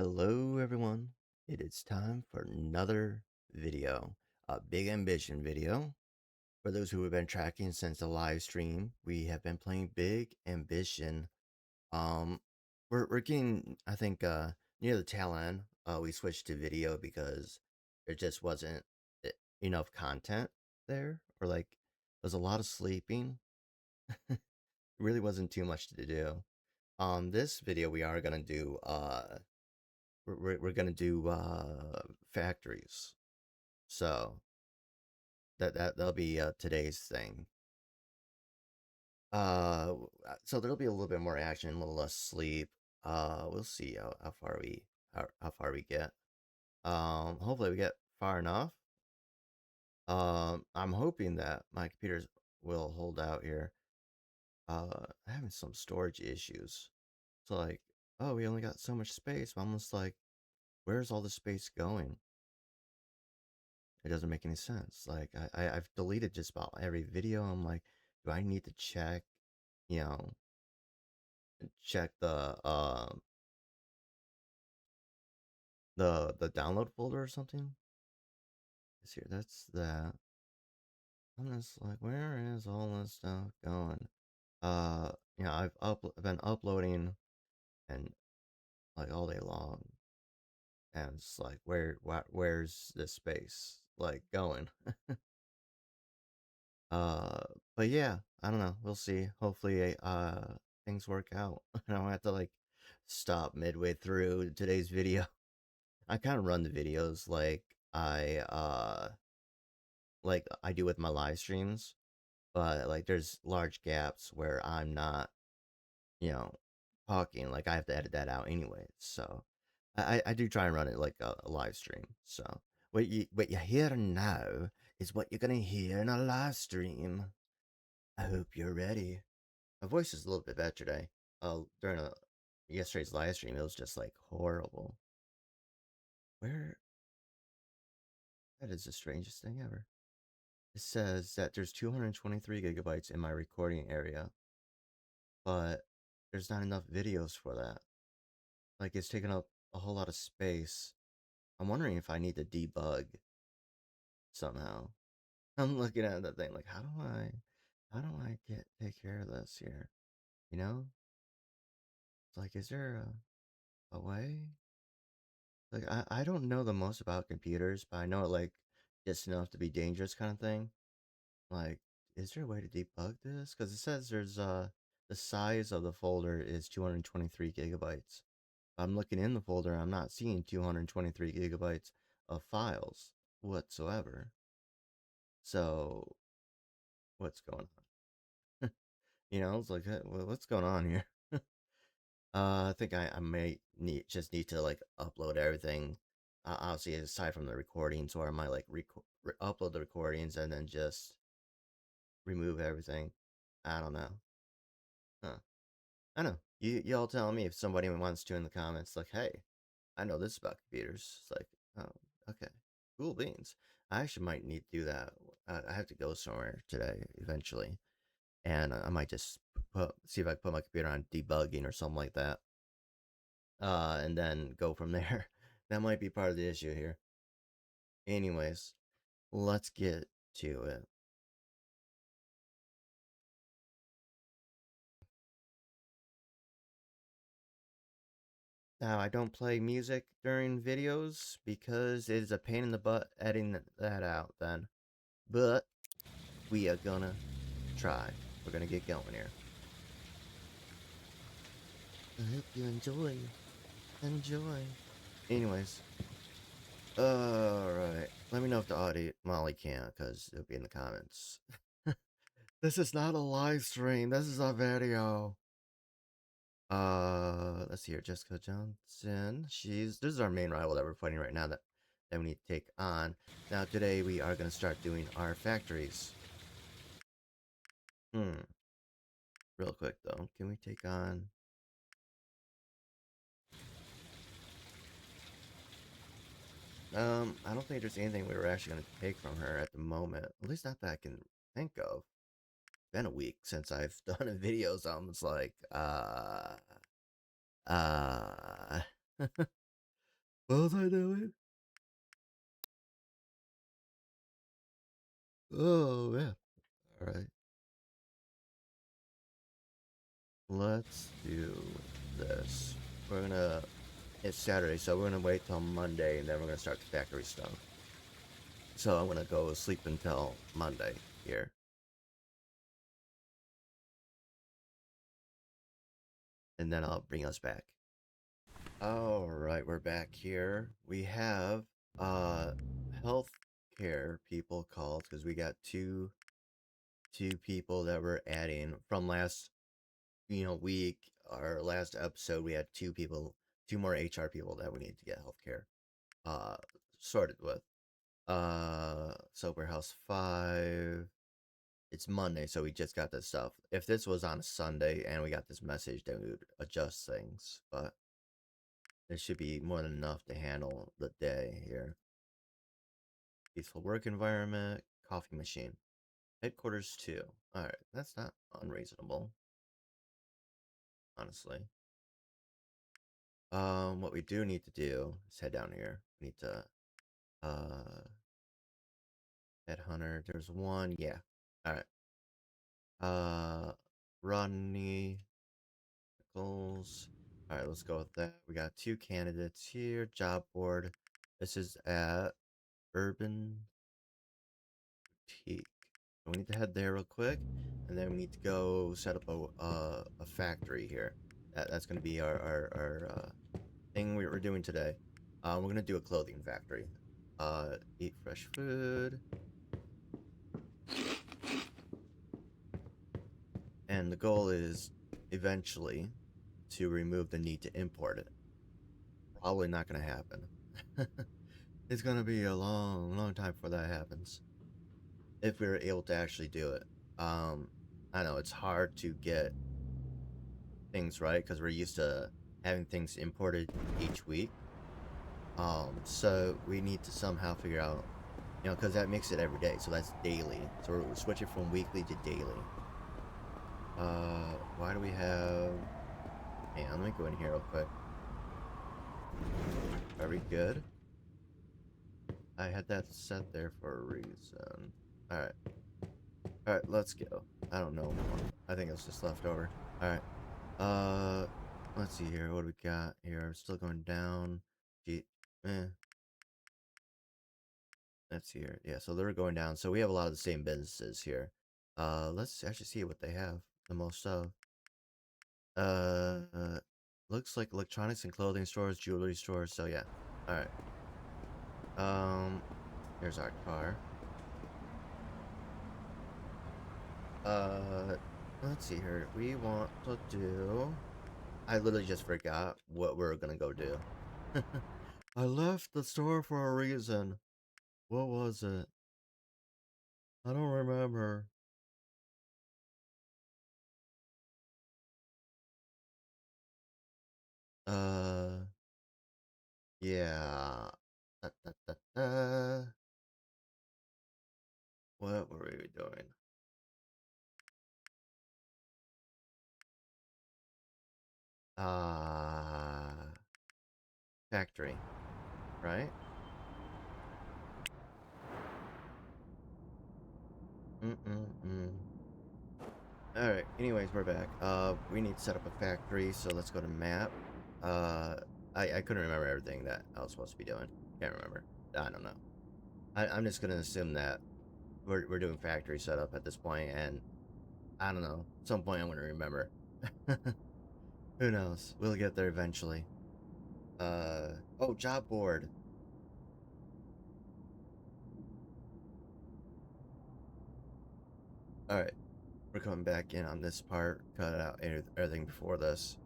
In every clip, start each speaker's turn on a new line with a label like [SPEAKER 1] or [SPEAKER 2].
[SPEAKER 1] Hello everyone, it is time for another video, a big ambition video. For those who have been tracking since the live stream, we have been playing big ambition. Um, we're getting, I think, near the tail end. We switched to video because there just wasn't e- enough content there, or like there's a lot of sleeping. It really wasn't too much to do. This video we are gonna do we're gonna do factories. So that'll be today's thing. So there'll be a little bit more action, a little less sleep. We'll see how far how far we get. Hopefully we get far enough. I'm hoping that my computers will hold out here. Having some storage issues. So like, oh, we only got so much space. I'm almost like, where's all the space going? It doesn't make any sense. Like I've deleted just about every video. I'm like, do I need to check, you know, check the download folder or something? It's here. That's that. I'm just like, where is all this stuff going? I've been uploading and like all day long, and it's like, where's this space like going? Uh, but yeah, I don't know. We'll see. Hopefully, things work out. I don't have to like stop midway through today's video. I kind of run the videos like I do with my live streams, but like there's large gaps where I'm not, you know, talking. Like I have to edit that out anyway. So I do try and run it like a live stream. So what you hear now is what you're gonna hear in a live stream. I hope you're ready. My voice is a little bit better today. During yesterday's live stream, it was just like horrible. Where that is the strangest thing ever. It says that there's 223 gigabytes in my recording area, but there's not enough videos for that. Like it's taking up a whole lot of space. I'm wondering if I need to debug somehow. I'm looking at that thing like, how do I take care of this here? You know, it's like, is there a way? Like I don't know the most about computers, but I know it like just enough to be dangerous kind of thing. Like, is there a way to debug this? Because it says there's the size of the folder is 223 gigabytes. I'm looking in the folder, I'm not seeing 223 gigabytes of files whatsoever. So what's going on? It's like, what's going on here? I think I may need to like upload everything. Obviously, aside from the recordings, or I might like upload the recordings and then just remove everything. I don't know. Huh. I know. Y'all tell me if somebody wants to in the comments. Like, hey, I know this about computers. It's like, oh, okay, cool beans. I actually might need to do that. I have to go somewhere today eventually, and I might just see if I can put my computer on debugging or something like that. And then go from there. That might be part of the issue here. Anyways, let's get to it. Now, I don't play music during videos because it is a pain in the butt editing that out then. But we are gonna try. We're gonna get going here. I hope you enjoy. Enjoy. Anyways. Alright. Let me know if the audio Molly can't, because it'll be in the comments. This is not a live stream. This is a video. Let's see here. Jessica Johnson. This is our main rival that we're fighting right now that we need to take on. Now today we are gonna start doing our factories. Real quick though, can we take on? I don't think there's anything we were actually gonna take from her at the moment. At least not that I can think of. Been a week since I've done a video, so I'm just like, uh. What was I doing? Oh yeah. All right. Let's do this. We're gonna. It's Saturday, so we're gonna wait till Monday, and then we're gonna start the factory stuff. So I'm gonna go sleep until Monday here, and then I'll bring us back. All right, we're back here. We have uh health care people called because we got two people that we're adding from last week. Our last episode, we had two more HR people that we need to get healthcare uh sorted with. Sober House 5. It's Monday, so we just got this stuff. If this was on a Sunday and we got this message, then we would adjust things. But it should be more than enough to handle the day here. Peaceful work environment, coffee machine. Headquarters 2. Alright, that's not unreasonable, honestly. What we do need to do is head down here. We need to, headhunter. There's one, yeah. Alright. Uh, Rodney Nichols. Alright, let's go with that. We got two candidates here. Job board. This is at Urban Boutique. So we need to head there real quick, and then we need to go set up a factory here. That's going to be our thing we're doing today. We're going to do a clothing factory. Eat fresh food. And the goal is eventually to remove the need to import it. Probably not going to happen. It's going to be a long, long time before that happens. If we're able to actually do it. I know it's hard to get things right because we're used to having things imported each week. So we need to somehow figure out, because that makes it every day. So that's daily. So we're switching from weekly to daily. Why do we have? Hang on, let me go in here real quick. Very good. I had that set there for a reason. Alright. Alright, let's go. I don't know. I think it's just left over. Alright. Let's see here. What do we got here? I'm still going down. Gee, Let's see here. Yeah, so they're going down. So we have a lot of the same businesses here. Let's actually see what they have the most of. Looks like electronics and clothing stores, jewelry stores. So yeah. All right. Here's our car. Let's see here. We want to do. I literally just forgot what we're gonna go do. I left the store for a reason. What was it? I don't remember. Uh, yeah. Da, da, da, da. What were we doing? Factory, right? Mm-mm-mm. Alright, anyways, we're back. We need to set up a factory, so let's go to map. I couldn't remember everything that I was supposed to be doing. Can't remember. I don't know. I'm just gonna assume that we're doing factory setup at this point, and I don't know. At some point I'm gonna remember. Who knows? We'll get there eventually. Oh, job board. Alright, we're coming back in on this part. Cut out everything before this.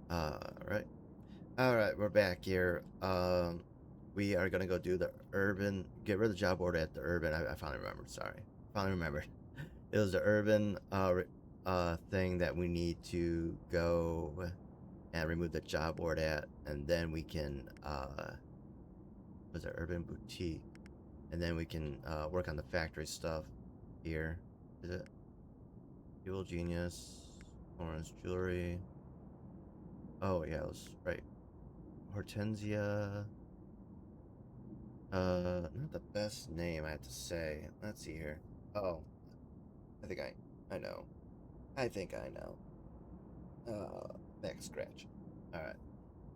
[SPEAKER 1] Right. Alright, we're back here. We are gonna go do the urban, get rid of the job order at the urban. I finally remembered, sorry. Finally remembered. It was the urban, thing that we need to go and remove the job board at, and then we can, was it urban boutique? And then we can, work on the factory stuff here. Is it? Evil Genius, Orange Jewelry. Oh, yeah, it was right. Hortensia. Not the best name, I have to say. Let's see here. Oh, I think I know. I think I know. Back scratch. Alright.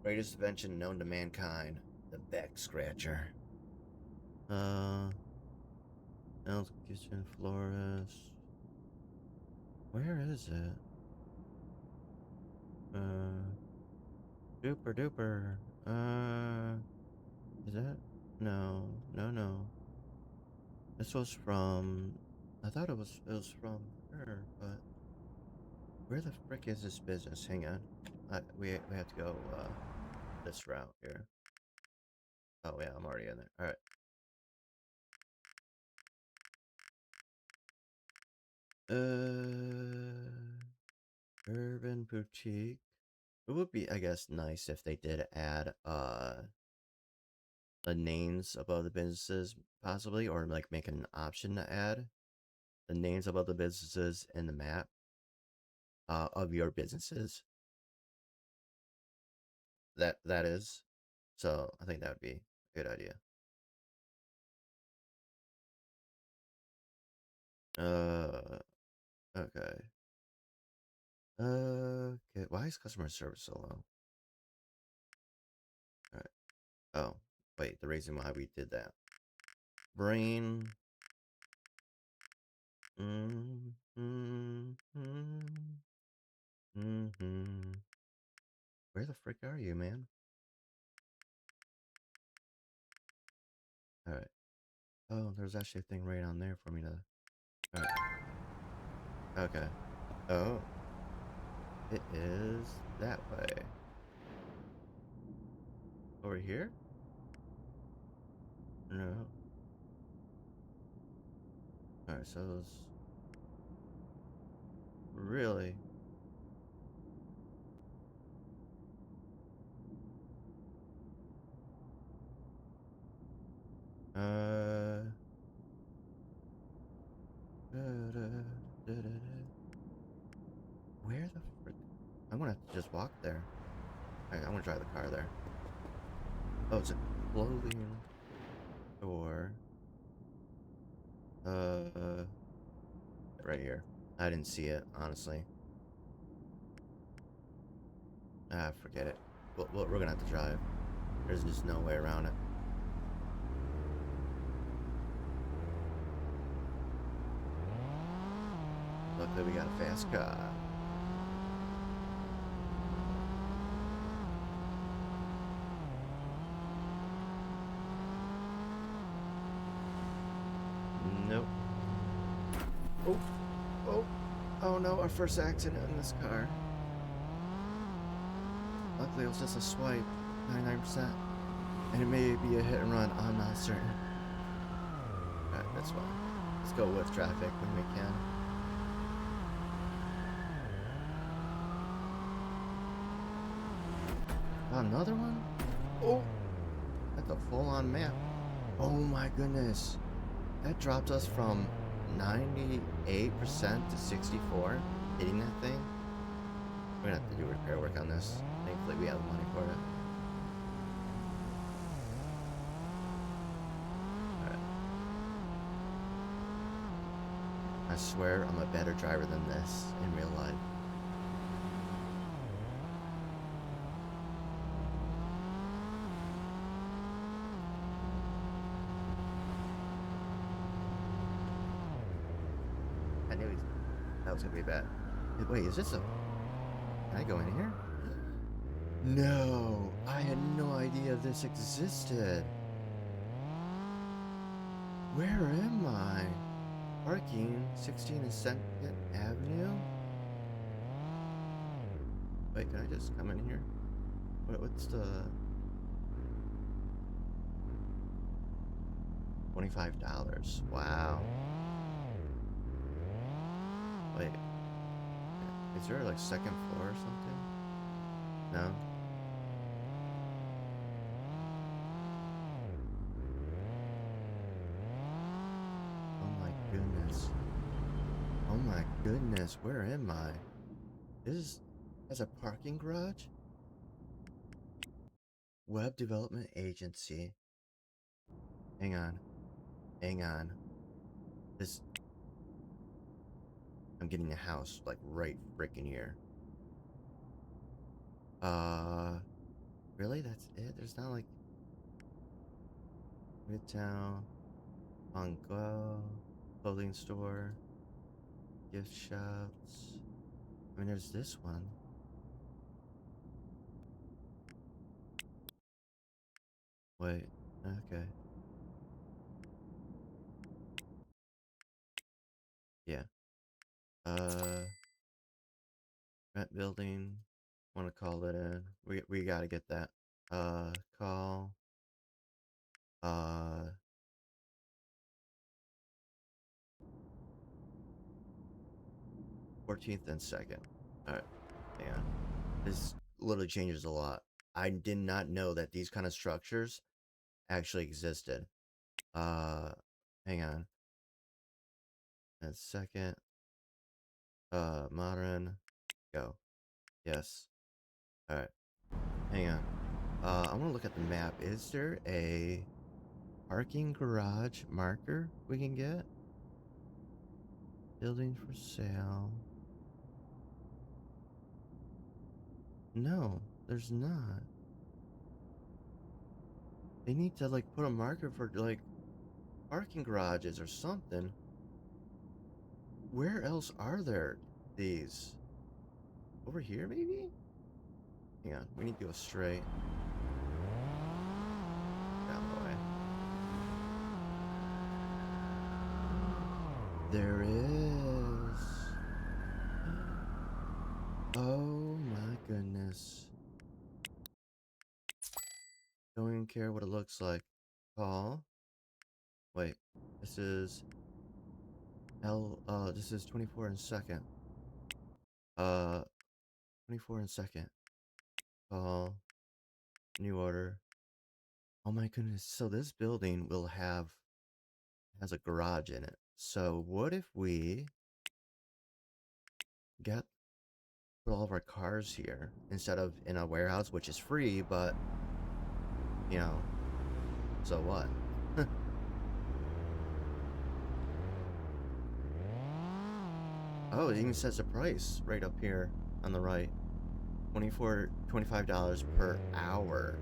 [SPEAKER 1] Greatest invention known to mankind. The back scratcher. Elf Kitchen Florist. Where is it? Duper duper. Is that? No, no, no. This was from. I thought it was from her, but where the frick is this business? Hang on. We have to go this route here. Oh yeah, I'm already in there. All right. Urban boutique. It would be, I guess, nice if they did add the names of other businesses, possibly, or like make an option to add the names of other businesses in the map of your businesses. That is. So I think that would be a good idea. Okay. Okay. Why is customer service so low? All right. Oh, wait. The reason why we did that. Brain. Mm, mm, mm, mm. Where the frick are you, man? All right. Oh, there's actually a thing right on there for me to. All right. Okay. Oh, it is that way. Over here? No. Alright, so it's really. Uh. Where the frick? I'm gonna have to just walk there. Alright, I'm gonna drive the car there. Oh, it's a clothing store. Right here. I didn't see it, honestly. Ah, forget it. We're gonna have to drive. There's just no way around it. Luckily, we got a fast car. Nope. Oh, oh, oh no, our first accident in this car. Luckily, it was just a swipe, 99%. And it may be a hit and run, I'm not certain. Alright, that's fine. Let's go with traffic when we can. Another one? Oh! That's a full-on map. Oh my goodness. That dropped us from 98% to 64, hitting that thing. We're gonna have to do repair work on this. Thankfully, we have the money for it. Alright. I swear I'm a better driver than this in real life. I knew that was gonna be bad. Wait, is this a... Can I go in here? No, I had no idea this existed. Where am I? Parking 16 and 2nd Avenue? Wait, can I just come in here? What's the... $25. Wow. Wait. Is there like second floor or something? No? Oh my goodness. Oh my goodness, where am I? This is as a parking garage? Web development agency. Hang on. Hang on. This. I'm getting a house like right freaking here. Really? That's it? There's not like Midtown, Mongo, clothing store, gift shops. I mean, there's this one. Wait. Okay. Yeah. Rent building. Want to call it in? We gotta get that. Call. 14th and 2nd. All right. Hang on. This literally changes a lot. I did not know that these kind of structures actually existed. Hang on. And second. Modern. Go. Yes. All right. Hang on. I want to look at the map. Is there a parking garage marker we can get? Building for sale. No, there's not. They need to like put a marker for like parking garages or something. Where else are there these? Over here maybe? Hang on, we need to go straight. Down the way. There is. Oh my goodness. Don't even care what it looks like. Call. Wait, this is this is 24 and 2nd. 24 and 2nd. Call. New order. Oh my goodness. So this building will has a garage in it. So what if we get put all of our cars here instead of in a warehouse, which is free, but you know, so what? Oh, it even says the price right up here on the right. $25 per hour.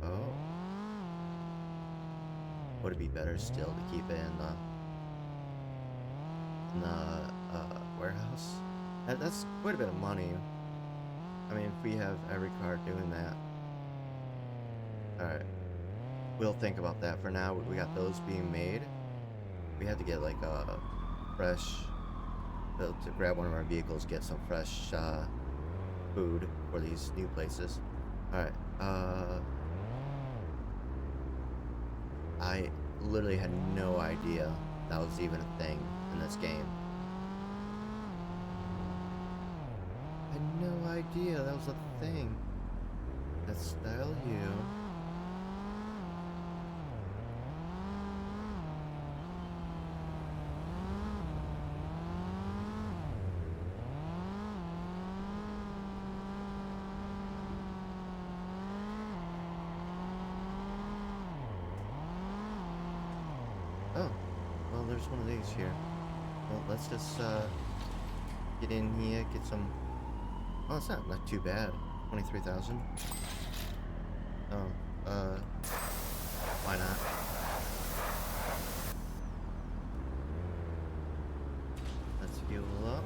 [SPEAKER 1] Oh. Would it be better still to keep it in the warehouse? That's quite a bit of money. I mean, if we have every car doing that. Alright. We'll think about that. For now, we got those being made. We had to get like a fresh to grab one of our vehicles, get some fresh food for these new places. Alright, I literally had no idea that was even a thing in this game. I had no idea that was a thing. Let's style you. Oh, well, there's one of these here. Well, let's just get in here, get some. Oh, it's not too bad. 23,000. Oh, why not? Let's fuel up.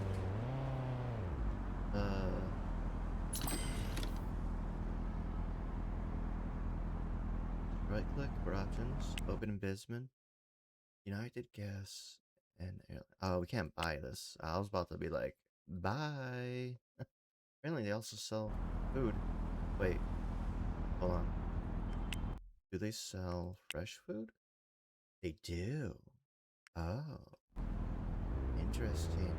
[SPEAKER 1] Right click for options. Open in Bisman. United Gas and Airline. Oh, we can't buy this. I was about to be like, bye. Apparently, they also sell food. Wait, hold on. Do they sell fresh food? They do. Oh, interesting.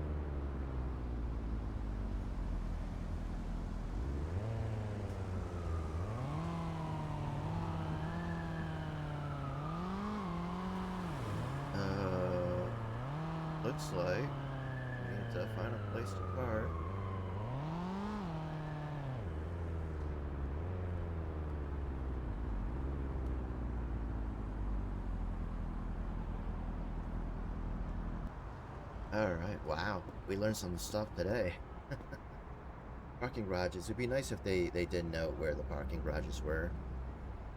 [SPEAKER 1] Looks like we need to find a place to park. All right. Wow. We learned some stuff today. Parking garages. It'd be nice if they did know where the parking garages were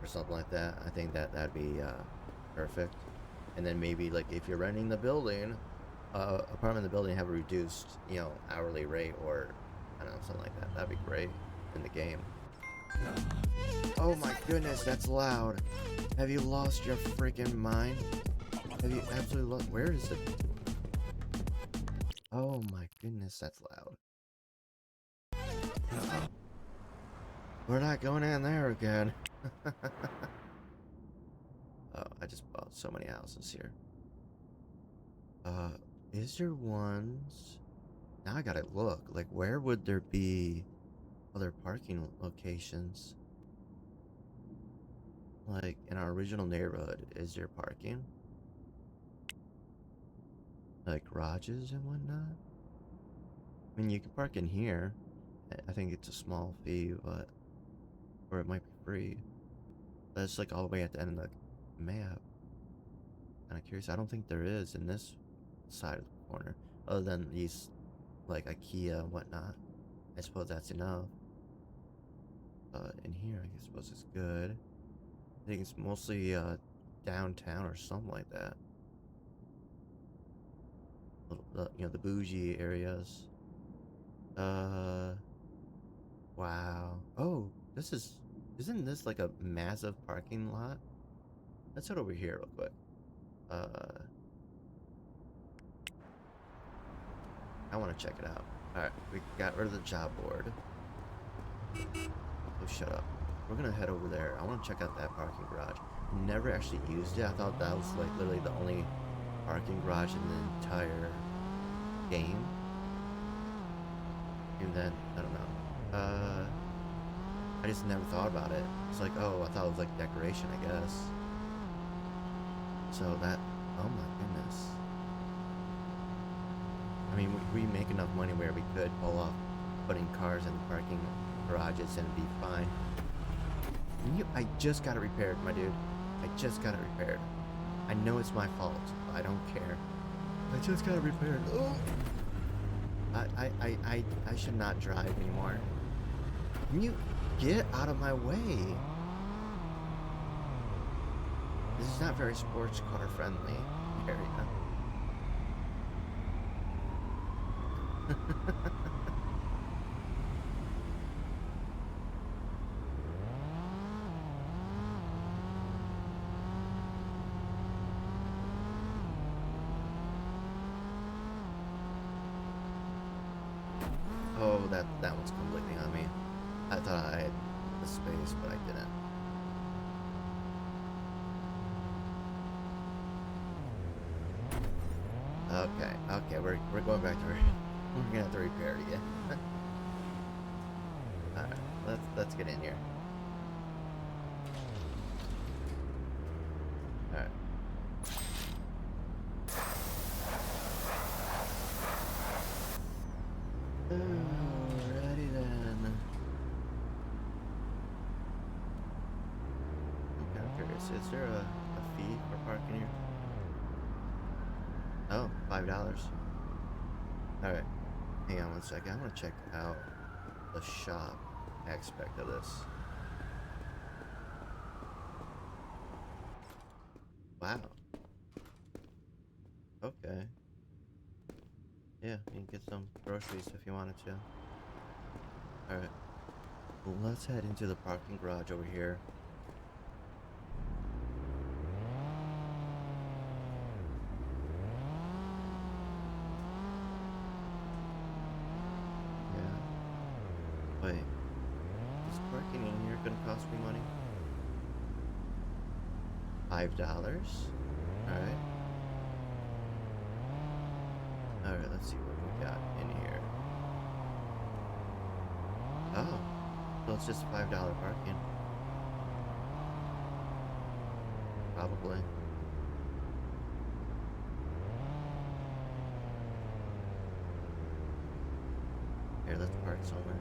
[SPEAKER 1] or something like that. I think that'd be perfect. And then maybe like if you're renting the building, apartment in the building, have a reduced, hourly rate, or I don't know, something like that. That'd be great in the game. Oh my goodness, that's loud. Have you lost your freaking mind? Have you absolutely lost? Where is the? Oh my goodness, that's loud. Uh-oh. We're not going in there again. Oh, I just bought so many houses here. Is there ones? Now I gotta look. Like, where would there be other parking locations? Like, in our original neighborhood, is there parking? Like, garages and whatnot? I mean, you can park in here. I think it's a small fee, but... Or it might be free. That's, like, all the way at the end of the map. Kinda curious. I don't think there is in this side of the corner. Other than these, like, IKEA and whatnot. I suppose that's enough. In here, I suppose it's good. I think it's mostly downtown or something like that. The bougie areas. Wow. Oh, isn't this like a massive parking lot? Let's head over here real quick. I want to check it out. All right, we got rid of the job board. Oh, shut up. We're gonna head over there. I want to check out that parking garage. Never actually used it. I thought that was like literally the only parking garage in the entire game. And then I don't know. I just never thought about it. It's like, oh, I thought it was like decoration, I guess. So that, oh my goodness. I mean, we make enough money where we could pull off putting cars in parking garages and it'd be fine. I just got it repaired, my dude. I just got it repaired. I know it's my fault, but I don't care. I just got it repaired. Oh. I should not drive anymore. Can you get out of my way? This is not very sports car friendly area. Oh, that one's completely on me. I thought I had the space, but I didn't. Okay, we're going back to we're gonna have to repair it again. Alright, let's get in here. Alright. Alrighty then. I'm kind of curious, is there a fee for parking here? Oh, $5. Alright, hang on one second. I want to check out the shop aspect of this. Wow. Okay. Yeah, you can get some groceries if you wanted to. Alright. Well, let's head into the parking garage over here. Wait, is parking in here gonna cost me money? $5? Alright. Alright, let's see what we got in here. Oh, so it's just $5 parking. Probably. Here, let's park somewhere.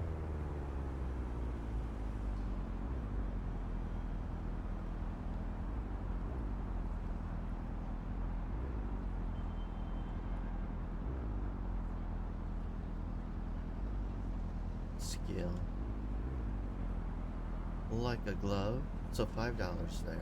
[SPEAKER 1] skill. Like a glove. So $5 there.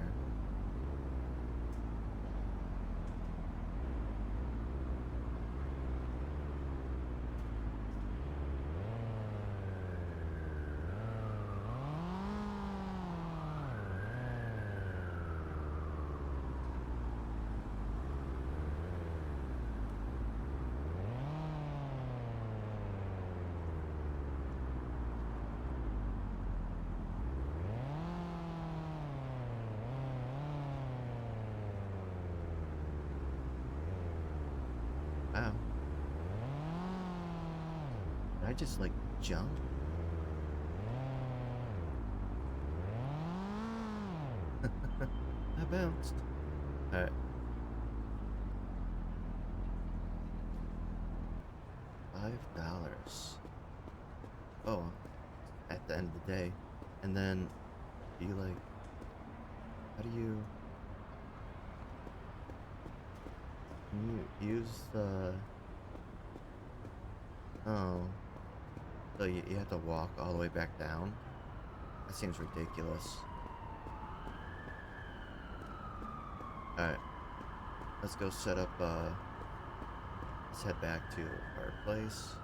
[SPEAKER 1] Wow. Did I just like jump? I bounced. Alright. $5. Oh, at the end of the day. And then do you like how do you can you use the oh so you have to walk all the way back down? That seems ridiculous. Alright, let's go set up let's head back to our place.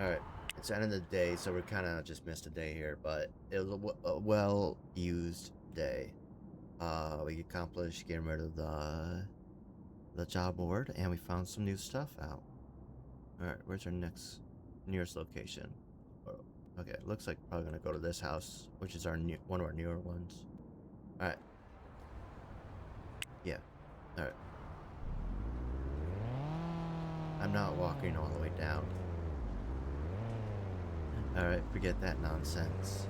[SPEAKER 1] Alright, it's the end of the day, so we're kind of just missed a day here, but it was a well-used day. We accomplished getting rid of the job board, and we found some new stuff out. Alright, where's our nearest location? Oh, okay, looks like probably gonna go to this house, which is one of our newer ones. Alright, yeah, alright. I'm not walking all the way down. Alright, forget that nonsense.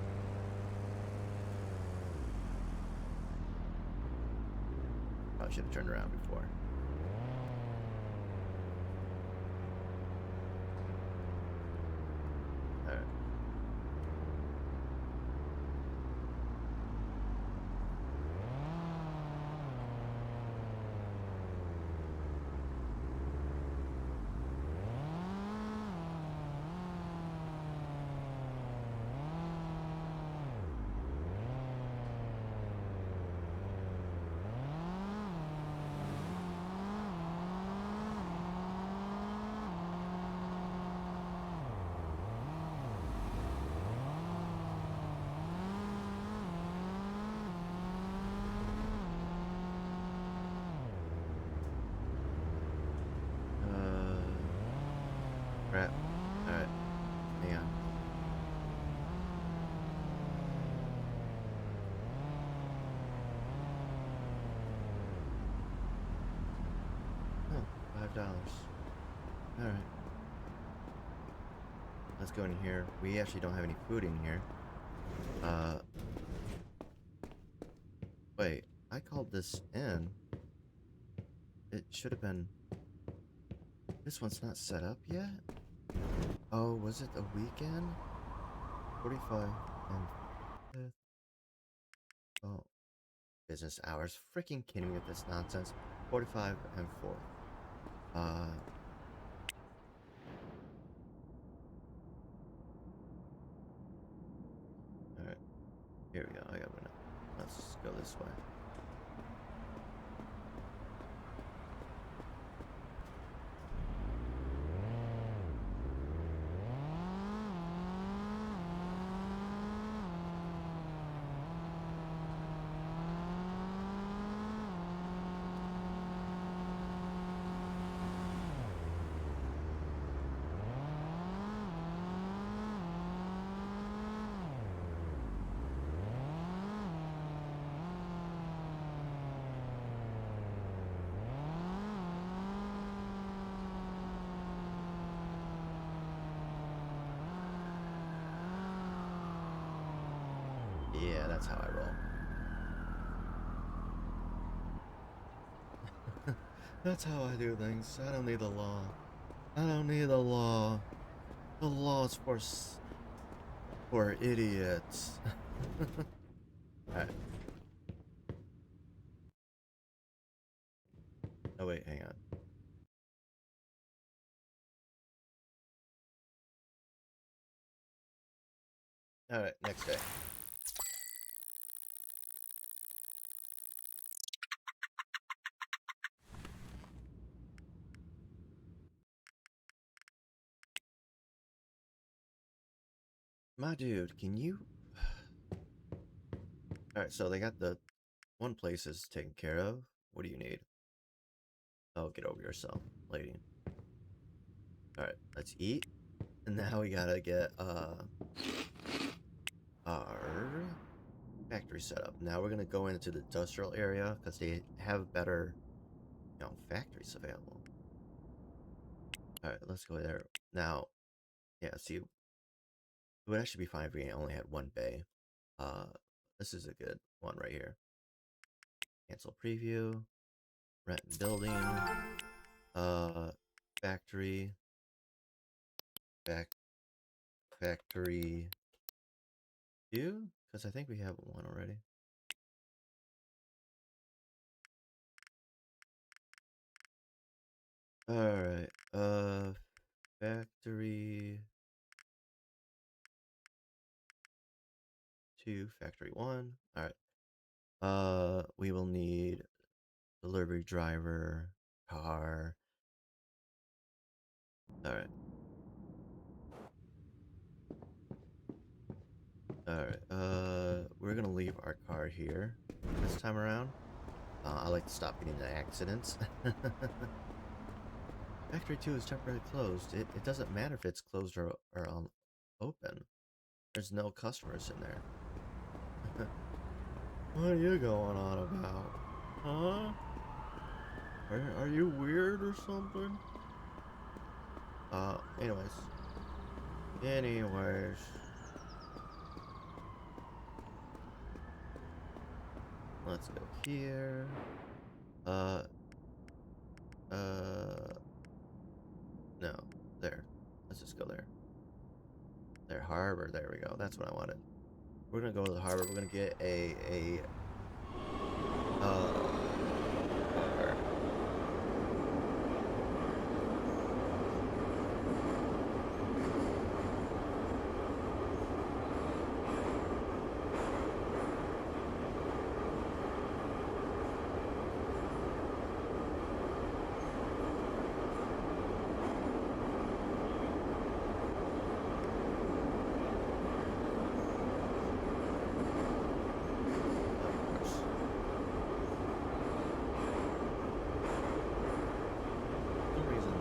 [SPEAKER 1] Probably should have turned around before. Alright. Crap. Alright, hang on. Oh, $5. Alright. Let's go in here. We actually don't have any food in here. Wait, I called this in. It should have been... This one's not set up yet? Oh, was it a weekend? 45 and 5th. Oh, business hours. Freaking kidding me with this nonsense. 45 and 4th. Alright. Here we go. I got it. Let's go this way. Yeah, that's how I roll. That's how I do things. I don't need the law. I don't need the law. The law is for idiots. Alright. Oh wait, hang on. Alright, next day. My dude, can you... Alright, so they got the one place is taken care of. What do you need? Oh, get over yourself, lady. Alright, let's eat. And now we gotta get our factory set up. Now we're gonna go into the industrial area because they have better, factories available. Alright, let's go there. Now, yeah, see, it would actually be fine if we only had one bay. Uh, this is a good one right here. Cancel preview, rent and building, factory, factory 2, because I think we have one already. Alright, factory 2, factory 1. Alright. We will need delivery driver, car. Alright. Alright, we're gonna leave our car here this time around. I like to stop getting into accidents. Factory 2 is temporarily closed. It doesn't matter if it's closed or open. There's no customers in there. What are you going on about? Huh? Are you weird or something? Anyways. Let's go here. No. There. Let's just go there. There, harbor. There we go. That's what I wanted. We're gonna go to the harbor. We're gonna get car.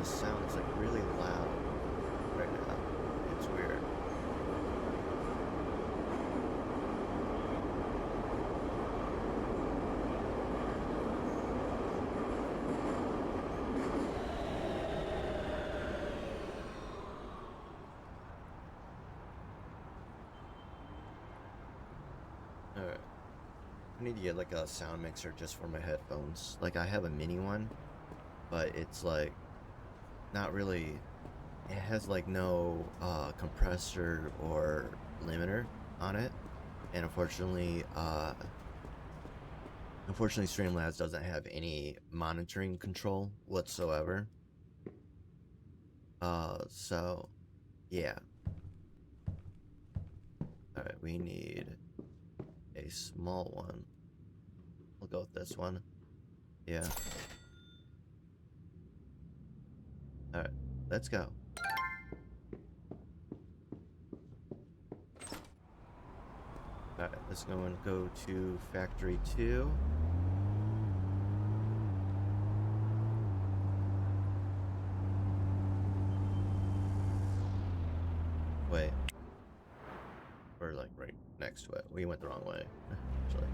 [SPEAKER 1] Sounds like really loud right now. It's weird. Alright. I need to get like a sound mixer just for my headphones. Like I have a mini one, but it's like not really, it has like no compressor or limiter on it, and unfortunately Streamlabs doesn't have any monitoring control whatsoever. So yeah. Alright, we need a small one. We'll go with this one. Yeah. Alright, let's go. Alright, let's go to factory 2. Wait. We're like right next to it. We went the wrong way, actually.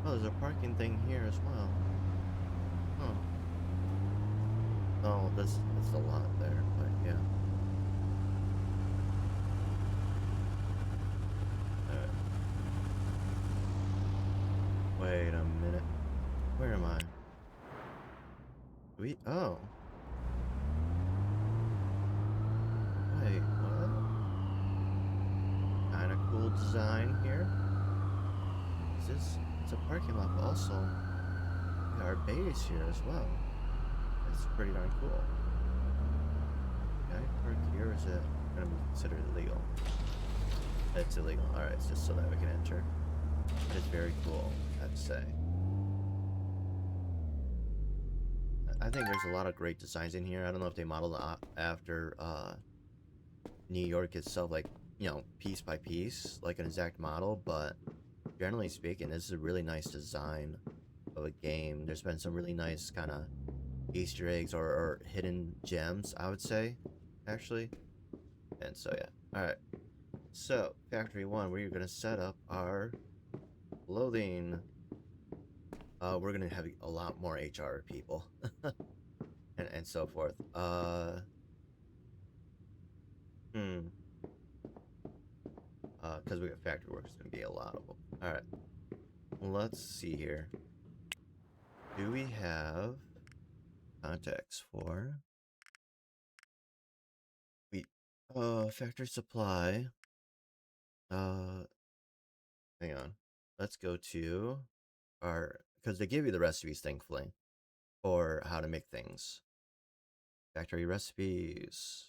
[SPEAKER 1] Oh, there's a parking thing here as well. Huh. Oh, it's a lot there, but yeah. Alright. Wait a minute. Where am I? Oh. Wait, what? Kinda cool design here. It's a parking lot, but also we got our base here as well. That's pretty darn cool. Can I park here, or is it gonna be considered illegal? It's illegal. Alright, it's just so that we can enter. That is very cool, I'd say. I think there's a lot of great designs in here. I don't know if they modeled after New York itself, like, you know, piece by piece, like an exact model, but generally speaking, this is a really nice design of a game. There's been some really nice kind of Easter eggs or hidden gems, I would say, actually. And so, yeah. Alright. So, Factory 1, we're going to set up our clothing. We're going to have a lot more HR people. and so forth. Hmm. Because we got factory work, it's going to be a lot of them. Alright. Let's see here. Do we have contacts for wheat? Factory supply. Uh, Hang on. Let's go to our, because they give you the recipes, thankfully, for how to make things. Factory recipes.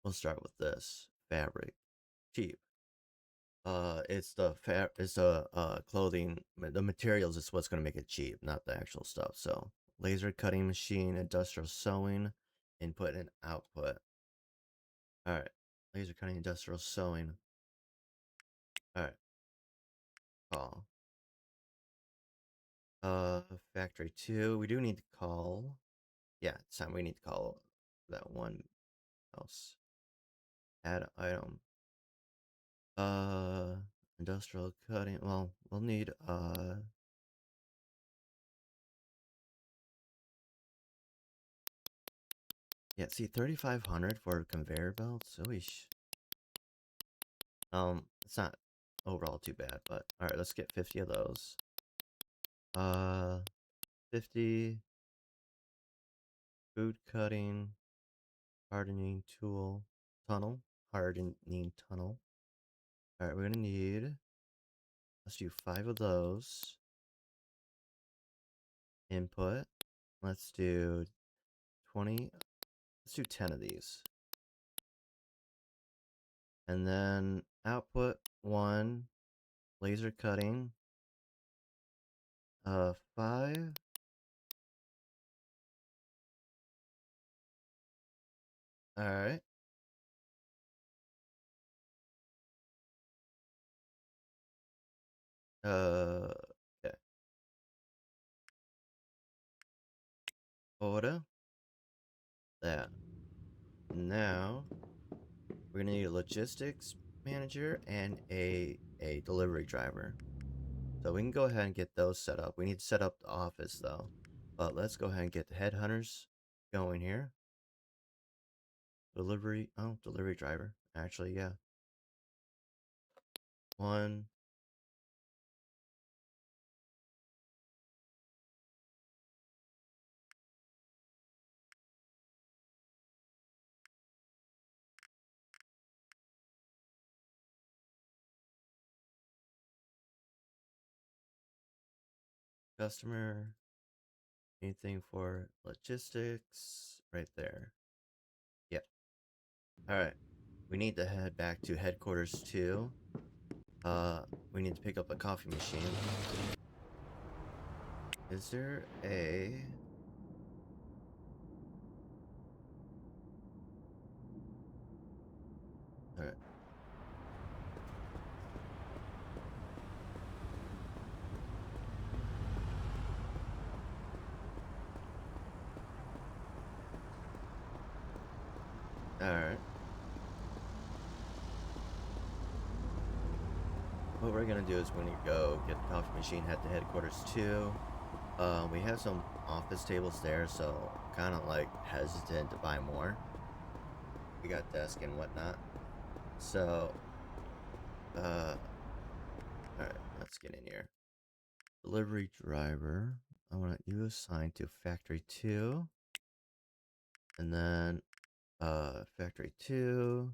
[SPEAKER 1] We'll start with this fabric. Cheap. It's the clothing. The materials is what's gonna make it cheap, not the actual stuff. So laser cutting machine, industrial sewing, input and output. All right, laser cutting, industrial sewing. All right, call. Factory 2. We do need to call. Yeah, it's time we need to call that one else. Add item. Uh, Industrial cutting. Well, we'll need yeah, see, 3,500 for conveyor belts. Oish. It's not overall too bad, but all right, let's get 50 of those. 50 food cutting, hardening tool, hardening tunnel. All right, we're gonna need. Let's do 5 of those. Input. Let's do 20. Let's do 10 of these. And then output 1, laser cutting. 5. All right. Yeah. Order that. Now we're gonna need a logistics manager and a delivery driver. So we can go ahead and get those set up. We need to set up the office though. But let's go ahead and get the headhunters going here. Delivery driver. Actually, yeah. 1. Customer. Anything for logistics? Right there. Yep. Alright. We need to head back to headquarters too. We need to pick up a coffee machine. Is there a... Alright. Alright. What we're gonna do is we're gonna go get the coffee machine, head to headquarters too. We have some office tables there, so kind of like hesitant to buy more. We got desk and whatnot. So, alright, let's get in here. Delivery driver. I want you assigned to factory 2. And then, factory 2.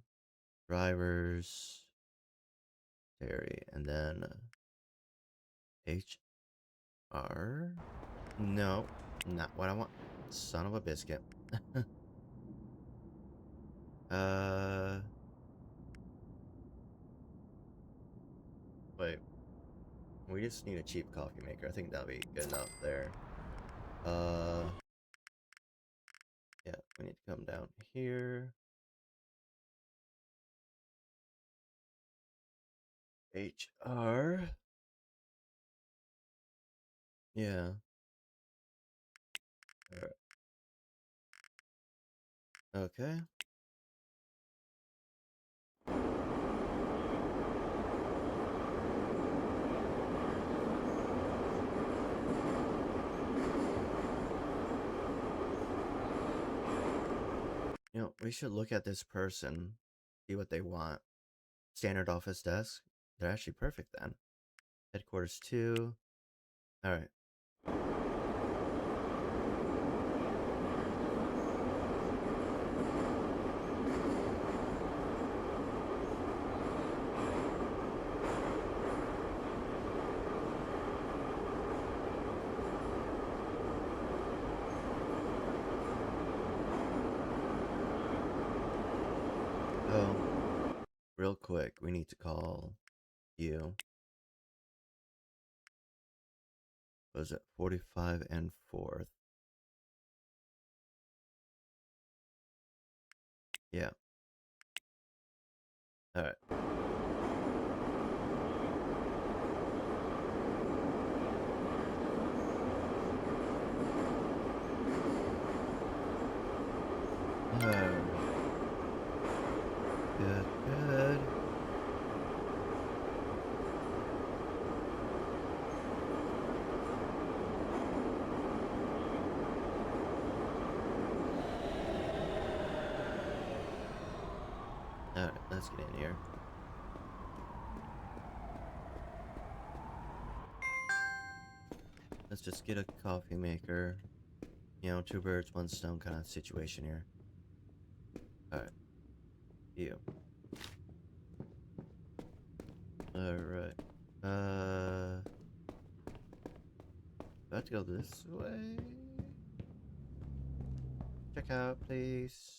[SPEAKER 1] Drivers. Terry. And then, HR. No. Not what I want. Son of a biscuit. Wait. We just need a cheap coffee maker. I think that'll be good enough there. Yeah, we need to come down here. HR. Yeah. Alright. Okay. You know, we should look at this person, see what they want. Standard office desk. They're actually perfect then. Headquarters 2. Alright. Oh, real quick, we need to call you. What was it? 45 and 4th. Yeah. Alright. Good, good. Alright, let's get in here. Let's just get a coffee maker. You know, 2 birds, 1 stone kind of situation here. Alright. You. Alright. Do I have to go this way? Check out, please.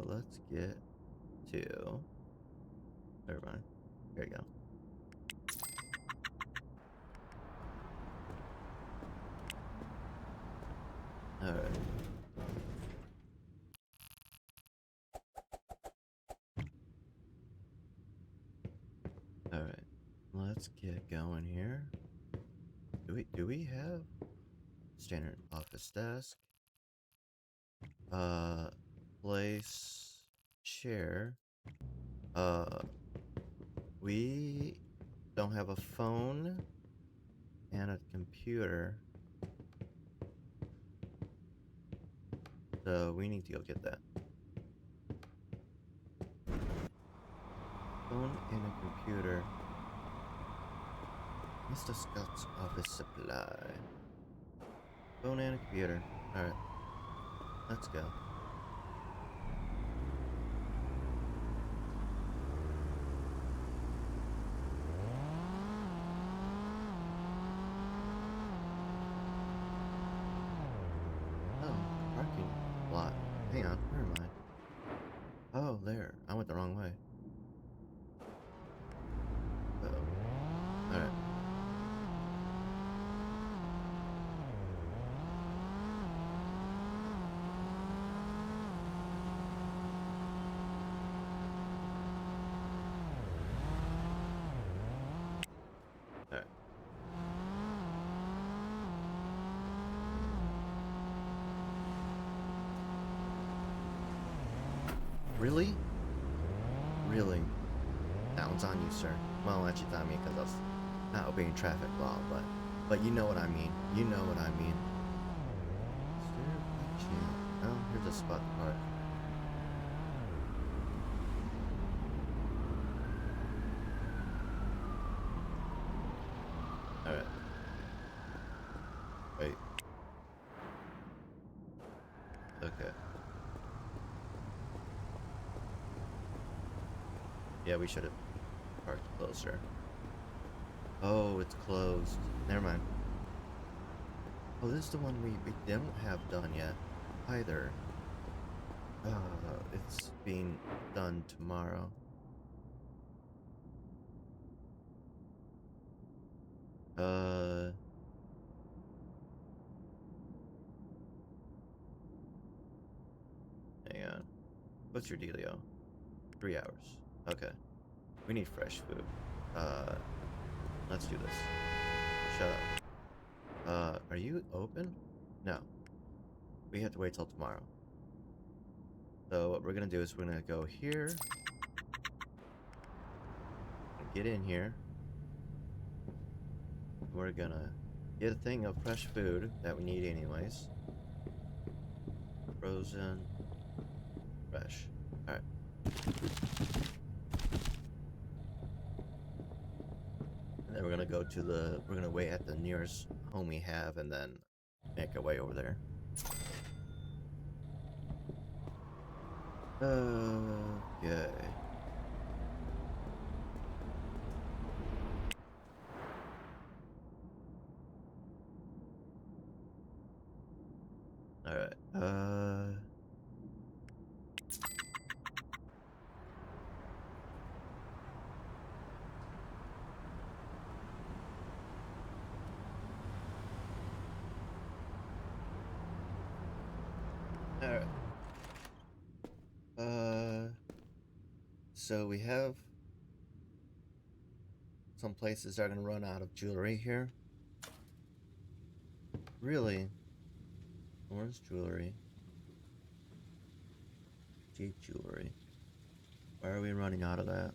[SPEAKER 1] Let's get to. Never mind. Here you go. Alright. Alright. Let's get going here. Do we have standard office desk? Place chair. We don't have a phone and a computer. So we need to go get that. Phone and a computer. Mr. Scott's office supply. Phone and a computer. Alright. Let's go. Oh, parking lot. Hang on, where am I? Oh, there. I went the wrong way. Uh-oh. Alright. Alright. Really? Really? That one's on you, sir. Well, actually, it's on me because I was not obeying traffic law, but you know what I mean. You know what I mean. Oh, here's a spot to park. Alright. Wait. Okay. Yeah, we should have parked closer. Oh, it's closed. Never mind. Oh, this is the one we don't have done yet, either. It's being done tomorrow. Hang on. What's your dealio? 3 hours. Okay. We need fresh food. Uh, let's do this. Shut up. Are you open? No. We have to wait till tomorrow. So what we're gonna do is we're gonna go here. Get in here. We're gonna get a thing of fresh food that we need anyways. Frozen. Fresh. Alright. And then we're gonna go to the... We're gonna wait at the nearest home we have and then make our way over there. Okay. Alright. Alright. So we have some places that are gonna run out of jewelry here. Really? Orange jewelry. Cheap jewelry. Why are we running out of that?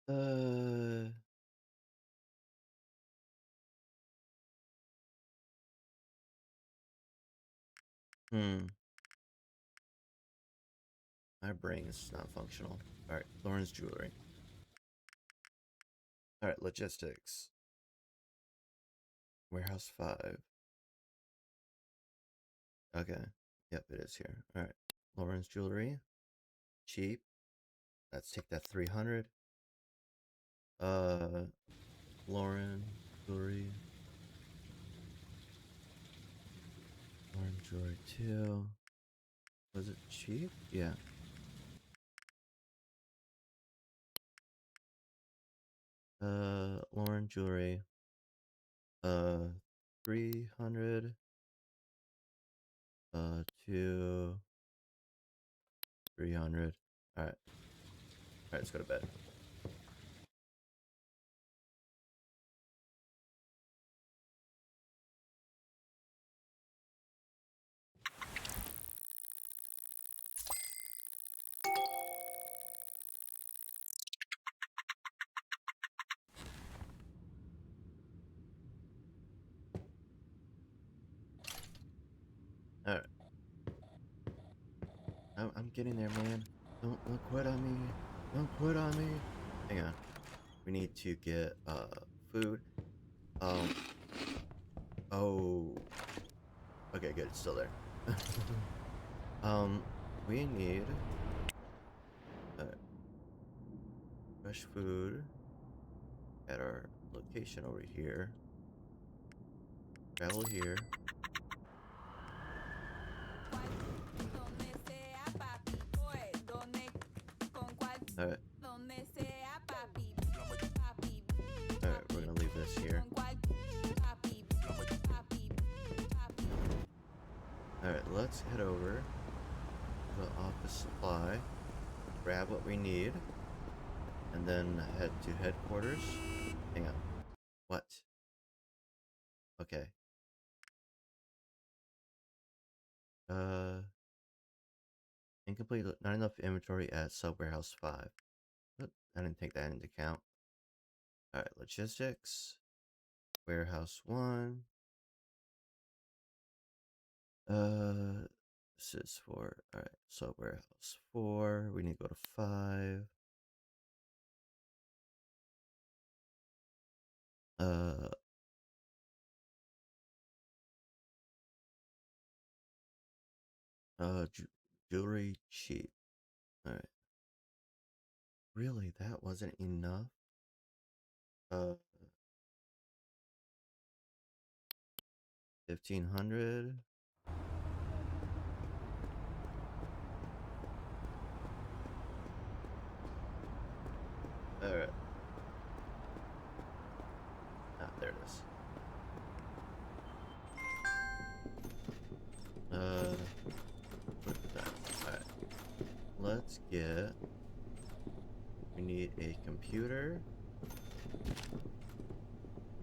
[SPEAKER 1] Uh, hmm. My brain is not functional. Alright, Lauren's jewelry. Alright, logistics. Warehouse 5. Okay. Yep, it is here. Alright. Lauren's jewelry. Cheap. Let's take that 300. Lauren jewelry. Lauren jewelry 2. Was it cheap? Yeah. Lauren jewelry. 300. To 300. Alright. Alright, let's go to bed. Alright. I'm getting there, man. Don't quit on me. Don't quit on me. Hang on. We need to get food. Oh. Okay, good. It's still there. We need fresh food at our location over here. Travel here. Alright. Alright, we're gonna leave this here. Alright, let's head over to the office supply, grab what we need, and then head to headquarters. Hang on. What? Okay. Incomplete, not enough inventory at sub warehouse 5. Oop, I didn't take that into account. Alright, logistics. Warehouse 1. This is 4. Alright, sub warehouse 4. We need to go to 5. Jewelry cheap. Alright. Really, that wasn't enough? 1500. Alright. Ah, there it is. Put that. Alright. Let's get. We need a computer,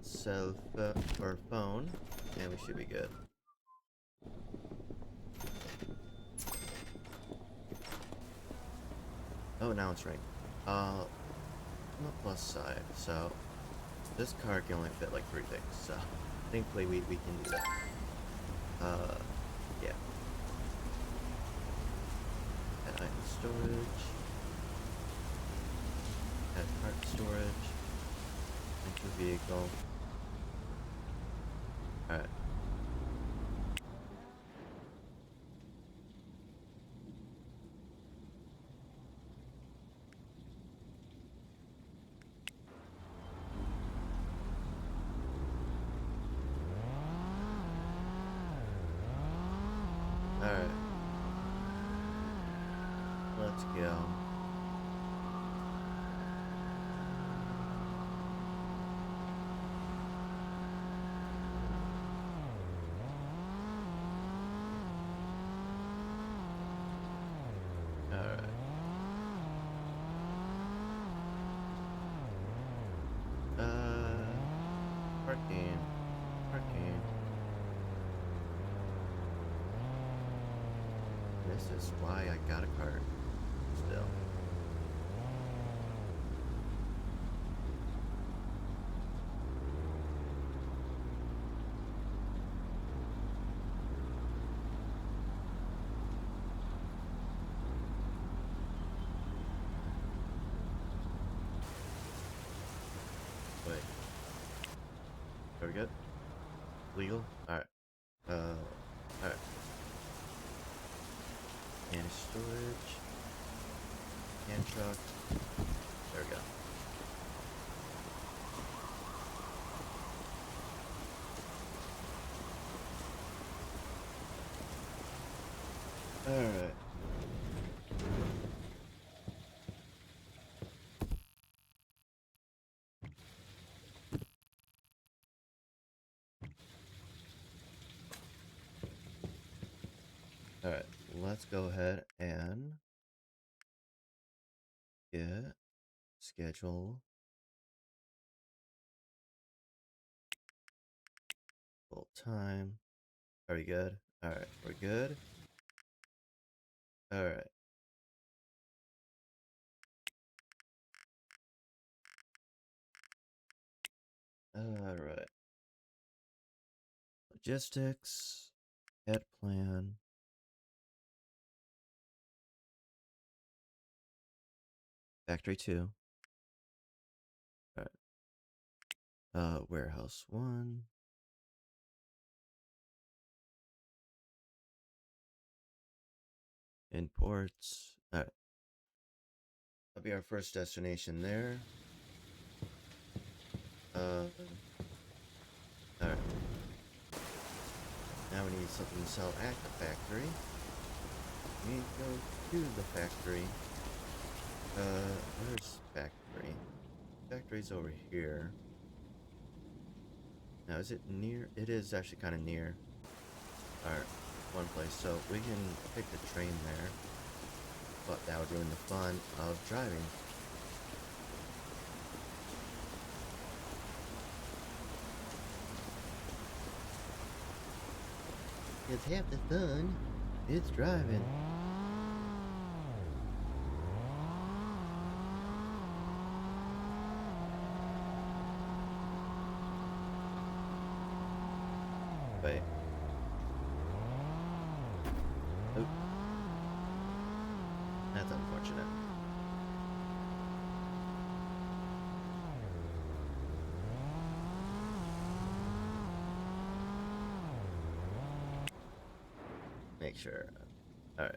[SPEAKER 1] cell or phone, and we should be good. Oh, now it's ring. On the plus side, so this car can only fit like 3 things, so thankfully we can do that. Yeah. Add item storage. Add part storage. Into vehicle. Alright. Alright. Let's go. Alright. Parking. Parking. This is why I got a cart. Still. Wait. Are we good? Legal? Alright. Alright. And storage. And truck. There we go. Alright. Alright, let's go ahead and get schedule full time. Are we good? Alright, we're good. Alright. Alright. Logistics. Head plan. Factory 2. Alright. Warehouse 1. Imports. Alright. That'll be our first destination there. Alright. Now we need something to sell at the factory. We need to go to the factory. Where's factory? Factory's over here. Now, is it near? It is actually kind of near our one place, so we can pick the train there. But that would ruin the fun of driving. It's half the fun. It's driving. Wait. Oop. That's unfortunate. Make sure. Alright.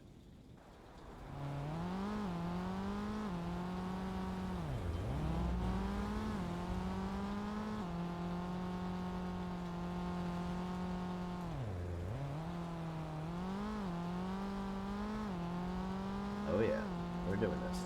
[SPEAKER 1] Oh yeah, we're doing this.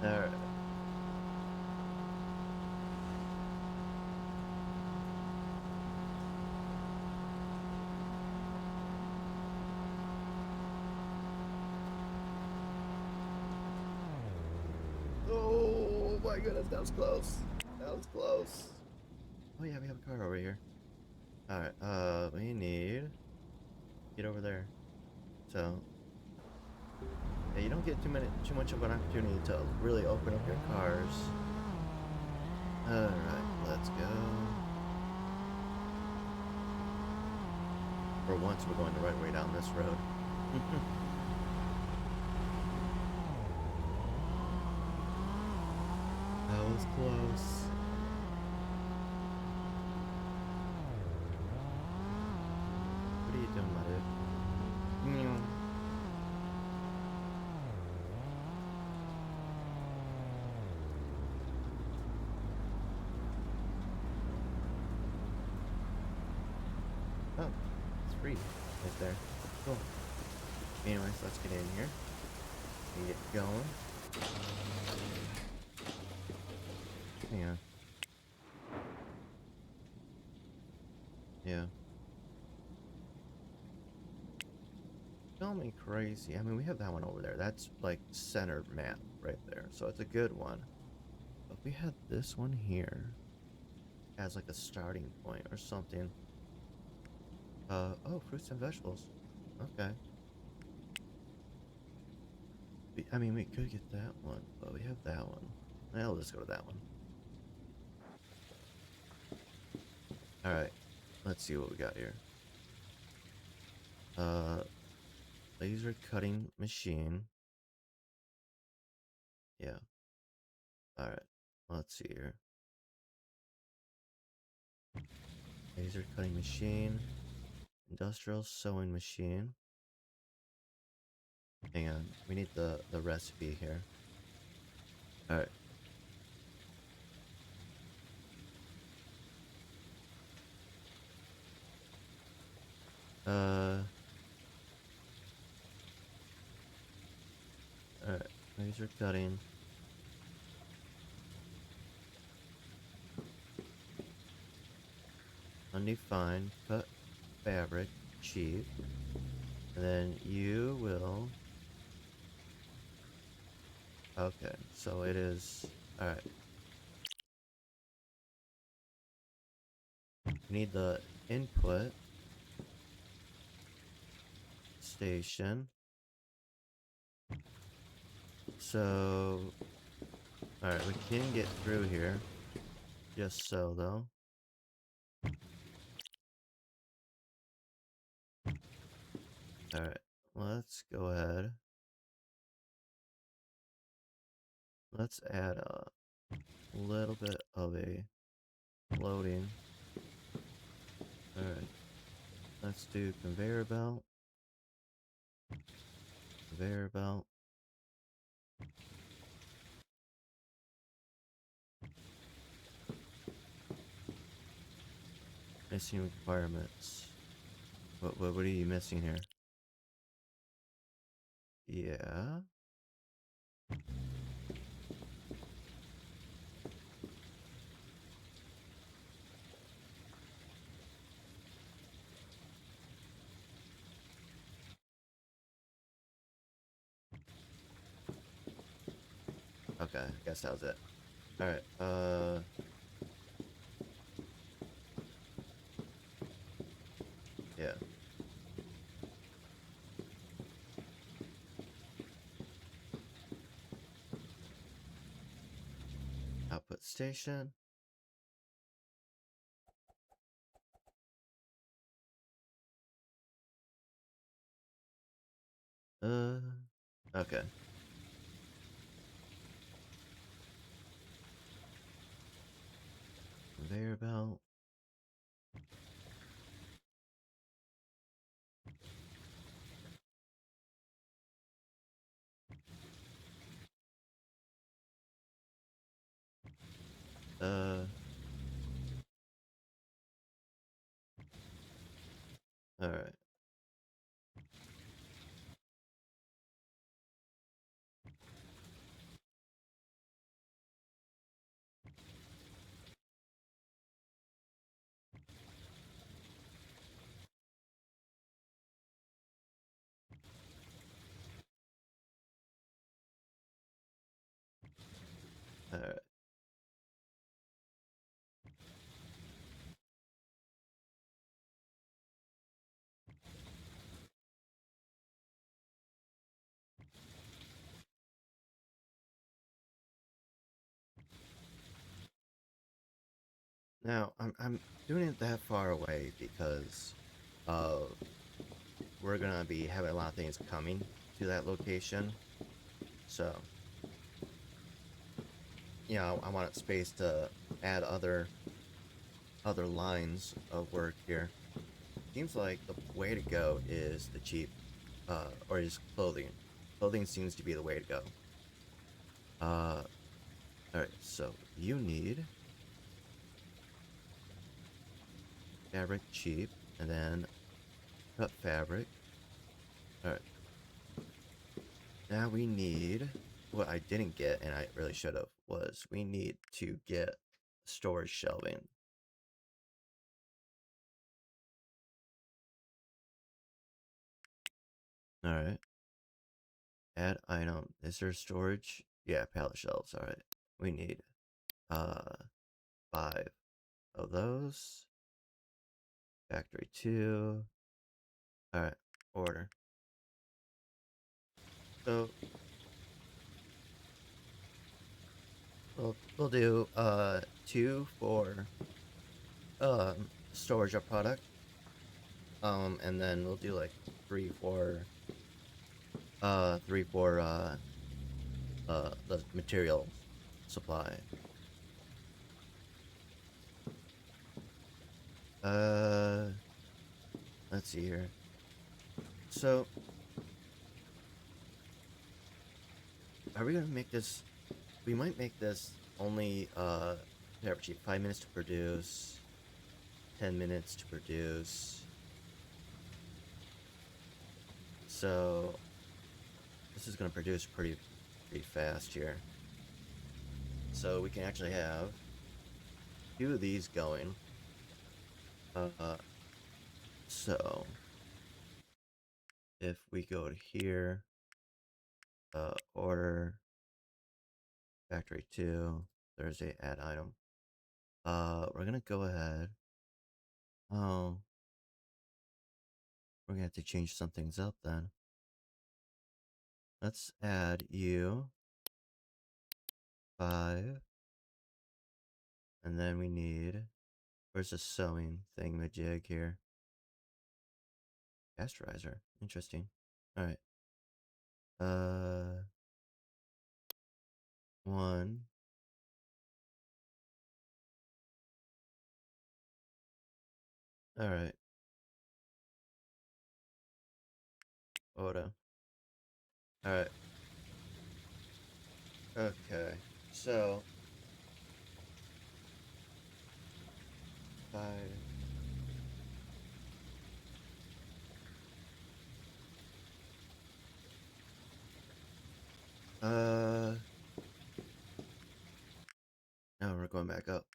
[SPEAKER 1] Alright. Oh my goodness, that was close. That was close. Oh yeah, we have a car over here. Alright, we need get over there. So yeah, you don't get too much of an opportunity to really open up your cars. Alright, let's go. For once we're going the right way down this road. That was close. What are you doing, my dude? Oh, it's free right there. Cool. Anyways, let's get in here and get going. Hang on. Yeah. Tell me crazy. I mean, we have that one over there. That's like center map right there. So it's a good one. But we had this one here as like a starting point or something. Oh, fruits and vegetables. Okay. I mean, we could get that one, but we have that one. Well, let's go to that one. Alright. Let's see what we got here. Laser cutting machine. Yeah. Alright. Let's see here. Laser cutting machine. Industrial sewing machine. Hang on. We need the recipe here. Alright. Alright. Laser cutting. Undefined. Cut fabric. Cheap. And then you will... Okay. So it is... Alright. We need the input station. So... Alright, we can get through here. Just so, though. Alright, let's go ahead. Let's add a little bit of a loading. Alright, let's do conveyor belt. Conveyor belt. Missing requirements. What are you missing here? Yeah. Okay, I guess that was it. Alright, yeah. Output station. Okay. Conveyor belt. Uh, alright. Alright. Now, I'm doing it that far away because uh, we're gonna be having a lot of things coming to that location. So, you know, I want space to add other lines of work here. Seems like the way to go is the cheap, or is clothing. Clothing seems to be the way to go. Alright, so you need fabric cheap, and then cut fabric. Alright, now we need, what I didn't get, and I really should have, was we need to get storage shelving. Alright, add item. Is there storage? Yeah, pallet shelves. Alright, we need, uh, 5 of those. Factory 2. Alright, order. So, we'll do, 2 for, storage of product. And then we'll do like 3 for, 3 for, the material supply. Uh, let's see here. So, are we gonna make this? We might make this only whatever cheap. 5 minutes to produce, 10 minutes to produce. So, this is gonna produce pretty fast here. So we can actually have 2 of these going. So if we go to here, order factory 2, Thursday, add item. We're gonna go ahead. Oh, we're gonna have to change some things up then. Let's add you 5, and then we need, where's the sewing thingamajig here? Pasteurizer, interesting. All right. 1. All right. Order. All right. Okay. So 5. Uh, now we're going back up.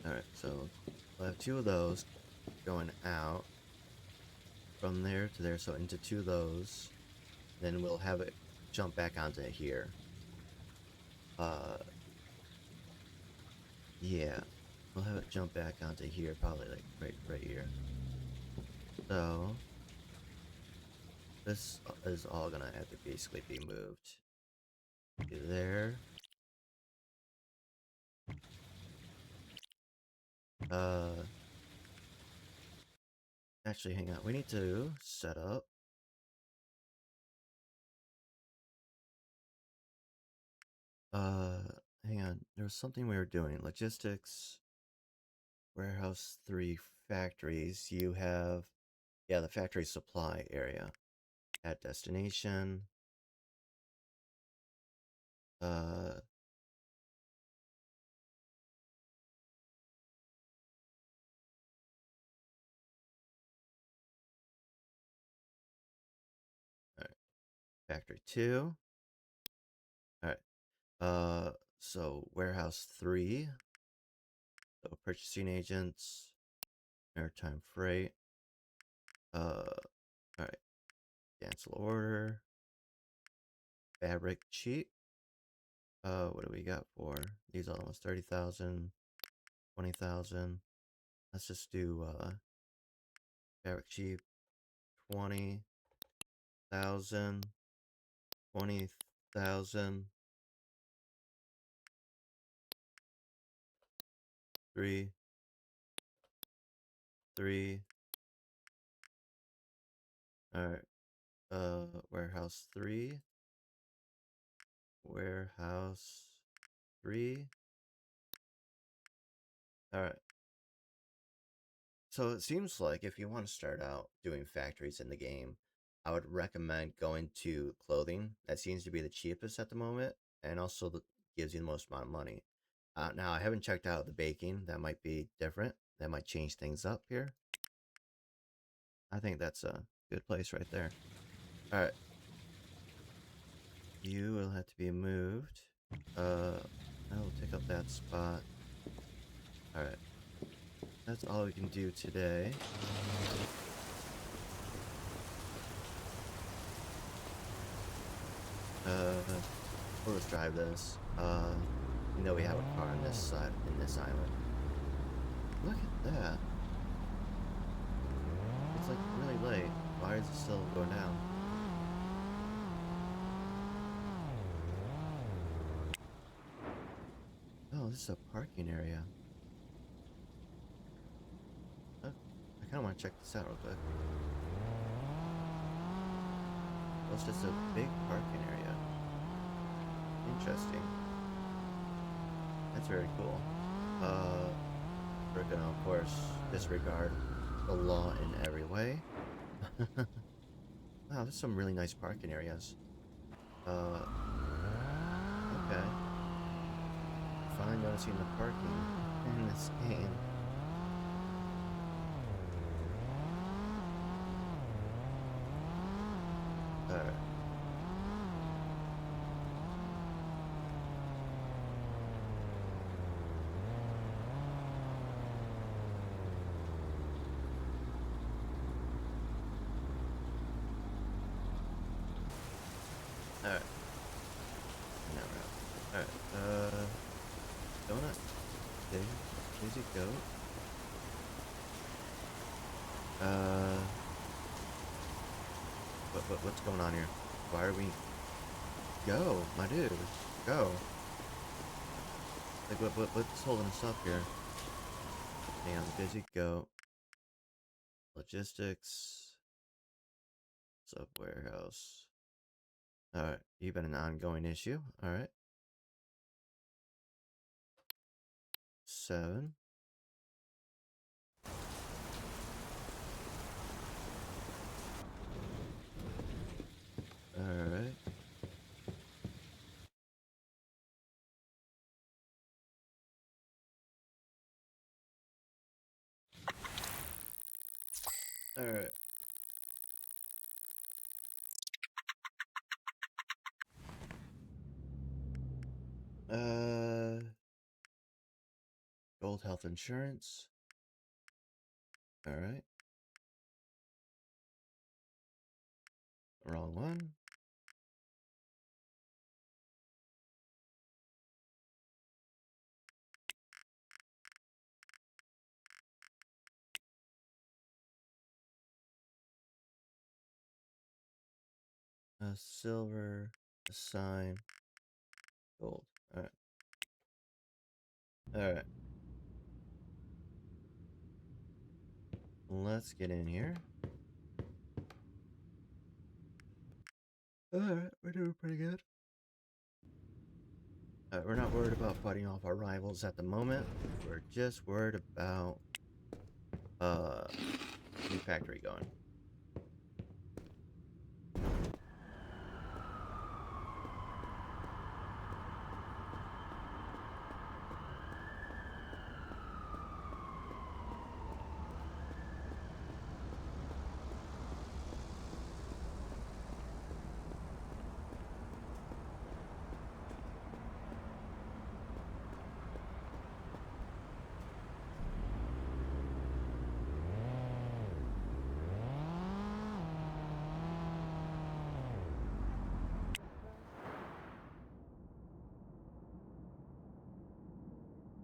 [SPEAKER 1] Alright, so we'll have two of those going out from there to there, so into two of those. Then we'll have it jump back onto here. Uh, yeah. We'll have it jump back onto here, probably like right here. So this is all gonna have to basically be moved to there. Uh, actually, hang on. We need to set up. Uh, hang on. There was something we were doing. Logistics, warehouse 3 factories. You have, yeah, the factory supply area. At destination. Uh, all right. Factory 2. All right. So warehouse 3. So purchasing agents, maritime freight. All right. Cancel order. Fabric cheap. What do we got for these? Almost 30,000, 20,000. Let's just do fabric cheap, 20,000, 20,000, 3, 3. All right. Warehouse 3. Warehouse 3. Alright. So it seems like if you want to start out doing factories in the game, I would recommend going to clothing. That seems to be the cheapest at the moment, and also gives you the most amount of money. Now, I haven't checked out the baking. That might be different. That might change things up here. I think that's a good place right there. Alright. You will have to be moved. I will take up that spot. Alright. That's all we can do today. We'll just drive this. You know we have a car on this side, in this island. Look at that. It's like really late. Why is it still going down? Oh, this is a parking area. Oh, I kind of want to check this out real quick. Oh, it's just a big parking area. Interesting. That's very cool. We're gonna, of course, disregard the law in every way. Wow, there's some really nice parking areas. Okay. Finally noticing the parking in this game. Alright. Alright. No, no. Alright. Donut. Daisy goat. Uh. What's going on here? Why are we? Go, my dude. Go. Like, what's holding us up here? Hang on. Busy goat. Logistics. Sub warehouse. Alright. You've been an ongoing issue. Alright. 7. Alright. Alright. Uh, gold health insurance. All right. Wrong one. Silver, assign, gold. All right. All right. Let's get in here. All right, we're doing pretty good. We're not worried about fighting off our rivals at the moment. We're just worried about new factory going.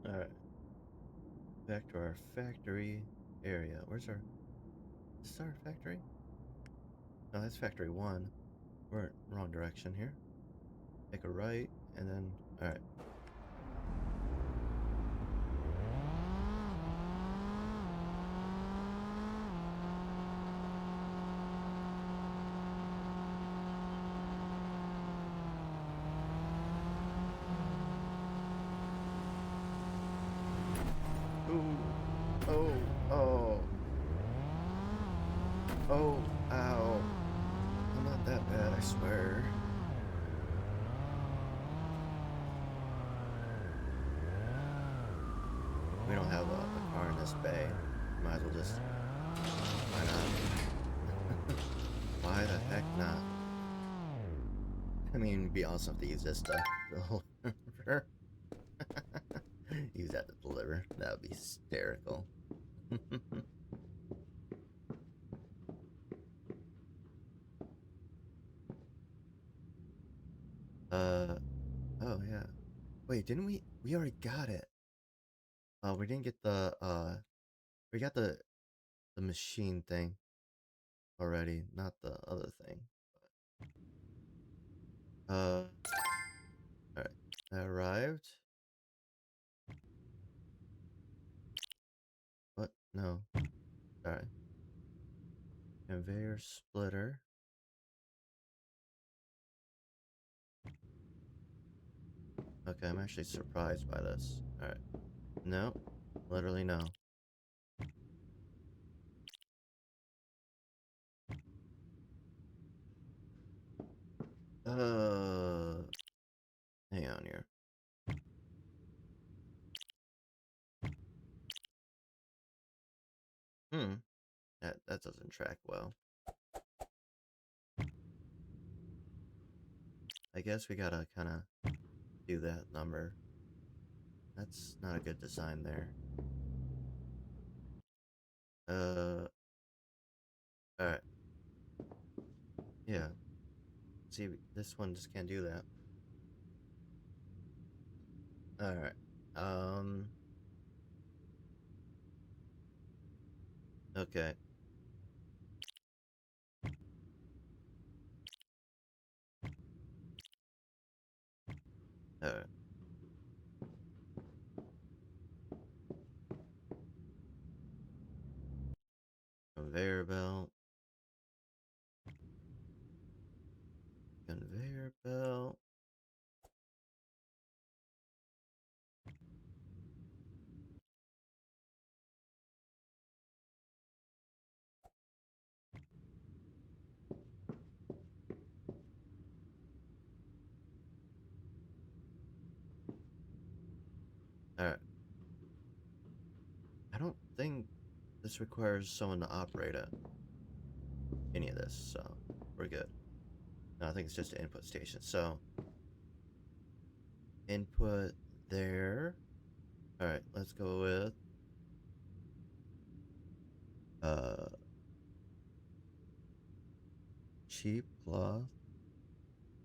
[SPEAKER 1] All right. Back to our factory area. Where's our... Is this our factory? No, that's factory 1. We're in the wrong direction here. Take a right, and then... Alright. Ooh. Oh. Oh. Oh. Ow. I'm not that bad, I swear. We don't have a car in this bay. Might as well just... Why not? Why the heck not? I mean, it'd be awesome to use this stuff to deliver. Use that to deliver. That would be hysterical. Oh yeah. Wait, didn't we? We already got it. We didn't get we got the machine thing already, not the other thing. All right. That arrived. What? No. Sorry. Conveyor splitter. Okay, I'm actually surprised by this. All right. No. Literally no. Uh, hang on here. That doesn't track well. I guess we gotta kind of do that number. That's not a good design there. Alright. Yeah. See, this one just can't do that. Alright. Okay. Alright. Conveyor belt. Conveyor belt. Alright. I don't think this requires someone to operate it. Any of this, so we're good. No, I think it's just an input station. So input there. All right, let's go with uh cheap cloth,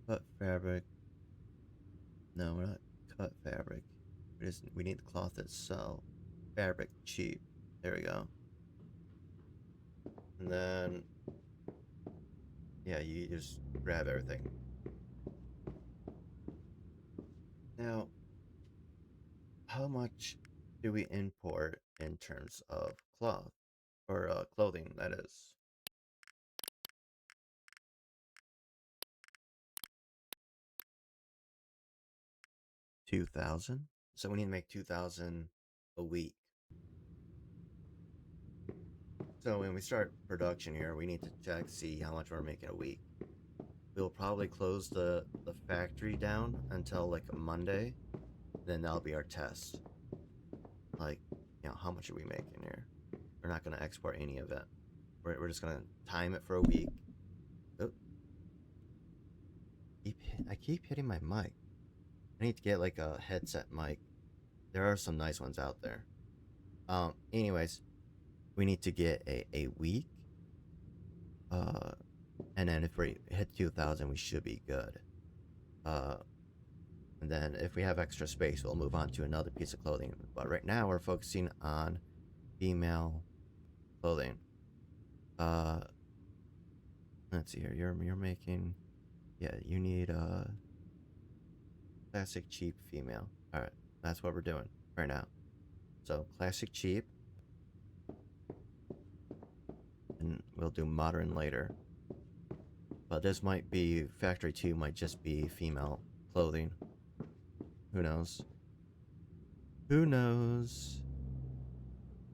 [SPEAKER 1] cut fabric. No, we're not cut fabric. We need the cloth itself. Fabric cheap. There we go. And then yeah, you just grab everything. Now, how much do we import in terms of cloth or clothing? That is 2,000. So we need to make 2,000 a week. So when we start production here, we need to check see how much we're making a week. We'll probably close the factory down until like Monday. Then that'll be our test. Like, how much are we making here? We're not gonna export any of it. We're just gonna time it for a week. Oh, I keep hitting my mic. I need to get like a headset mic. There are some nice ones out there. Anyways, we need to get a week. Uh, and then if we hit 2,000, we should be good. Uh, and then if we have extra space, we'll move on to another piece of clothing. But right now, we're focusing on female clothing. Uh, let's see here. You're making, yeah. You need a classic cheap female. All right, that's what we're doing right now. So classic cheap, and we'll do modern later. But this might be factory 2 might just be female clothing. Who knows? Who knows?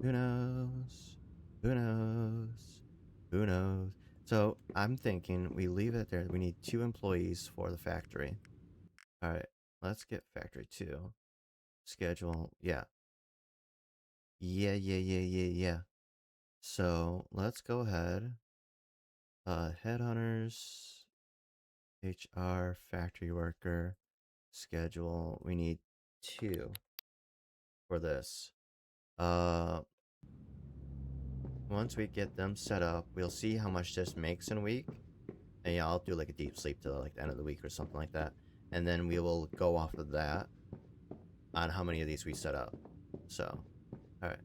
[SPEAKER 1] Who knows? Who knows? Who knows? So I'm thinking we leave it there. We need 2 employees for the factory. All right, let's get factory 2. Schedule. Yeah. Yeah. So let's go ahead. Headhunters, HR, factory worker, schedule. We need 2 for this. Uh, Once we get them set up, we'll see how much this makes in a week. And yeah, I'll do like a deep sleep to like the end of the week or something like that. And then we will go off of that on how many of these we set up. So, all right.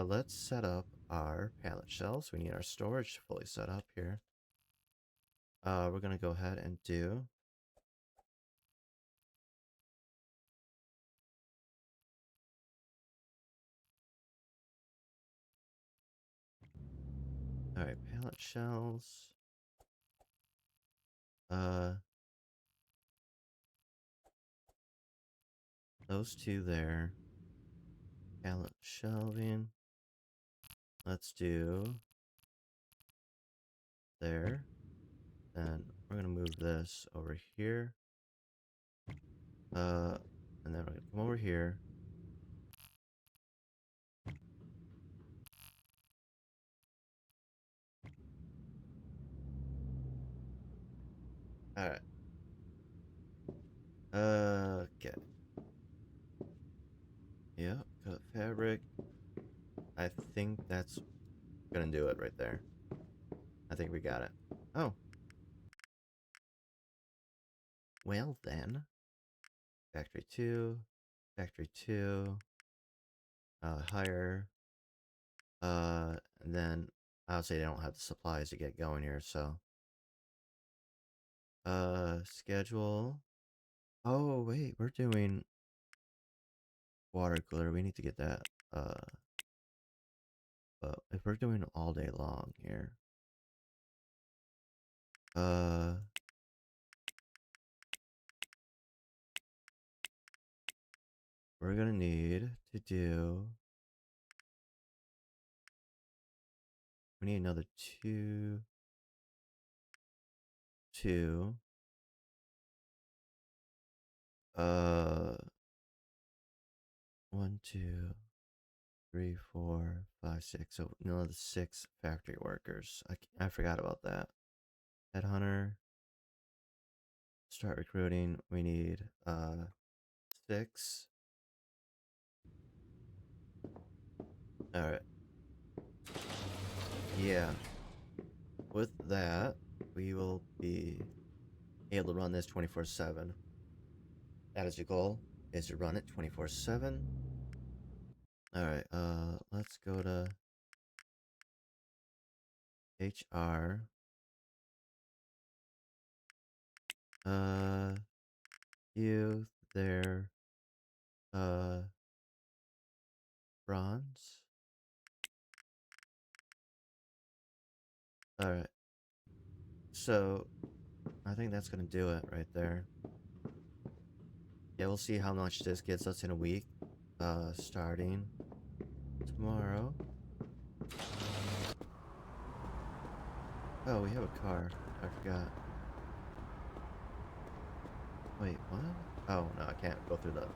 [SPEAKER 1] Let's set up our pallet shelves. We need our storage fully set up here. We're gonna go ahead and do all right, pallet shelves. Uh, those 2 there. Pallet shelving. Let's do there. Then we're gonna move this over here. And then we're gonna come over here. All right. Okay. Yeah, cut fabric. I think that's gonna do it right there. I think we got it. Oh, well then. Factory 2, factory 2, hire. And then obviously they don't have the supplies to get going here, so. Schedule. Oh, wait, we're doing water cooler. We need to get that. But if we're doing all day long here, uh, we're gonna need to do. We need another two, two. Uh, one, two, three, four, five, six. So another 6 factory workers. I forgot about that. Headhunter. Start recruiting. We need 6. Alright. Yeah. With that, we will be able to run this 24/7. That is your goal, is to run it 24/7. Alright, let's go to HR. You there, bronze. Alright. So I think that's gonna do it right there. Yeah, we'll see how much this gets us in a week. Starting tomorrow. Oh, we have a car. I forgot. Wait, what? Oh, no, I can't go through that.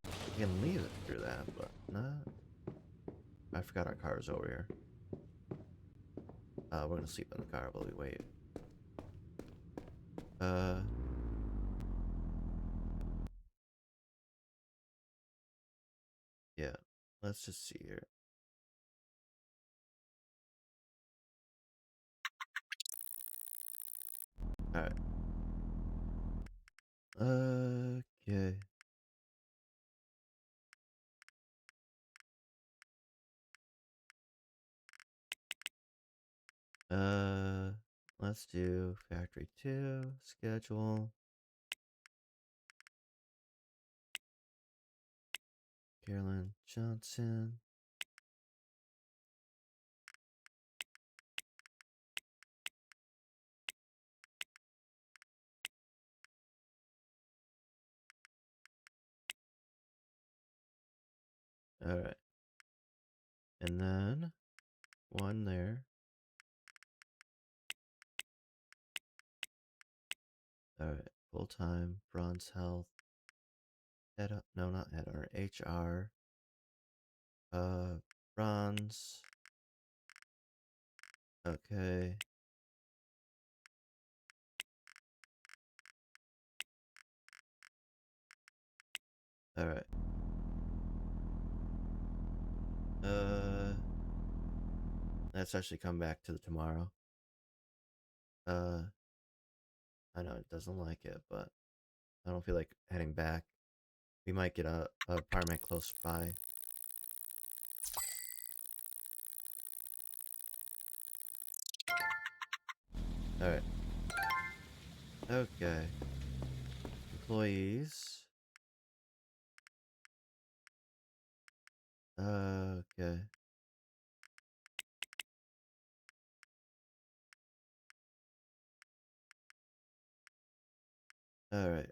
[SPEAKER 1] I can leave it through that, but not. I forgot our car was over here. We're gonna sleep in the car while we wait. Yeah. Let's just see here. Alright. Okay. Let's do factory 2, schedule. Carolyn Johnson. Alright. And then 1 there. Alright. Full time. Bronze health. Head, no, not head, or HR. Bronze. Okay. Alright. Let's actually come back to the tomorrow. I know it doesn't like it, but I don't feel like heading back. We might get a apartment close by. Alright. Okay. Employees. Okay. Alright,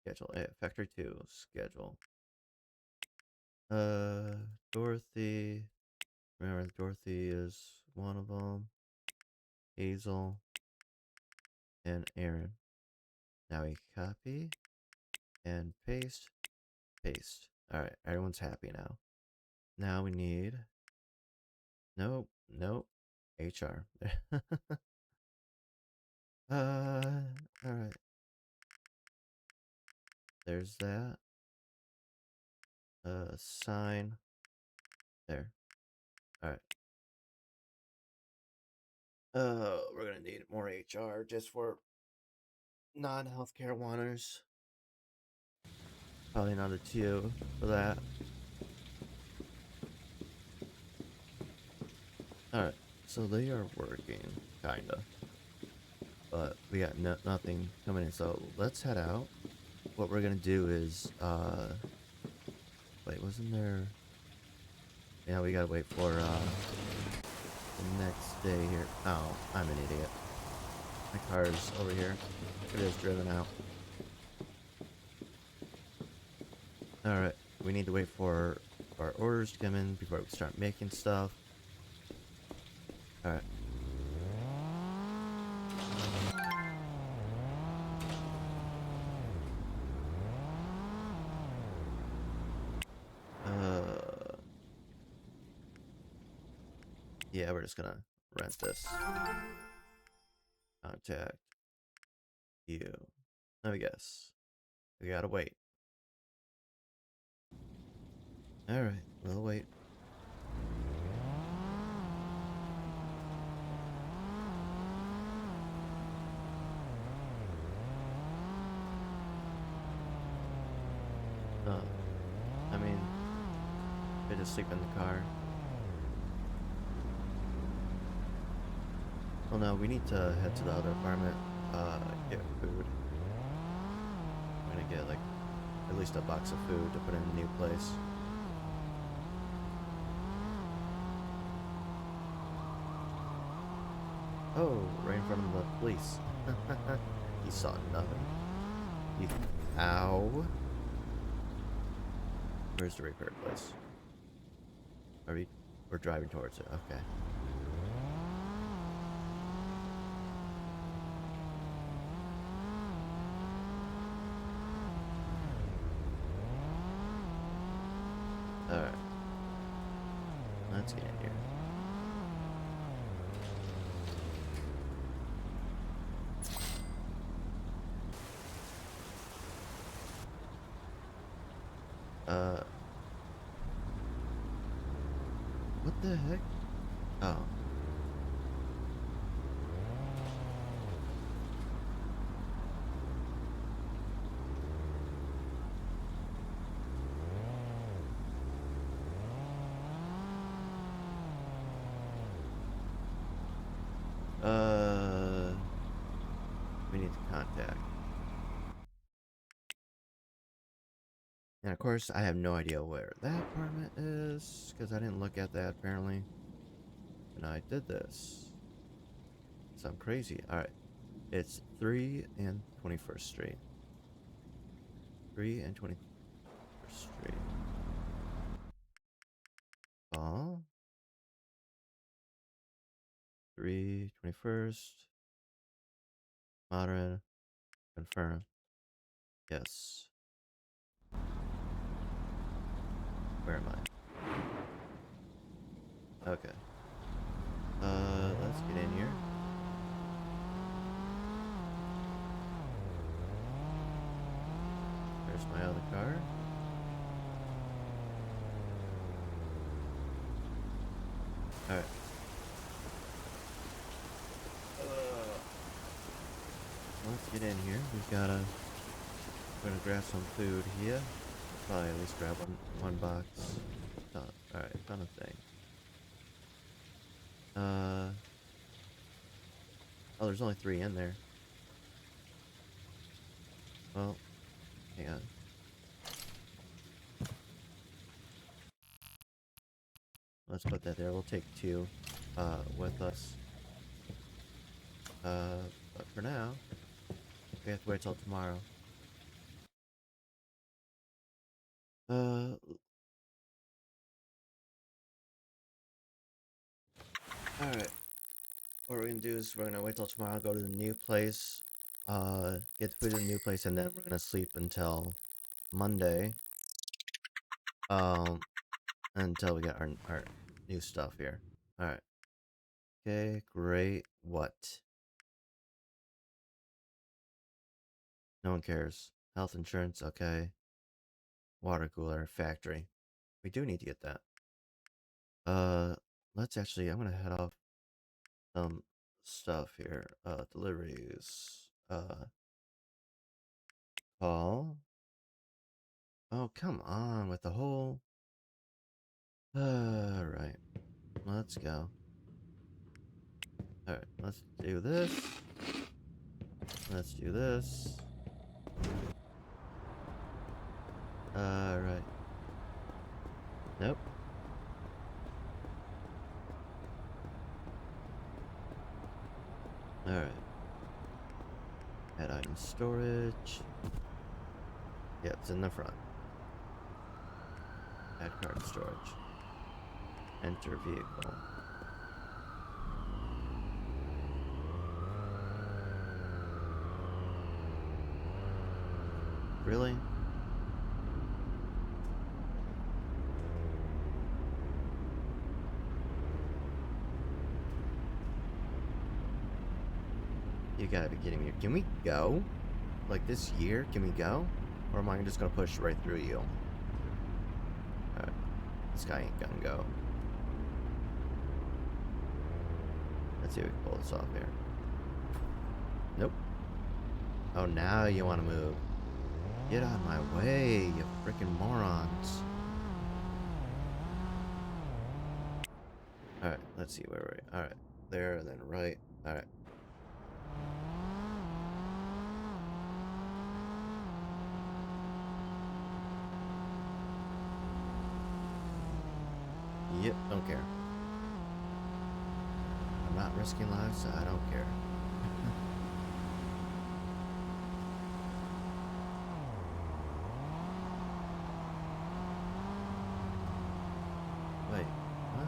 [SPEAKER 1] schedule. Factory 2, schedule. Dorothy. Remember, Dorothy is one of them. Hazel. And Aaron. Now we copy. And paste. Paste. Alright, everyone's happy now. Now we need... Nope. Nope. HR. Alright. There's that. Sign. There. Alright. We're gonna need more HR just for non-healthcare wanters. Probably another 2 for that. Alright, so they are working, kinda. But we got nothing coming in, so let's head out. What we're gonna do is, wait, wasn't there... Yeah, we gotta wait for, the next day here. Oh, I'm an idiot. My car's over here. It is driven out. Alright, we need to wait for our orders to come in before we start making stuff. Alright. Yeah, we're just gonna rent this. Contact you. Let me guess. We gotta wait. Alright, we'll wait. I mean, I just sleep in the car. Well, no, we need to head to the other apartment, get food. I'm gonna get, like, at least a box of food to put in a new place. Oh, right in front of the police. He saw nothing. Ow. Where's the repair place? We're driving towards it, okay. Alright. Let's get in here. What the heck? Oh. We need to contact. And of course, I have no idea where that apartment is, because I didn't look at that apparently. And I did this. So I'm crazy. Alright. It's 3 and 21st Street. 3 and 21st Street. Oh. 3, 21st. Modern. Confirm. Yes. Where am I? Okay. Let's get in here. There's my other car. Alright. Let's get in here. We're gonna grab some food here. Probably at least grab one box. Alright, found a thing. Oh, there's only 3 in there. Well, hang on. Let's put that there. We'll take 2 with us. But for now, we have to wait till tomorrow. Alright. What we're gonna do is we're gonna wait till tomorrow, go to the new place, get food in the new place, and then we're gonna sleep until Monday. Until we get our new stuff here. Alright. Okay, great. What? No one cares. Health insurance, okay. Water cooler, factory. We do need to get that. Let's actually, I'm gonna head off some stuff here. Deliveries. Call. Oh, come on with the whole... Alright. Let's go. Alright, let's do this. Let's do this. Alright. Nope. Alright. Add item storage. Yep, it's in the front. Add card storage. Enter vehicle. Really? You gotta be kidding me. Can we go? Like this year? Can we go? Or am I just gonna push right through you? Alright. This guy ain't gonna go. Let's see if we can pull this off here. Nope. Oh, now you wanna move. Get out of my way, you freaking morons. Alright, let's see where we're at. Alright. There, and then right. Alright. Yep, don't care. I'm not risking lives, so I don't care. Wait, what?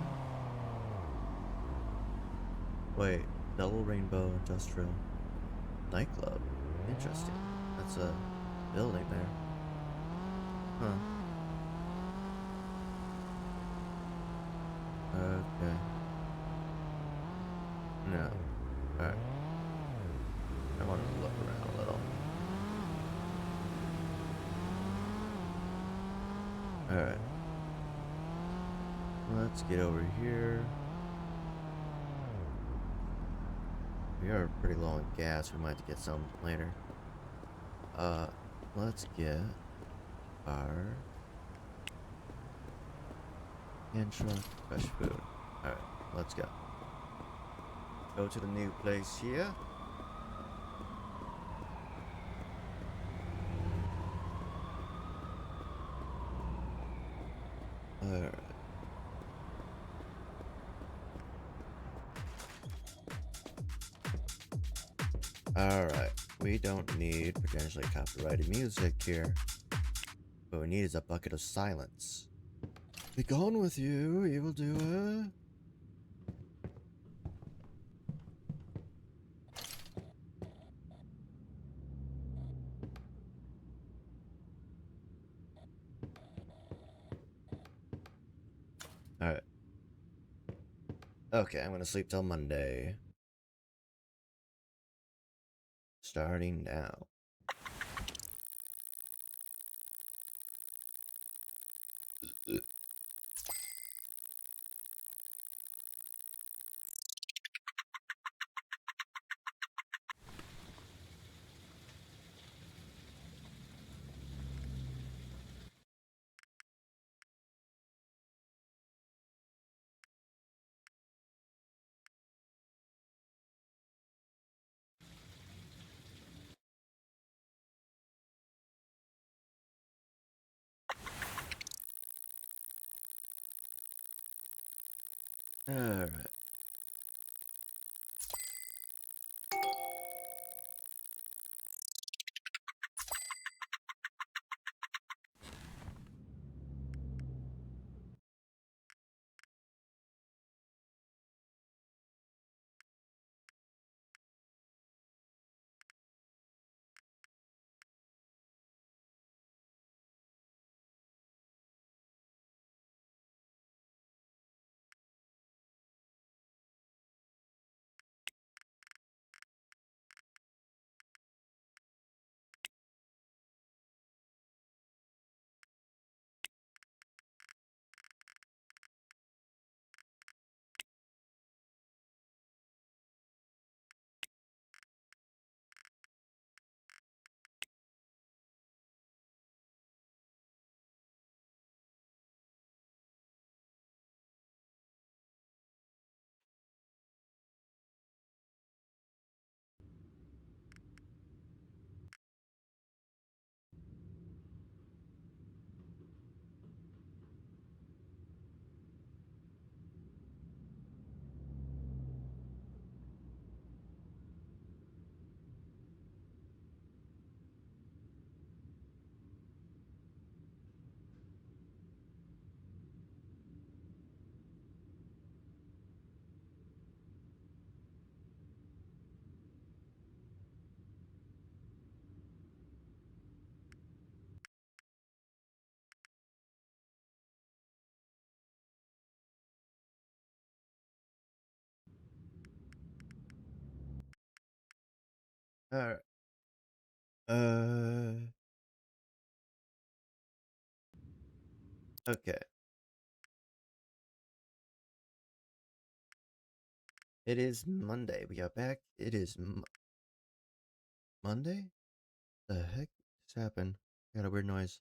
[SPEAKER 1] Wait, Double Rainbow Industrial Nightclub. Interesting. That's a building there. Huh. Okay. No. Alright. I want to look around a little. Alright. Let's get over here. We are pretty low on gas. We might have to get some later. Let's get our hand truck, fresh food. Alright, let's go. Go to the new place here. Alright. Alright. We don't need potentially copyrighted music here. What we need is a bucket of silence. Be gone with you, evildoer. Alright. Okay, I'm gonna sleep till Monday. Starting now. Alright. All right. Uh. Okay. It is Monday. We got back. It is Monday. The heck just happened? Got a weird noise.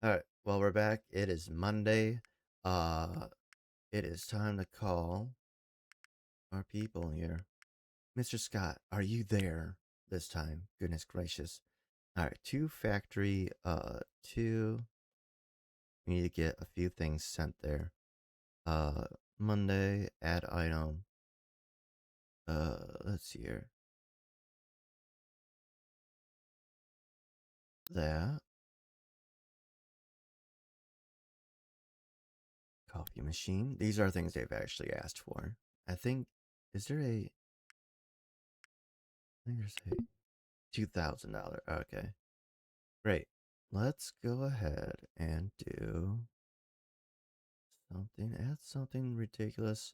[SPEAKER 1] All right. Well, we're back. It is Monday. Uh. It is time to call our people here. Mr. Scott, are you there this time? Goodness gracious. All right. Two factory. Two. We need to get a few things sent there. Uh. Monday. Add item. Let's see here. That. Coffee machine. These are things they've actually asked for. I think. Is there a? I think there's a $2,000. Okay. Great. Let's go ahead and do something. Add something ridiculous.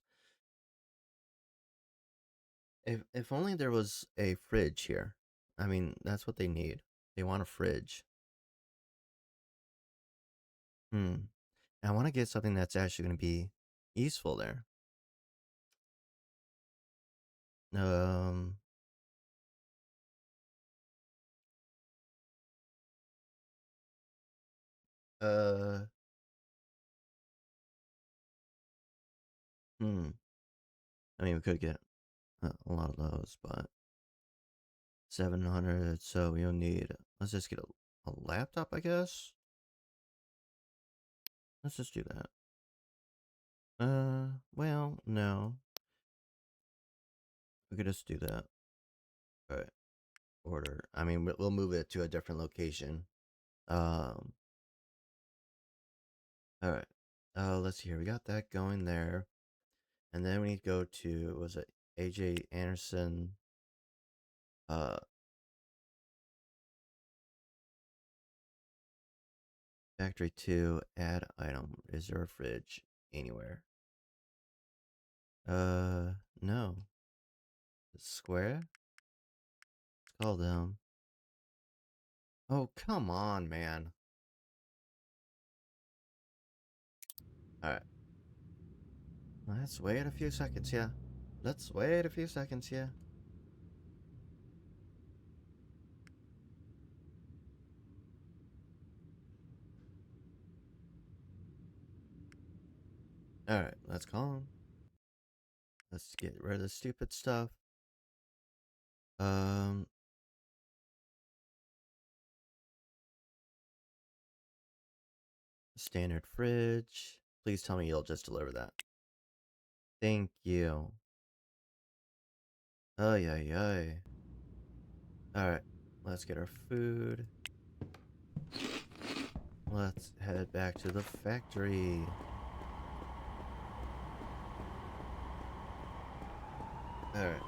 [SPEAKER 1] If only there was a fridge here. I mean, that's what they need. They want a fridge. Hmm. I want to get something that's actually going to be useful there. Um. Uh. Hmm. I mean, we could get a lot of those, but 700. So we'll need. Let's just get a laptop, I guess. Let's just do that. Well, no. We could just do that. All right. Order. I mean, we'll move it to a different location. Um. All right. Let's see here. We got that going there, and then we need to go to was it AJ Anderson? Uh. Factory 2. Add item. Is there a fridge anywhere? No. Square. Let's call them. Oh, come on, man. All right. Let's wait a few seconds here. Let's wait a few seconds here. Alright, let's call him. Let's get rid of the stupid stuff. Um, Standard fridge. Please tell me you'll just deliver that. Thank you. Ay, ay, ay. Alright, let's get our food. Let's head back to the factory. Alright.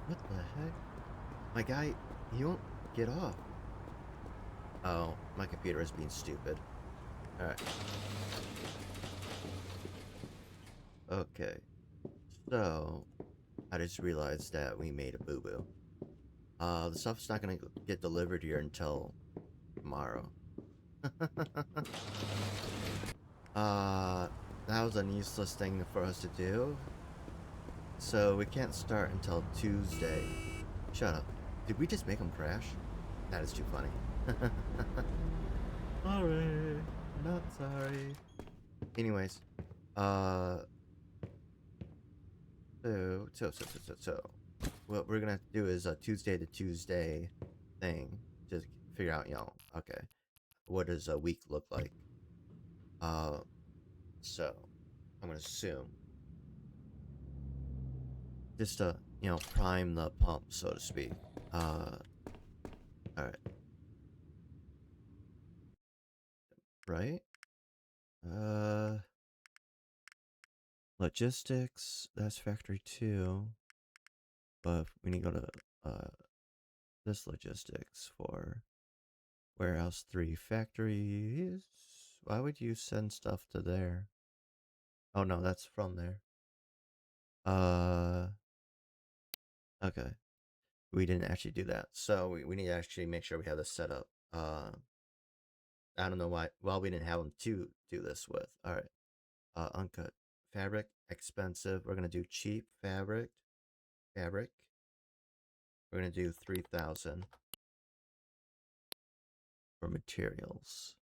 [SPEAKER 1] What the heck? My guy, he won't get off. Oh, my computer is being stupid. Alright. Okay. So, I just realized that we made a boo-boo. The stuff's not gonna get delivered here until tomorrow. uh, that was a useless thing for us to do. So we can't start until Tuesday. Shut up. Did we just make him crash? That is too funny. Sorry. Not sorry. Anyways, uh, so, what we're gonna do is a Tuesday to Tuesday thing to figure out, okay, what does a week look like? Uh, so I'm gonna assume just to prime the pump, so to speak. All right, right. Uh, Logistics. That's factory 2, but we need to go to this logistics for warehouse 3 factories. Why would you send stuff to there? Oh no, that's from there. Uh, okay. We didn't actually do that, so we need to actually make sure we have this set up. I don't know why. Well, we didn't have them to do this with. All right. Uncut fabric, expensive. We're gonna do cheap fabric. Fabric. We're gonna do 3,000 for materials.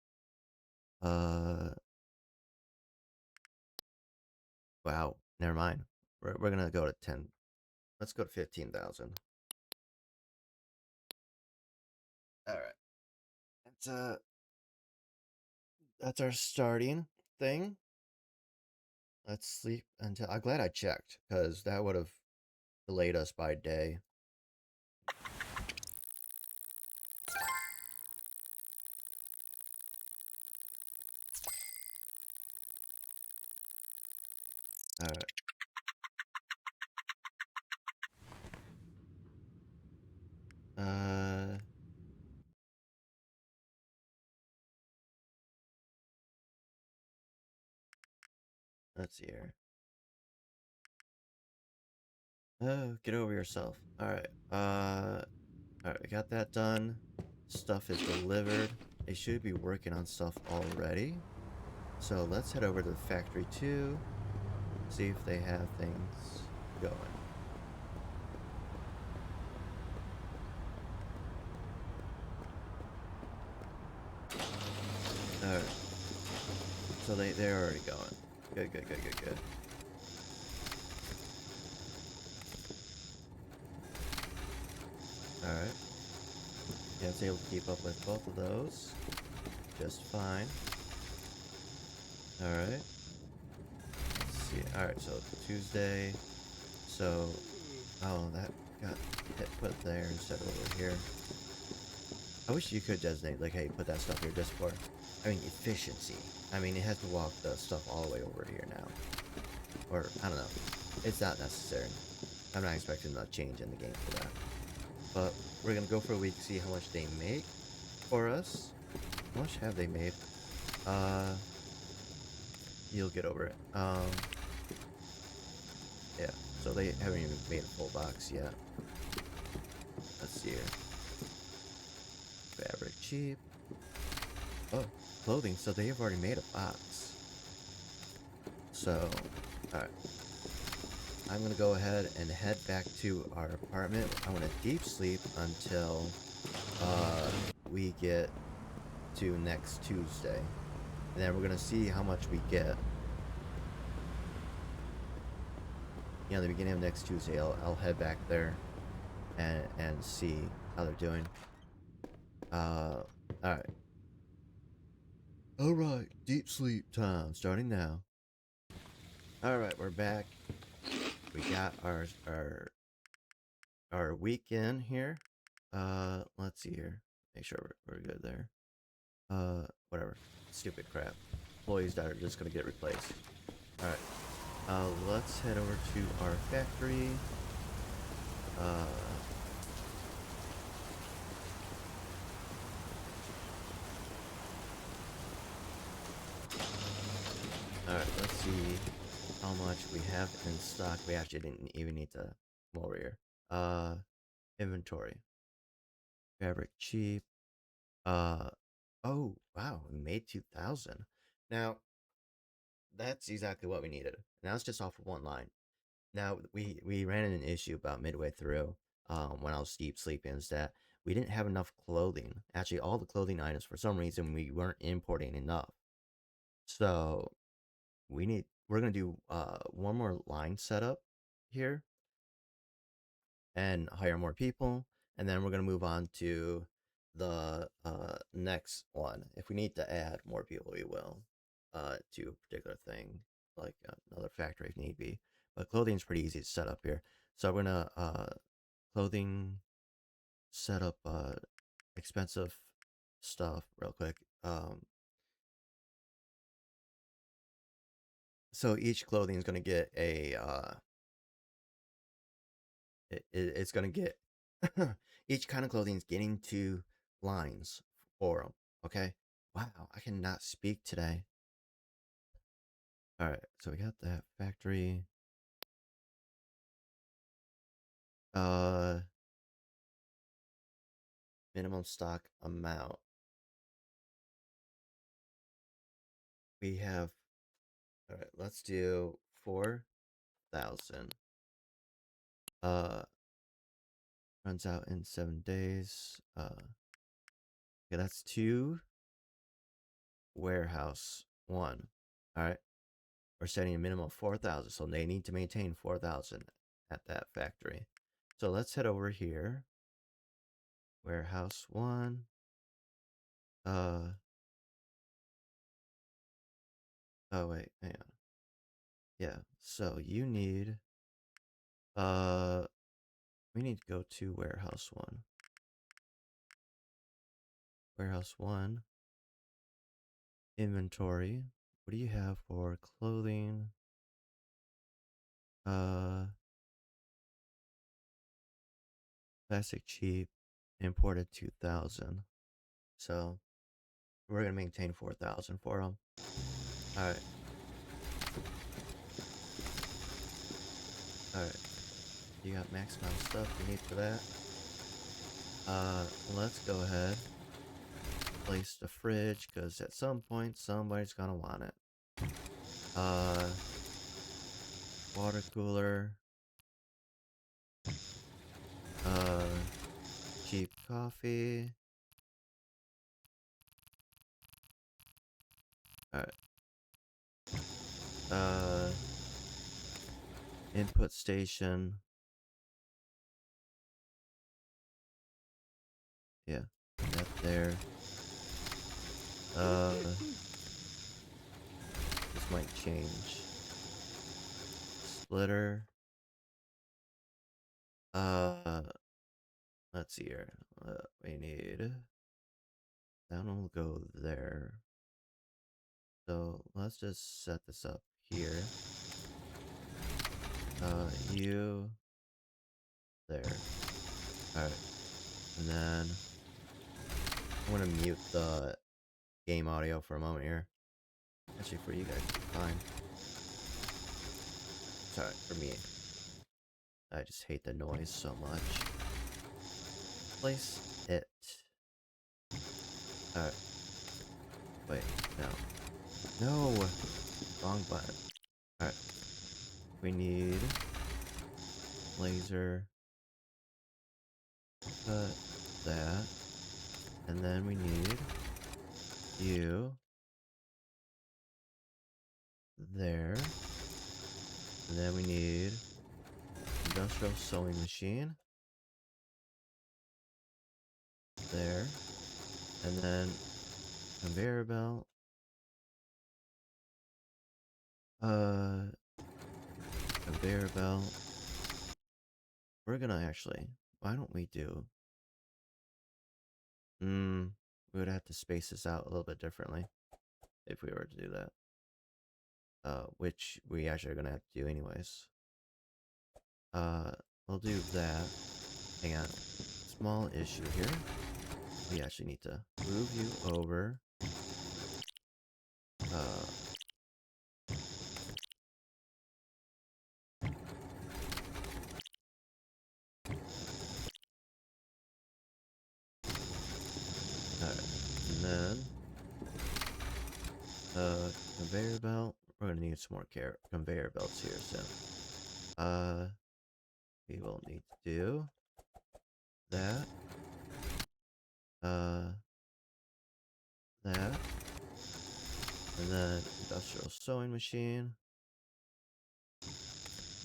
[SPEAKER 1] Uh, wow. Never mind. We're gonna go to 10. Let's go to 15,000. All right. That's that's our starting thing. Let's sleep until. I'm glad I checked because that would have delayed us by a day. All right. Uh, let's see here. Oh, get over yourself. All right. All right. We got that done. Stuff is delivered. They should be working on stuff already. So let's head over to the factory too. See if they have things going. All right. So they're already going. Good. Good. Good. Good. Good. All right. Yeah, I was able to keep up with both of those just fine. All right. Let's see. All right. So Tuesday. So, oh, that got put there instead of over here. I wish you could designate, like, hey, put that stuff here just for, I mean, efficiency. I mean, it has to walk the stuff all the way over here now. Or, I don't know. It's not necessary. I'm not expecting a change in the game for that. But we're going to go for a week to see how much they make for us. How much have they made? You'll get over it. Yeah. So they haven't even made a full box yet. Let's see here. Fabric cheap. Oh, clothing. So they have already made a box. So, alright. I'm gonna go ahead and head back to our apartment. I want to deep sleep until we get to next Tuesday. And then we're gonna see how much we get. You know, the beginning of next Tuesday, I'll head back there and see how they're doing. Alright. Alright, deep sleep time, starting now. Alright, we're back. We got our weekend here. Let's see here. Make sure we're good there. Whatever. Stupid crap. Employees that are just gonna get replaced. Alright. Let's head over to our factory. Uh, Alright, let's see how much we have in stock. We actually didn't even need to come over here. Inventory. Fabric cheap. Uh, oh, wow, we made 2,000. Now, that's exactly what we needed. Now it's just off of one line. Now, we ran into an issue about midway through, when I was deep sleeping, is that we didn't have enough clothing. Actually, all the clothing items, for some reason, we weren't importing enough. So, we're gonna do one more line setup here and hire more people, and then we're gonna move on to the next one. If we need to add more people, we will to a particular thing, like another factory if need be. But clothing's pretty easy to set up here. So I'm gonna clothing set up expensive stuff real quick. So each clothing is gonna get a it's gonna get each kind of clothing is getting two lines for them. Okay. Wow, I cannot speak today. Alright, so we got that factory. Minimum stock amount. We have, alright, let's do 4,000. Runs out in 7 days. Okay, that's 2 warehouse 1. Alright. We're setting a minimum of 4,000, so they need to maintain 4,000 at that factory. So let's head over here. Warehouse 1. Oh wait, hang on. Yeah, so you need we need to go to warehouse 1. Warehouse 1. Inventory. What do you have for clothing? Classic cheap, imported 2,000. So we're gonna maintain 4,000 for them. All right. All right. You got max amount of stuff you need for that. Let's go ahead. Place the fridge, because at some point somebody's gonna want it. Water cooler. Cheap coffee. Alright. Input station. Yeah, that there. This might change. Splitter. Let's see here. We need. That one will go there. So let's just set this up here. You there. Alright. And then I'm gonna mute the game audio for a moment here. Actually, for you guys, it's fine. Sorry, for me. I just hate the noise so much. Place it. Alright. Wait, no. No! Wrong button. Alright. We need laser. Cut that. And then we need you there. And then we need industrial sewing machine there. And then conveyor belt. Conveyor belt. We're gonna actually, why don't we do? We would have to space this out a little bit differently if we were to do that. Which we actually are gonna have to do anyways. We'll do that. Hang on. Small issue here. We actually need to move you over. Alright. And then conveyor belt. We're gonna need some more conveyor belts here soon. We will need to do that. That. And then industrial sewing machine.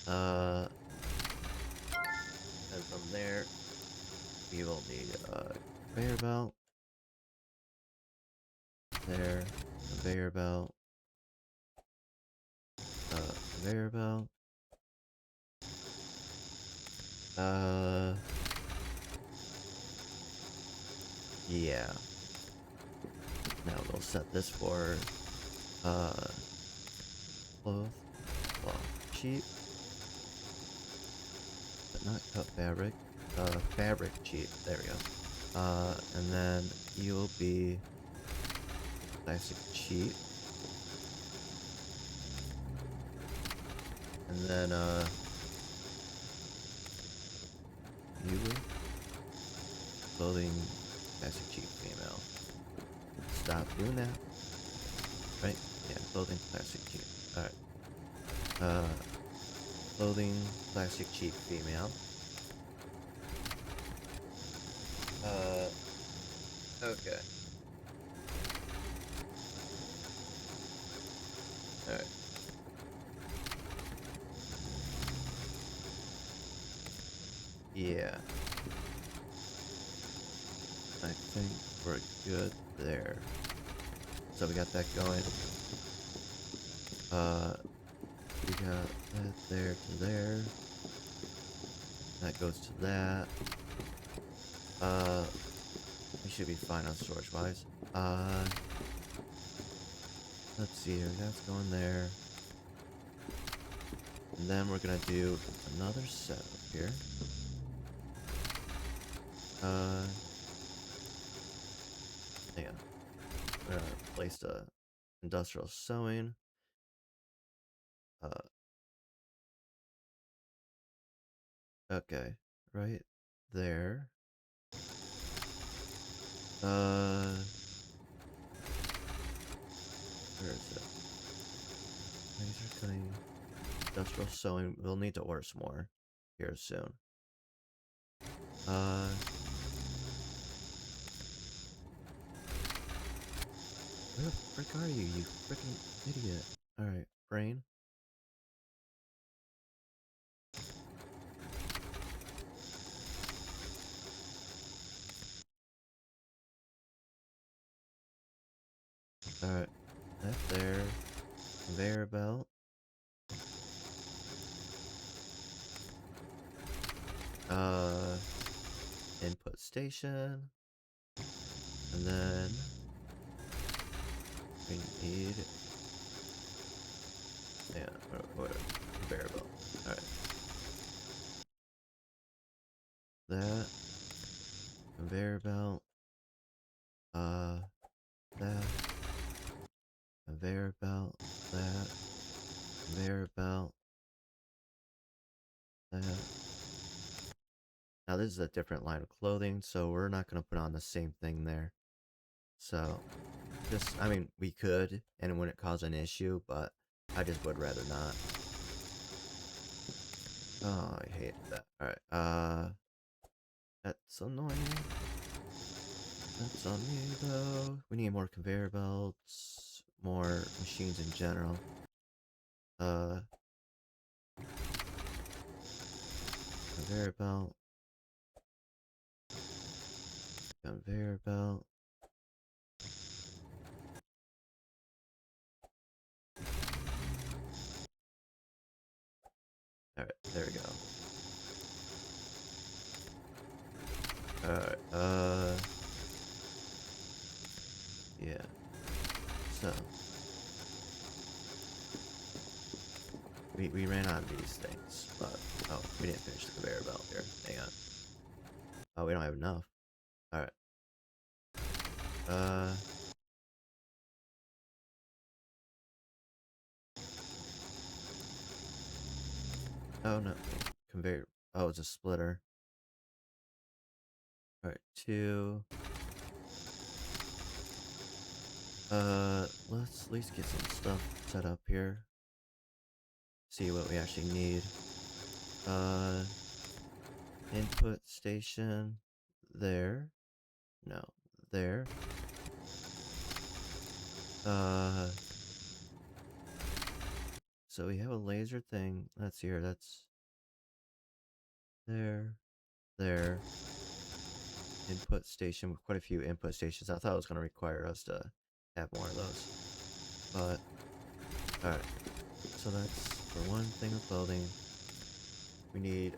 [SPEAKER 1] And from there, we will need a conveyor belt. There, conveyor belt. Conveyor belt. Yeah. Now we'll set this for cloth cheap, but not cut fabric. Fabric cheap. There we go. And then you'll be classic cheap. And then, you clothing classic cheap female. Stop doing that. Right? Yeah, clothing classic cheap. Alright. Clothing classic cheap female. Okay. Alright. Yeah. I think we're good there. So we got that going. We got that there to there. That goes to that. We should be fine on storage wise. Let's see here. That's going there. And then we're gonna do another setup here. Yeah. We're gonna place the industrial sewing. Okay. Right there. Where is it? Laser cutting. Industrial sewing. We'll need to order some more here soon. Where the frick are you, you freaking idiot? Alright, brain. Alright, that there. Conveyor belt. Input station. And then we need, yeah, whatever. Conveyor belt. Alright. That. Conveyor belt. That. Conveyor belt. That. Conveyor belt. That. Now this is a different line of clothing, so we're not going to put on the same thing there. So, just, I mean, we could, and it wouldn't cause an issue, but I just would rather not. Oh, I hate that. Alright, that's annoying. That's on me, though. We need more conveyor belts, more machines in general. Conveyor belt. Conveyor belt. Alright, there we go. Alright, yeah. So. We ran out of these things, but, oh, we didn't finish the conveyor belt here. Hang on. Oh, we don't have enough. Alright. Oh no. Conveyor. Oh, it's a splitter. Alright, 2. Let's at least get some stuff set up here. See what we actually need. Input station. There. No. There. So we have a laser thing. That's here. That's there. There. Input station with quite a few input stations. I thought it was going to require us to have more of those. But, alright. So that's for one thing of clothing. We need,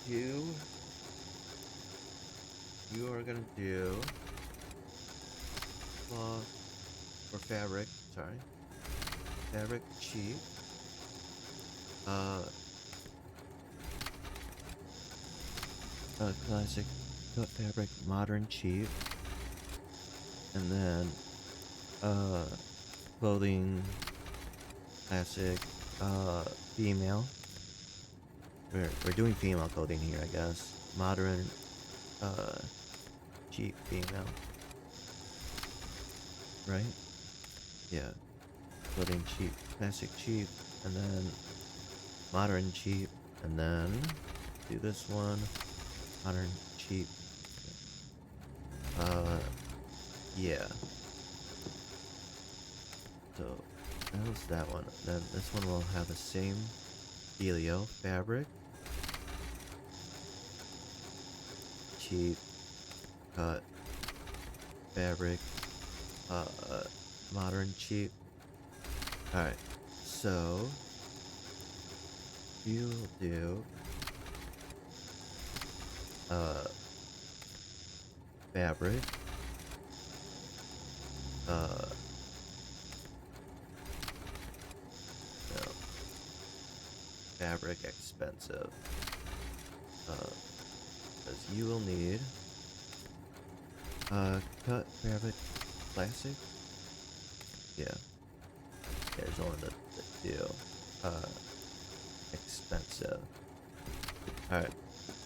[SPEAKER 1] you are going to do cloth or fabric, sorry. Fabric cheap. Classic cut fabric modern cheap. And then clothing classic female. We're doing female clothing here, I guess. Modern, uh, cheap female. Right? Yeah. Clothing cheap, classic cheap, and then modern cheap, and then do this one. Modern cheap. Yeah. So that was that one. Then this one will have the same dealio fabric. Cheap cut fabric. Modern cheap. Alright. So you'll do fabric. No. Fabric expensive. Because you will need cut fabric classic. Yeah. There's only the deal. Expensive. Alright.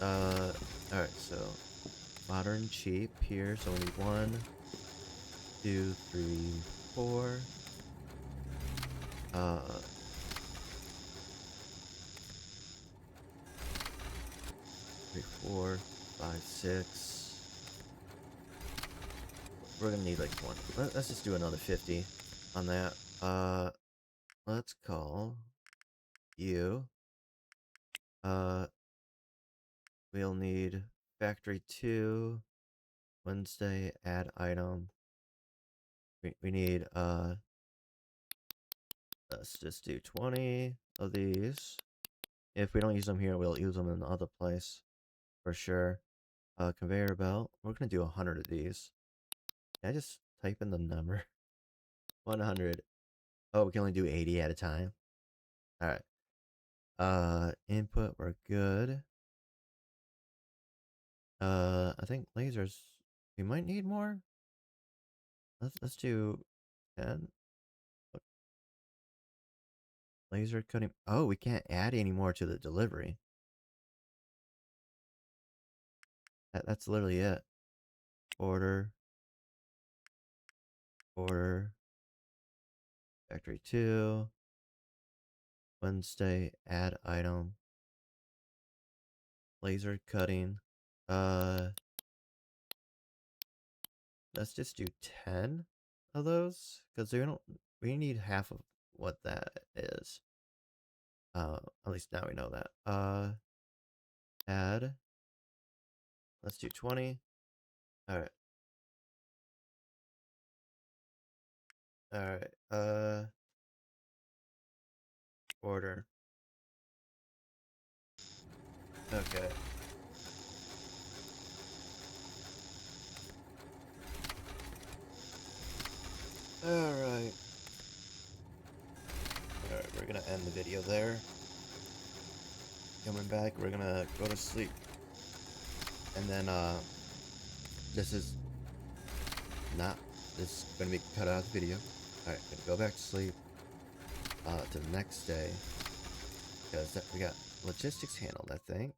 [SPEAKER 1] Alright, so modern cheap here, so we need 1, 2, 3, 4. 3, 4, 5, 6. We're gonna need like 20. Let's just do another 50 on that. Let's call you. We'll need factory 2. Wednesday, add item. We need, let's just do 20 of these. If we don't use them here, we'll use them in the other place for sure. Conveyor belt. We're gonna do 100 of these. Can I just type in the number? 100. Oh, we can only do 80 at a time. Alright. Input, we're good. I think lasers, we might need more. Let's do 10. Laser cutting. Oh, we can't add any more to the delivery. That's literally it. Order. Factory 2. Wednesday, add item. Laser cutting. Let's just do 10 of those, because we need half of what that is. At least now we know that. Add. Let's do 20. Alright. Order. Okay. Alright. Alright, we're gonna end the video there. Coming back, we're gonna go to sleep. And then, this is gonna be cut out of the video. Alright, gonna go back to sleep, to the next day. Because we got logistics handled, I think.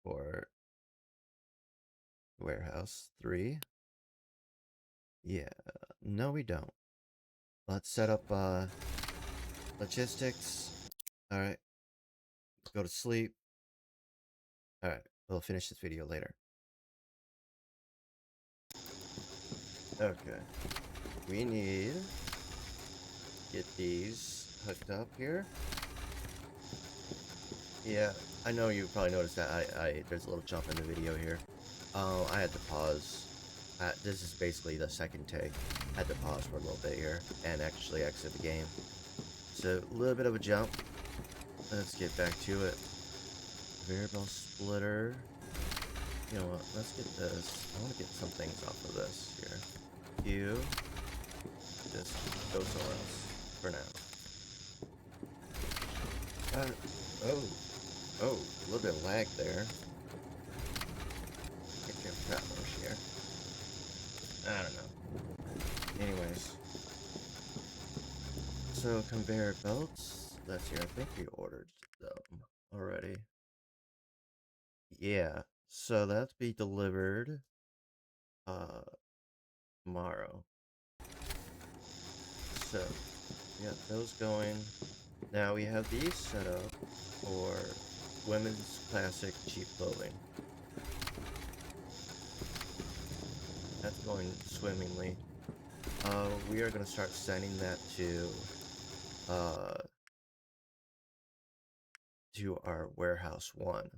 [SPEAKER 1] For warehouse 3. Yeah, no we don't. Let's set up, logistics. Alright. Go to sleep. Alright, we'll finish this video later. Okay. We need get these hooked up here. Yeah, I know you probably noticed that there's a little jump in the video here. I had to pause. This is basically the second take. I had to pause for a little bit here and actually exit the game. So a little bit of a jump. Let's get back to it. Variable splitter. You know what? Let's get this. I want to get some things off of this here. You just go somewhere else for now. Oh, a little bit of lag there. Get your Chrono here. I don't know. Anyways, So conveyor belts, let's see, I think we ordered them already. Yeah, so that's be delivered uh tomorrow. So we got those going. Now we have these set up for women's classic cheap clothing. That's going swimmingly. We are gonna start sending that uh to our warehouse 1.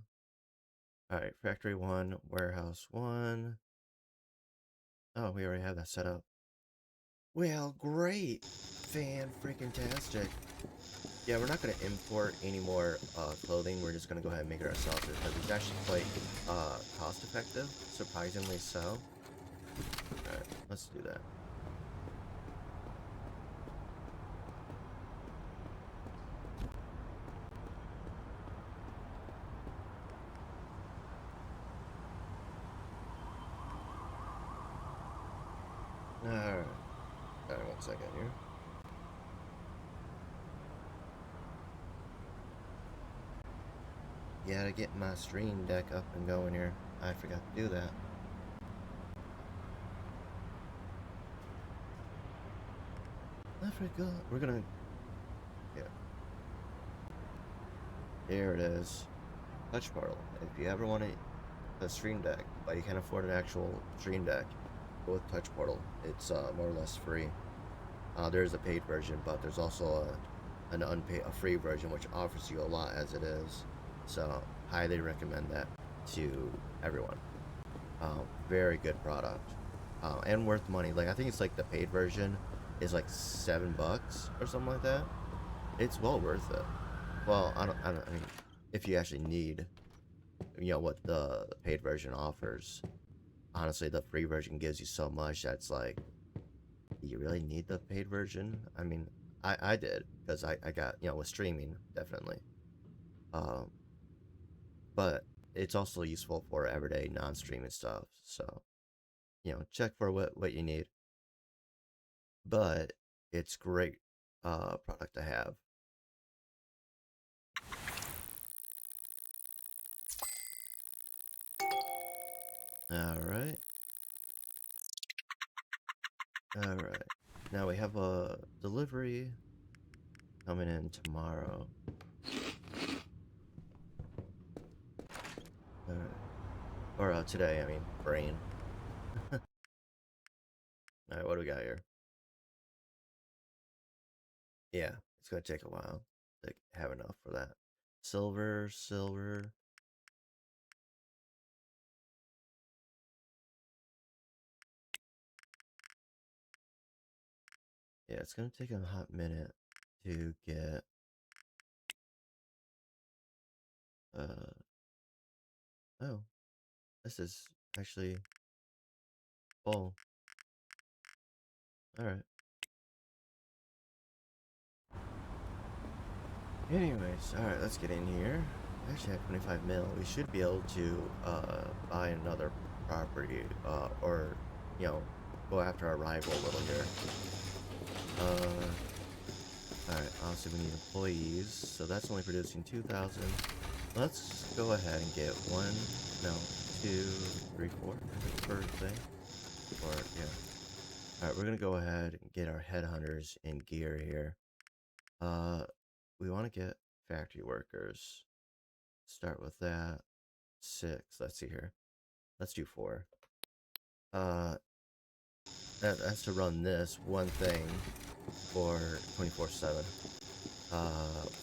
[SPEAKER 1] Alright, factory 1, warehouse 1. Oh, we already have that set up. Well, great! Fan-freaking-tastic. Yeah, we're not going to import any more clothing. We're just going to go ahead and make it ourselves because it's actually quite cost-effective, surprisingly so. Alright, let's do that. Alright. Alright, 1 second here. Gotta get my stream deck up and going here. I forgot to do that. I forgot. We're gonna... Yeah. There it is. Touch portal. If you ever want a stream deck, but you can't afford an actual stream deck, go with touch portal. It's more or less free. There's a paid version, but there's also a free version which offers you a lot as it is. So highly recommend that to everyone. Very good product, and worth money. Like I think it's like the paid version is like $7 or something like that. It's well worth it. Well, I mean, if you actually need, what the paid version offers. Honestly, the free version gives you so much that's like, do you really need the paid version? I mean, I did because I got, with streaming definitely. Um, but it's also useful for everyday non-streaming stuff. So, check for what you need. But it's great product to have. All right. All right. Now we have a delivery coming in tomorrow. All right. Or today, I mean, brain. All right, what do we got here? Yeah, it's gonna take a while to have enough for that. Silver, silver. Yeah, it's gonna take a hot minute to get oh, this is actually full. Alright. Anyways, alright, let's get in here. I actually have 25 mil. We should be able to buy another property, or go after our rival a little here. Alright, obviously we need employees, so that's only producing 2,000. Let's go ahead and get 1, no, 2, 3, 4 per thing. Or, yeah. Alright, we're gonna go ahead and get our headhunters in gear here. We want to get factory workers. Start with that. 6, let's see here. Let's do 4. That's to run this one thing for 24/7.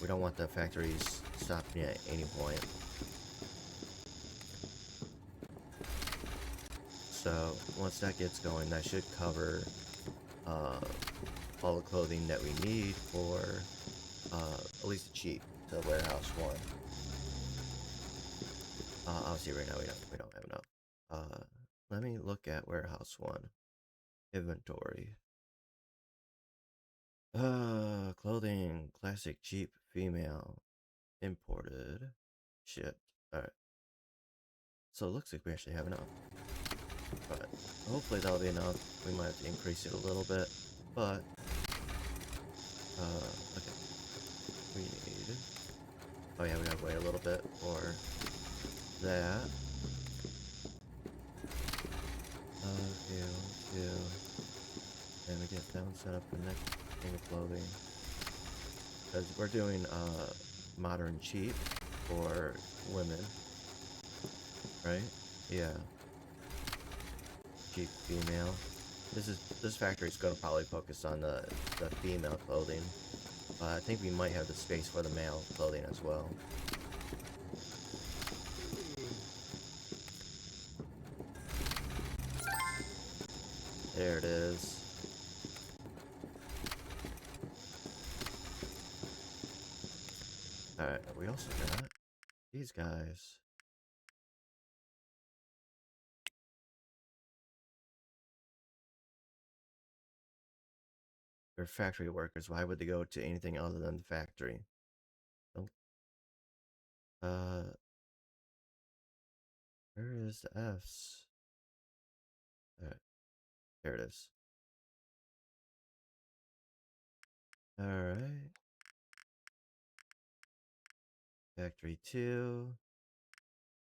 [SPEAKER 1] We don't want the factories stopping at any point. So once that gets going, that should cover all the clothing that we need for at least cheap to warehouse 1. Obviously, right now we don't have enough. Let me look at warehouse 1 inventory. Clothing, classic, cheap, female, imported, shipped. Alright. So it looks like we actually have enough. But hopefully that'll be enough. We might have to increase it a little bit, but Okay. We need... Oh yeah, we gotta wait a little bit for that. Okay, 1, 2. Then we get that one set up for the next thing of clothing. Because we're doing modern cheap for women, right? Yeah, cheap female. This factory's gonna probably focus on the female clothing. I think we might have the space for the male clothing as well. There it is. Alright, we also got these guys. They're factory workers. Why would they go to anything other than the factory? Don't, where is the F's? Alright, there it is. Alright. Factory 2.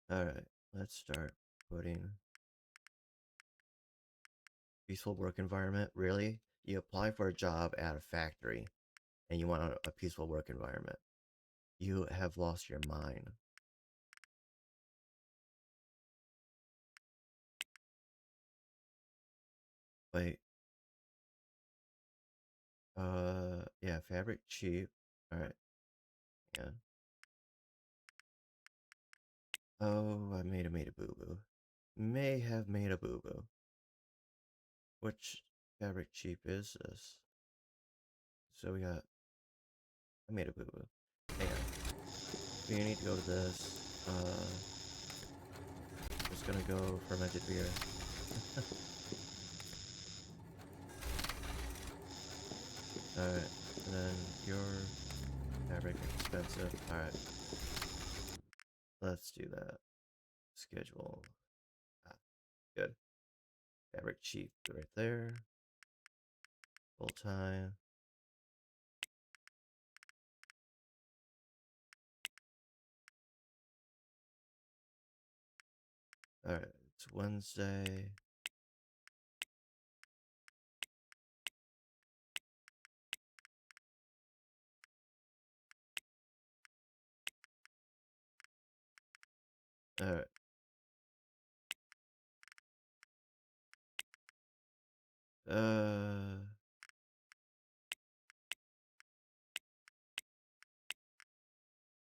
[SPEAKER 1] Alright, let's start putting peaceful work environment. Really? You apply for a job at a factory and you want a peaceful work environment. You have lost your mind. Wait. Yeah, fabric cheap. Alright. Yeah. Oh, I made a boo-boo. May have made a boo-boo. Which fabric cheap is this? So we got... I made a boo-boo. Hang on. We need to go to this. Just gonna go fermented beer. Alright, and then your fabric expensive. Alright. Let's do that. Schedule. Ah, good. Fabric cheap right there. Full time. Alright, it's Wednesday. Alright.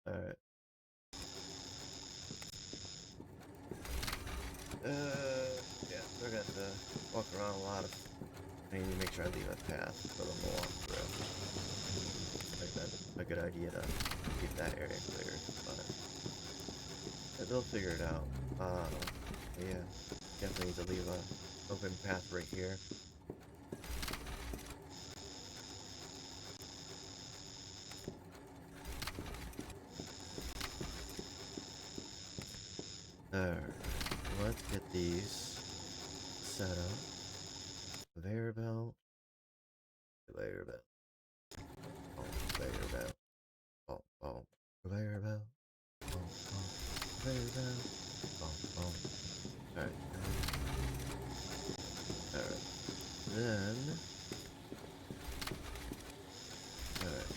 [SPEAKER 1] Alright. Yeah, they're gonna have to walk around a lot of... I need to make sure I leave a path for them to walk through. Like that's a good idea to keep that area cleared, but they'll figure it out. Yeah, definitely need to leave a open path right here. Alright, let's get these set up. Conveyor belt. Conveyor belt. Oh, conveyor belt. Oh, oh. Conveyor belt. Oh, oh. Conveyor belt. Oh, oh. Alright. Alright. Then... Alright.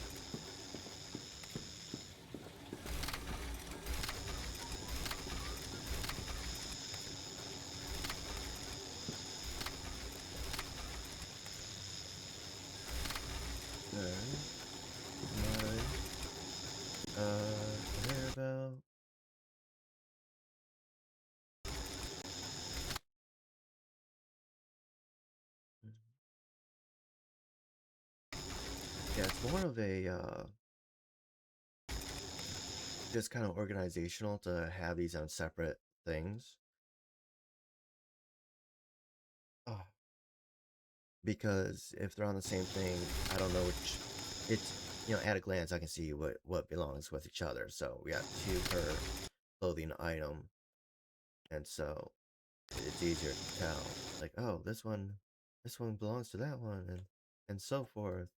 [SPEAKER 1] Conveyor belt. Yeah, it's more of a, just kind of organizational to have these on separate things. Because if they're on the same thing, I don't know which... It's, at a glance, I can see what belongs with each other. So we got 2 per clothing item. And so it's easier to tell. Like, oh, this one belongs to that one, and so forth.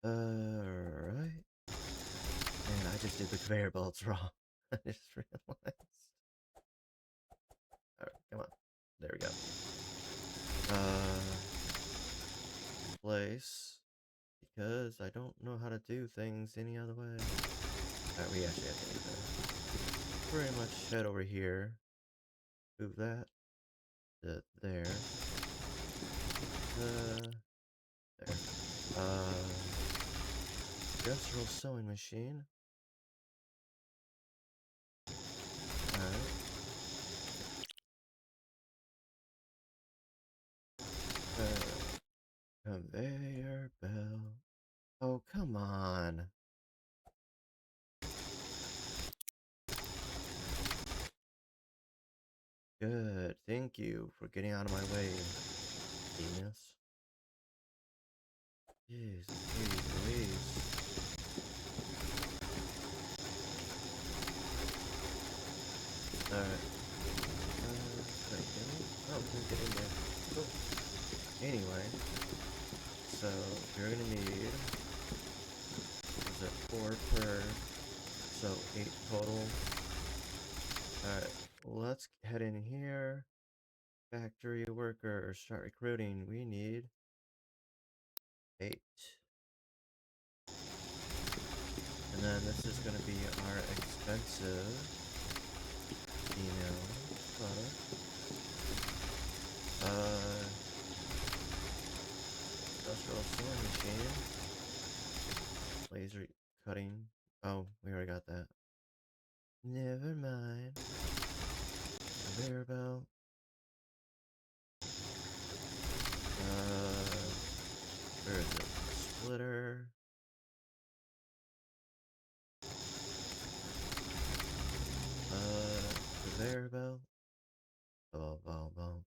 [SPEAKER 1] Alright. And I just did the conveyor belts wrong. I just realized. Alright, come on. There we go. Place. Because I don't know how to do things any other way. Alright, we actually have to do that. Pretty much head over here. Move that. There. There. Industrial sewing machine. Alright. Conveyor belt. Oh, come on. Good. Thank you for getting out of my way, genius. Jeez, please. Alright. Can I get in? Oh, we can get in there. Cool. Anyway, so you're gonna need, is it 4 per, so 8 total. Alright, let's head in here. Factory worker, start recruiting. We need 8. And then this is gonna be our expensive email product. Industrial sewing machine. Laser cutting. Oh, we already got that. Never mind. Conveyor belt. Where is it? Splitter. Conveyor belt.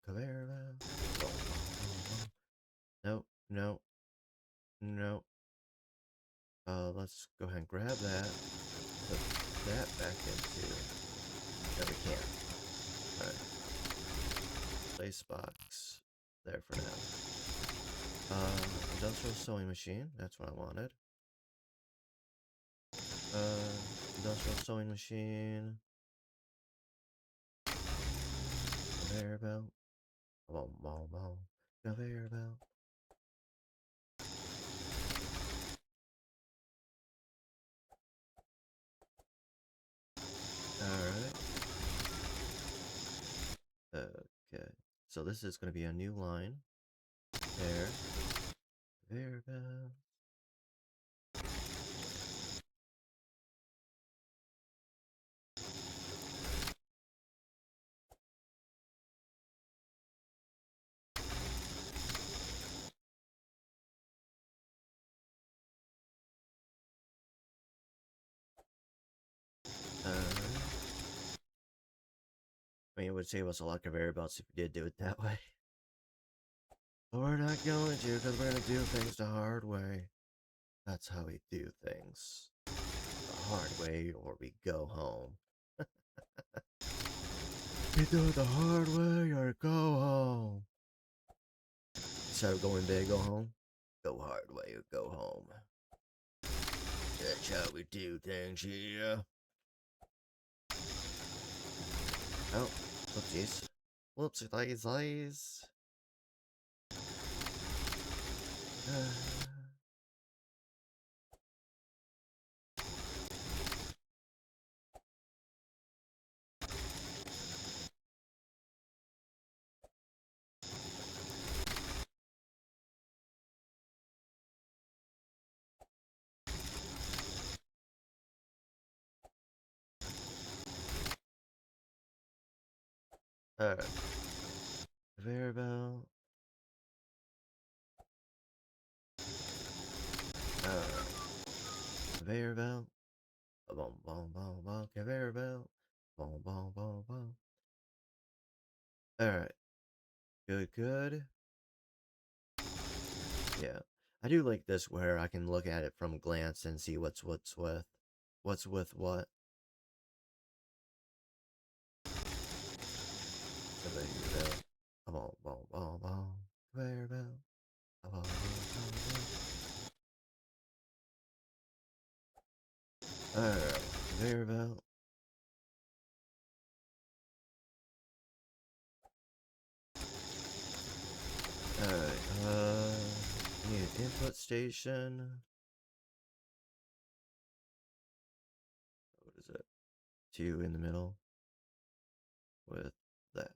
[SPEAKER 1] Conveyor belt. Nope, nope, nope. Let's go ahead and grab that. Put that back into. No, we can't. Alright. Place box. There for now. Industrial sewing machine. That's what I wanted. Industrial sewing machine. Conveyor belt. Conveyor belt. Alright. Okay. So this is going to be a new line. There. Conveyor belt. I mean, it would save us a lot of conveyor belts if we did do it that way. But we're not going to, because we're going to do things the hard way. That's how we do things. The hard way, or we go home. We do it the hard way, or go home. Instead of going big, go home. Go hard way, or go home. That's how we do things here. Oh, whoopsies. Whoopsie-daisies. Alright. Conveyor belt. Conveyor belt. Boom, boom, boom, boom. Conveyor belt. Boom, boom, boom, boom. Alright. Good, good. Yeah. I do like this where I can look at it from a glance and see what's with what. Conveyor belt. Boom, boom, boom, boom. Conveyor belt. Boom, boom, boom, boom. Output station. What is it? 2 in the middle with that.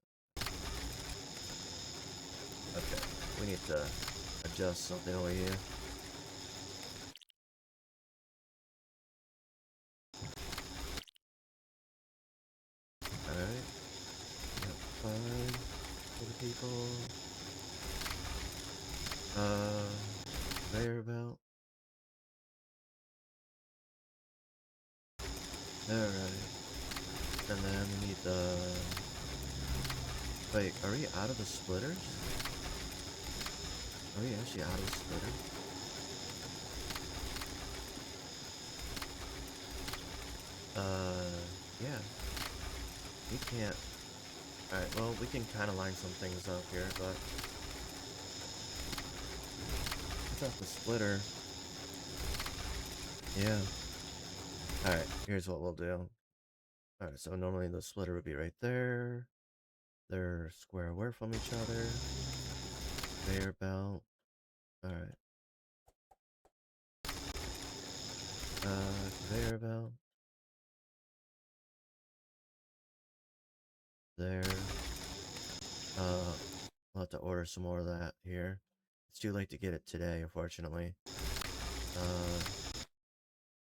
[SPEAKER 1] Okay, we need to adjust something over here. Alright. Yep, fine. For the people. Conveyor belt. Alright. And then we need the... Wait, are we out of the splitters? Are we actually out of the splitters? Yeah. We can't... Alright, well, we can kind of line some things up here, but... Without the splitter... Yeah. Alright, here's what we'll do. Alright, so normally the splitter would be right there. They're square away from each other. Conveyor belt. Alright. Conveyor belt. There. We'll have to order some more of that here. It's too late to get it today, unfortunately.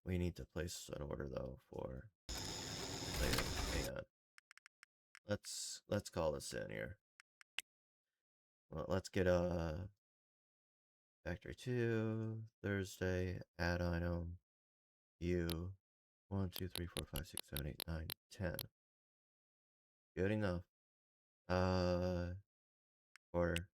[SPEAKER 1] We need to place an order though for later. Hang on. Let's call this in here. Well, let's get a factory 2 Thursday add item U 1 2 3 4 5 6 7 8 9 10. Good enough. Order.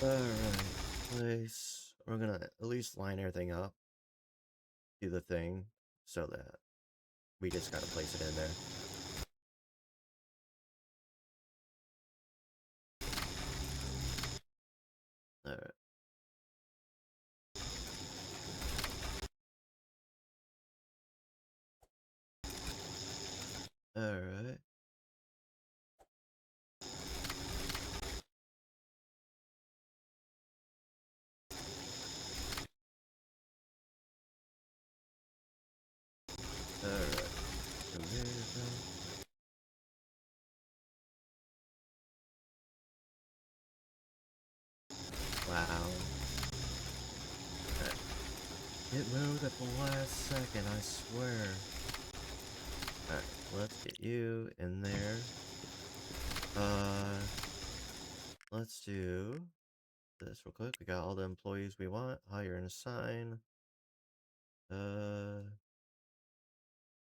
[SPEAKER 1] Alright, place. We're gonna at least line everything up. Do the thing so that we just gotta place it in there. Alright. Alright. Alright. Wow. It moved at the last second, I swear. Alright, let's get you in there. Let's do this real quick. We got all the employees we want. Hire and assign.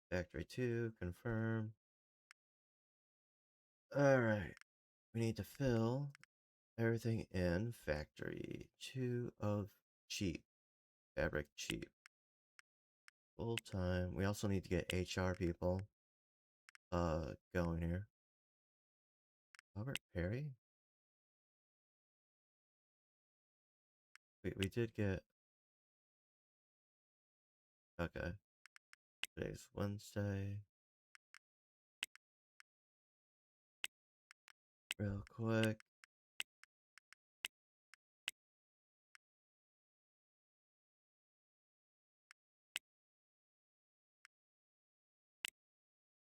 [SPEAKER 1] Factory 2, confirm. Alright. We need to fill everything in factory 2 of cheap. Fabric cheap. Full time. We also need to get HR people going here. Robert Perry? We did get... Okay. Today's Wednesday. Real quick.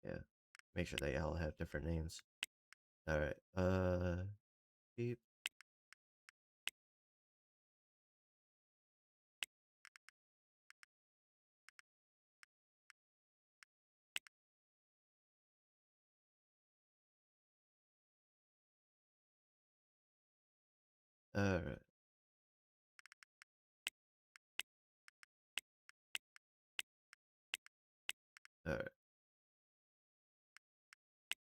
[SPEAKER 1] Yeah. Make sure they all have different names. Alright. Beep. Alright. Alright.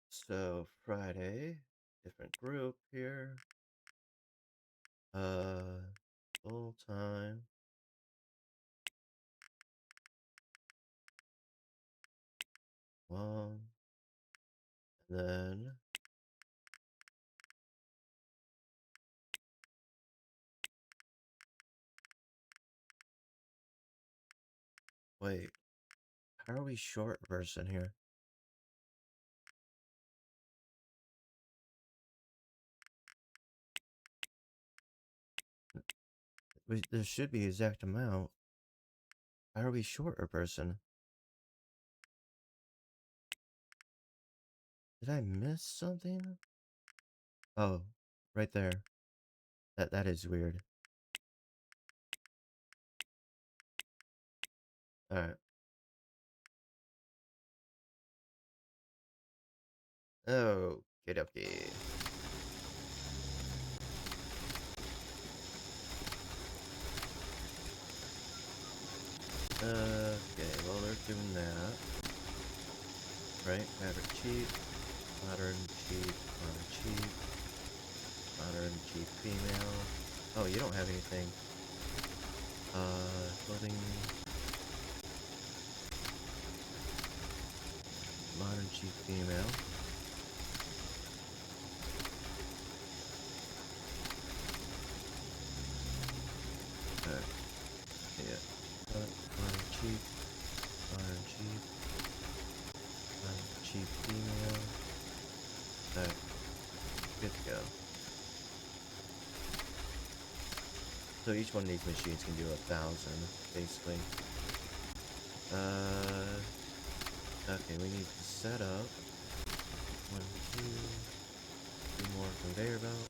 [SPEAKER 1] So, Friday. Different group here. Full time. Long. And then... Wait. How are we short a person here? There should be exact amount. How are we short a person? Did I miss something? Oh, right there. That is weird. Alright. Oh, get up here. Okay, well they're doing that. Right? Fabric cheap, modern cheap, modern cheap female. Oh, you don't have anything. Clothing. Modern cheap female. Yeah. Modern cheap, modern cheap, modern cheap female. Alright, good to go. So each one of these machines can do 1,000, basically. Okay, we need to set up 1, 2 more conveyor belts.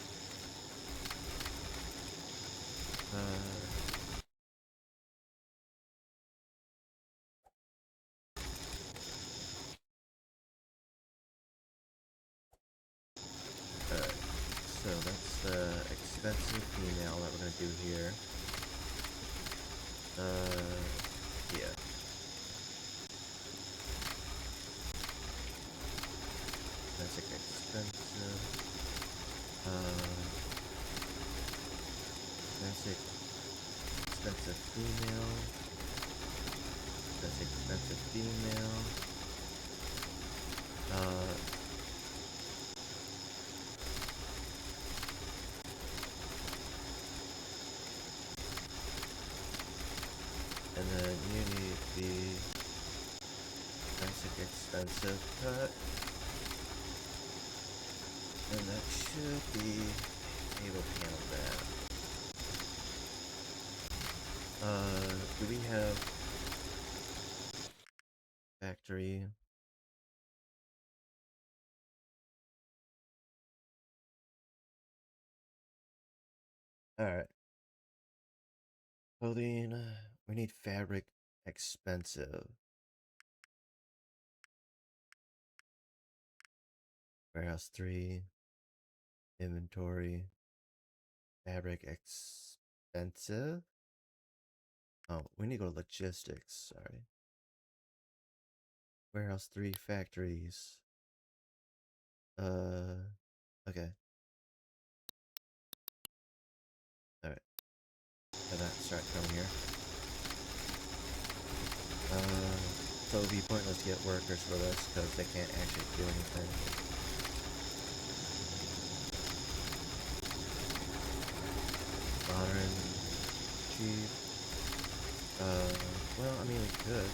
[SPEAKER 1] Alright, so that's the expensive female that we're gonna do here. Yeah. That's like expensive. Classic expensive female. That's expensive female. And then you need the classic expensive cut. And that should be able to handle that. Do we have factory? Alright. Clothing, we need fabric expensive. Warehouse 3. Inventory. Fabric expensive? Oh, we need to go to logistics, sorry. Warehouse 3 factories. Okay. Alright. Have that start coming here. So it would be pointless to get workers for this because they can't actually do anything. Modern, cheap. Well, I mean, we could.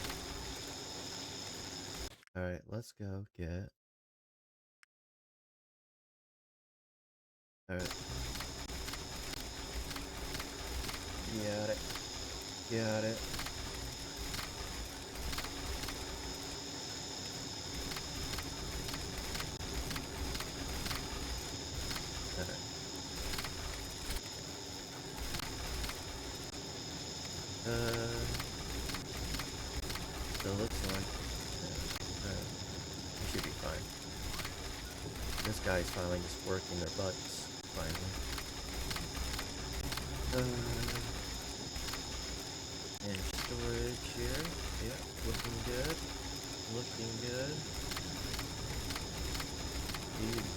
[SPEAKER 1] Alright, let's go get. Alright. Got it. Got it. Alright. So it looks like. We should be fine. This guy's finally just working their butts. Finally. And storage here. Yeah, looking good. Looking good.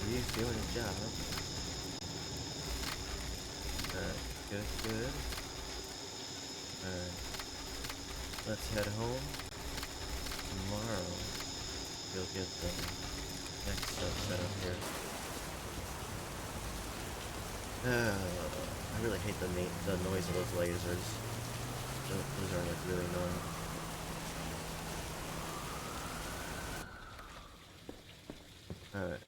[SPEAKER 1] He's doing his job. Alright, good. Alright. Let's head home. Tomorrow, you'll get the next stuff set up here. I really hate the noise of those lasers. Those are like really annoying. Alright.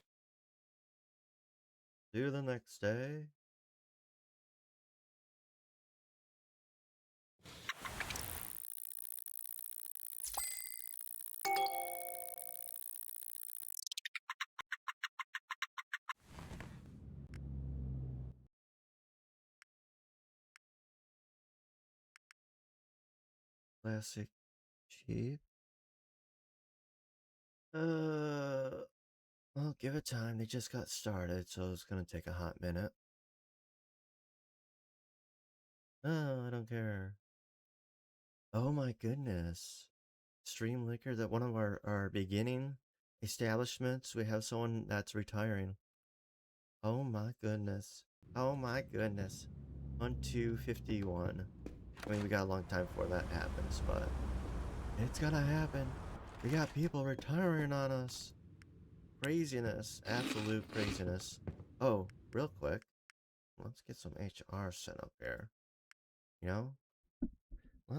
[SPEAKER 1] Do the next day. Classic, cheap. Well, give it time. They just got started, so it's gonna take a hot minute. Oh, I don't care. Oh my goodness. Stream Liquor, that one of our beginning establishments, we have someone that's retiring. Oh my goodness. Oh my goodness. 1251. I mean, we got a long time before that happens, but it's gonna happen. We got people retiring on us. Craziness. Absolute craziness. Oh, real quick. Let's get some HR set up here. You know?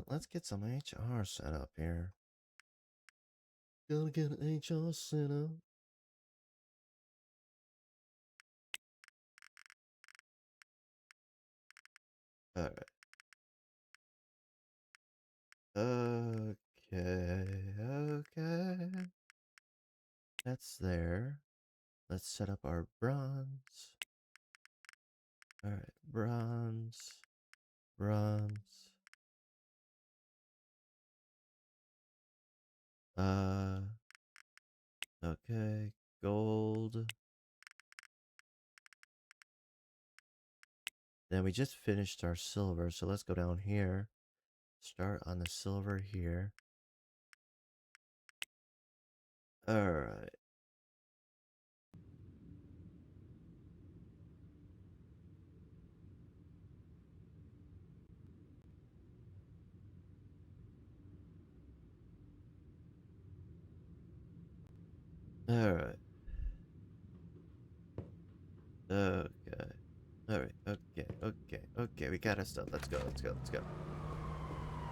[SPEAKER 1] Let's get some HR set up here. Gotta get an HR set up. Alright. Okay. That's there. Let's set up our bronze. Alright, bronze. Bronze. Okay. Gold. Then we just finished our silver, so let's go down here. Start on the silver here. Alright. Alright. Okay. Alright, okay, we got our stuff. Let's go. Let's go. Let's go.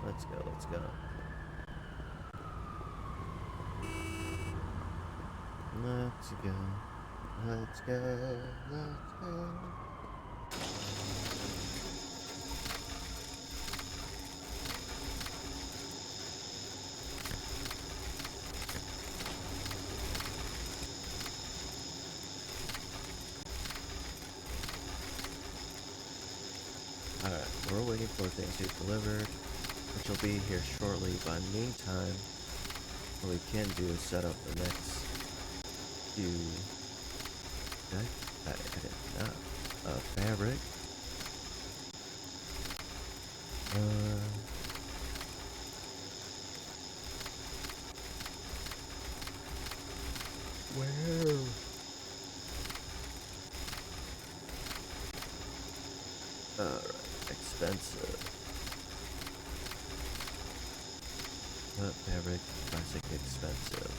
[SPEAKER 1] Let's go. Let's go. Let's go. Let's go. Alright, we're waiting for things to be delivered, which will be here shortly, but in the meantime, what we can do is set up the next few... I did not. Fabric. Where? Alright, expensive. Fabric, classic, expensive.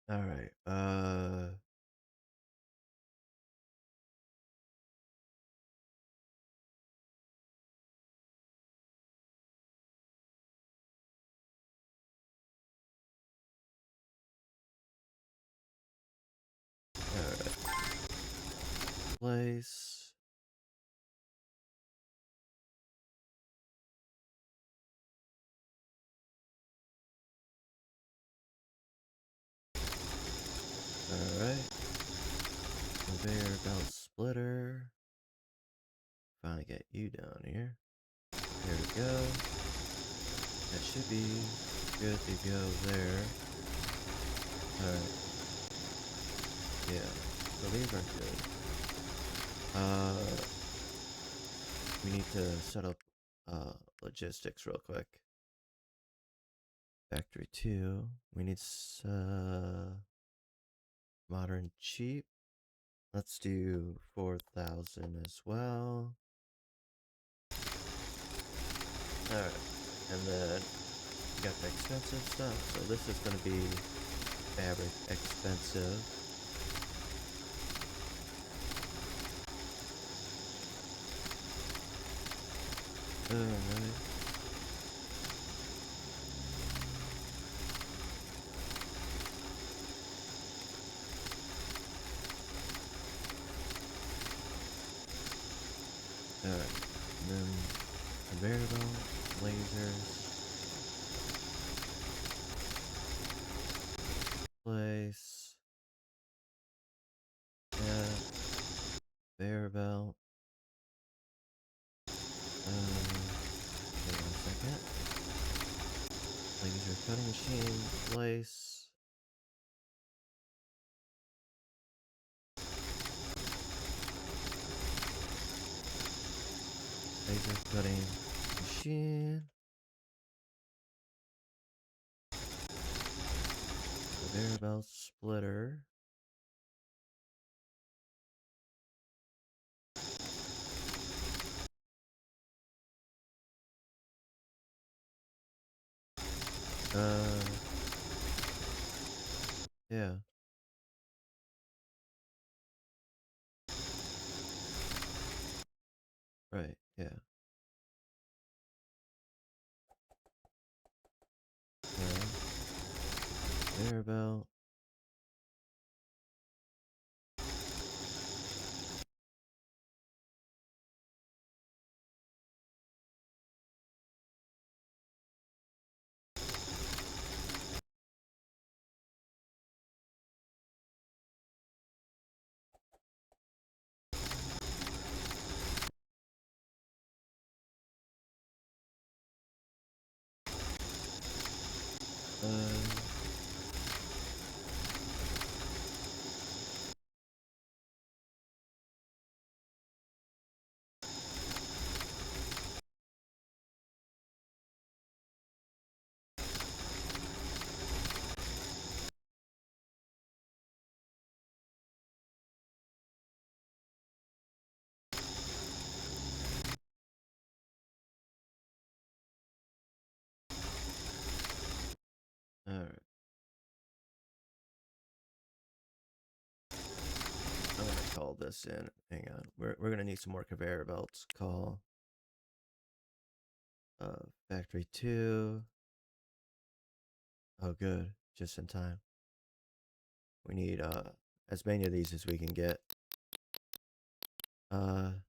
[SPEAKER 1] Alright, alright. Place. Alright. Conveyor belt splitter. Finally get you down here. There we go. That should be good to go there. Alright. Yeah. So these are good. We need to set up logistics real quick. Factory 2. We need modern cheap. Let's do 4,000 as well. Alright. And then we got the expensive stuff. So this is going to be fabric expensive. Alright. Alright. And then conveyor belt, lasers. Place. belt. Wait 1 second. Laser cutting machine, place. Laser cutting machine. Conveyor belt splitter. Yeah. Right, yeah. Conveyor belt. Uh, Alright. I'm gonna call this in. Hang on. We're gonna need some more conveyor belts. Call factory 2. Oh good. Just in time. We need as many of these as we can get. Hang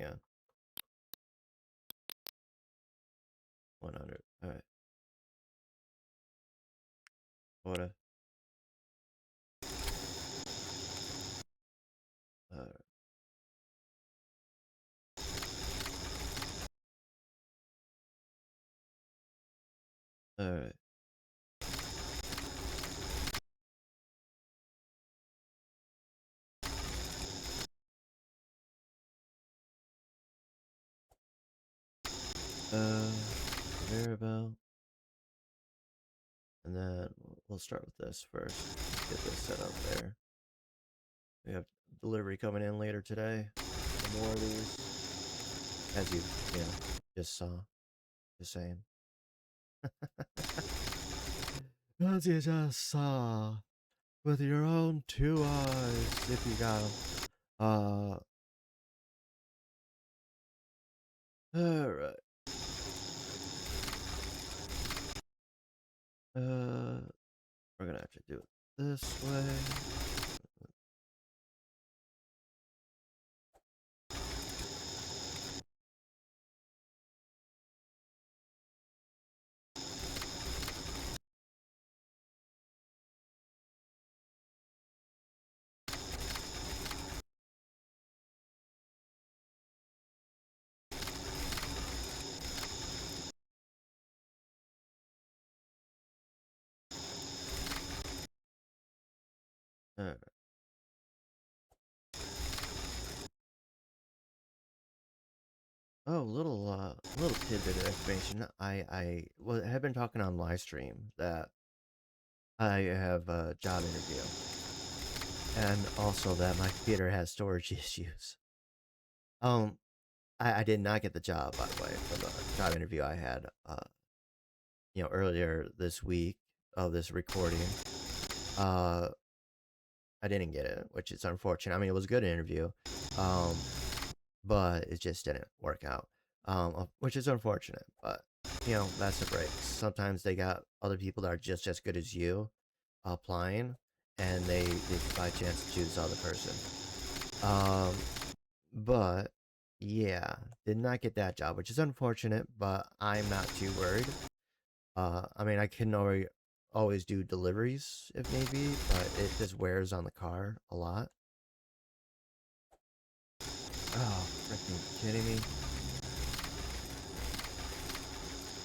[SPEAKER 1] on. 100. Alright. What? Alright. Alright. Conveyor belt. And then we'll start with this first. Get this set up there. We have delivery coming in later today. More of these. As you just saw. Just saying. As you just saw. With your own 2 eyes, if you got them. Alright. We're gonna have to do it this way. Alright. Oh, little tidbit of information. I have been talking on live stream that I have a job interview, and also that my computer has storage issues. I did not get the job, by the way, for the job interview I had, earlier this week of this recording. I didn't get it, which is unfortunate. I mean, it was a good interview, but it just didn't work out, which is unfortunate. But that's the break. Sometimes they got other people that are just as good as you applying, and they by chance choose the other person. But yeah, did not get that job, which is unfortunate. But I'm not too worried. I mean, I can always do deliveries if need be, but it just wears on the car a lot. Oh, freaking kidding me.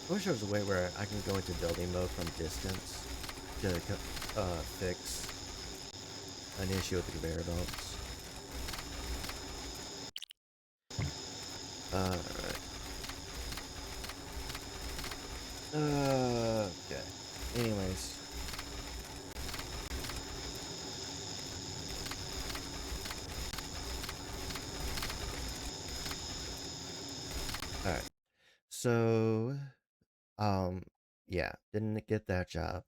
[SPEAKER 1] I wish there was a way where I can go into building mode from distance to fix an issue with the conveyor belts. Alright. Okay. Anyways. Alright. So, um, yeah, didn't get that job.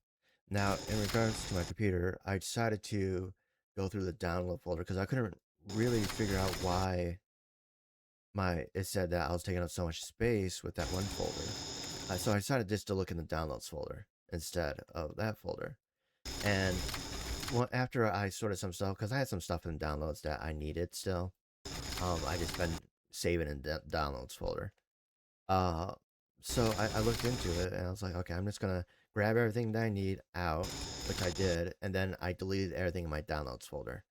[SPEAKER 1] Now, in regards to my computer, I decided to go through the download folder because I couldn't really figure out why it said that I was taking up so much space with that one folder. So I decided just to look in the downloads folder instead of that folder. And after I sorted some stuff, because I had some stuff in downloads that I needed still, I just been saving in the downloads folder. Uh, so I looked into it and I was like, okay, I'm just gonna grab everything that I need out, which I did, and then I deleted everything in my downloads folder.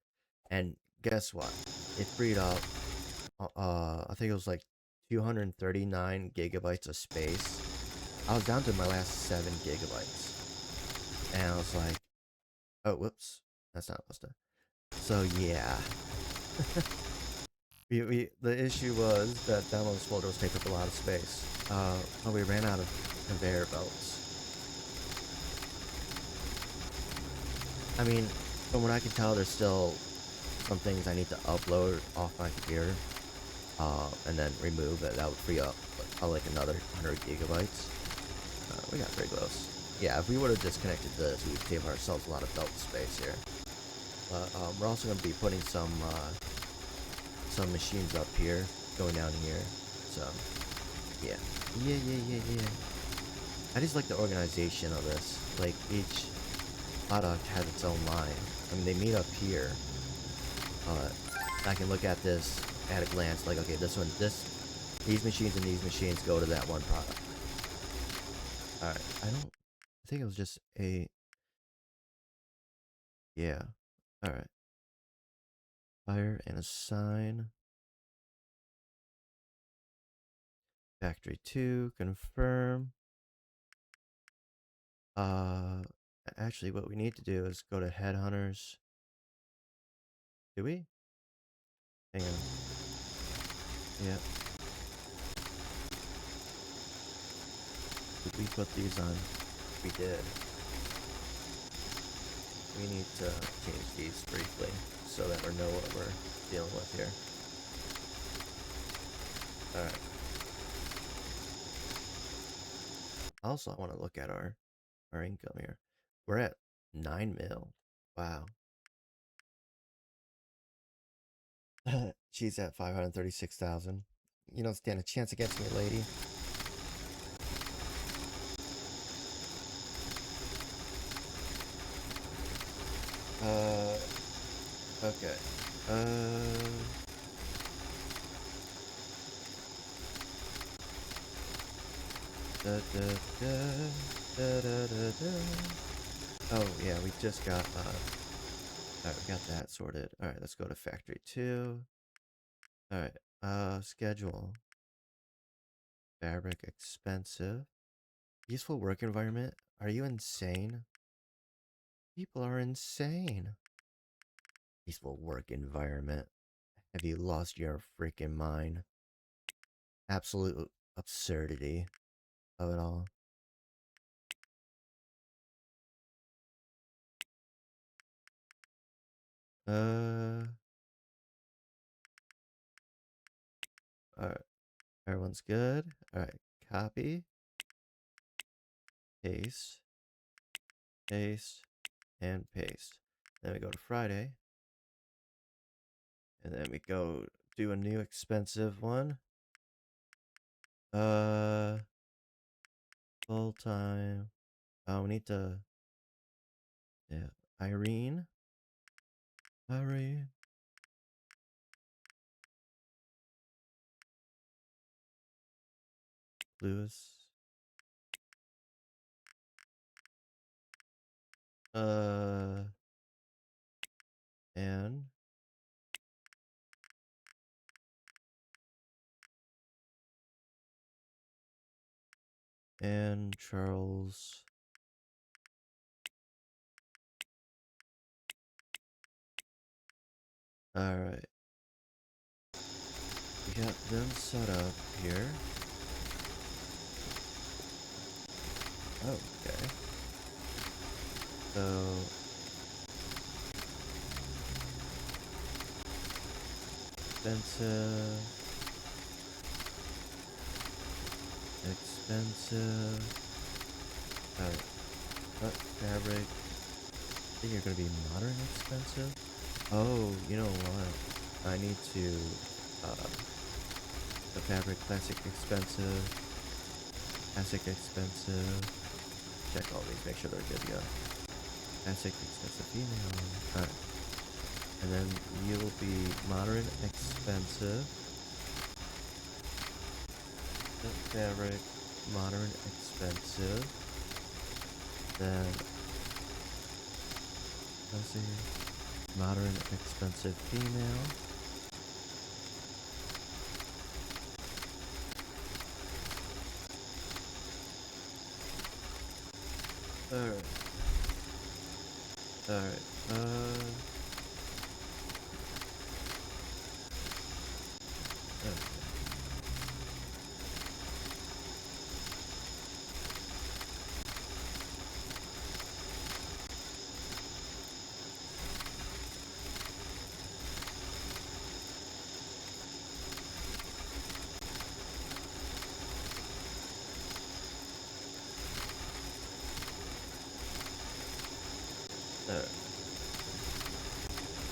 [SPEAKER 1] And guess what? It freed up, I think it was like 239 gigabytes of space. I was down to my last 7 gigabytes, and I was like, oh, whoops, that's not supposed to. So yeah, the issue was that downloads folder was taking up a lot of space. But we ran out of conveyor belts. I mean, from what I can tell, there's still some things I need to upload off my computer, and then remove it. That would free up like another 100 gigabytes. We got pretty close. Yeah, if we would have disconnected this, we would save ourselves a lot of belt space here. But we're also going to be putting some machines up here, going down here. So yeah, yeah. I just like the organization of this. Like each product has its own line. I mean, they meet up here. I can look at this at a glance, like, okay, these machines and these machines go to that one product. Alright, I think it was just yeah. Alright. Fire and assign. Factory 2, confirm. Uh, actually, what we need to do is go to Headhunters. Do we? Hang on. Yeah. Did we put these on? We did. We need to change these briefly so that we know what we're dealing with here. Alright. Also, I want to look at our income here. We're at 9 mil. Wow. She's at 536,000. You don't stand a chance against me, lady. Uh, okay. Da, da, da, da, da, da, da. Oh, yeah, we just got, alright, we got that sorted. Alright, let's go to factory 2. Alright, schedule. Fabric expensive. Peaceful work environment? Are you insane? People are insane. Peaceful work environment. Have you lost your freaking mind? Absolute absurdity of it all. Uh, alright. Everyone's good. Alright, copy, paste, paste, and paste. Then we go to Friday. And then we go do a new expensive one. Full time. Oh, we need to. Yeah, Irene. Irene. Lewis. Uh, and And Charles. Alright. We got them set up here. Okay. So expensive. Alright. Fabric. I think you're gonna be modern expensive. Oh, you know what? I need to the fabric classic expensive. Classic expensive. Check all these, make sure they're good, yeah. Classic expensive female. Alright. And then you'll be modern expensive. The fabric, modern expensive. Then let's see. Modern expensive female. Alright. Alright.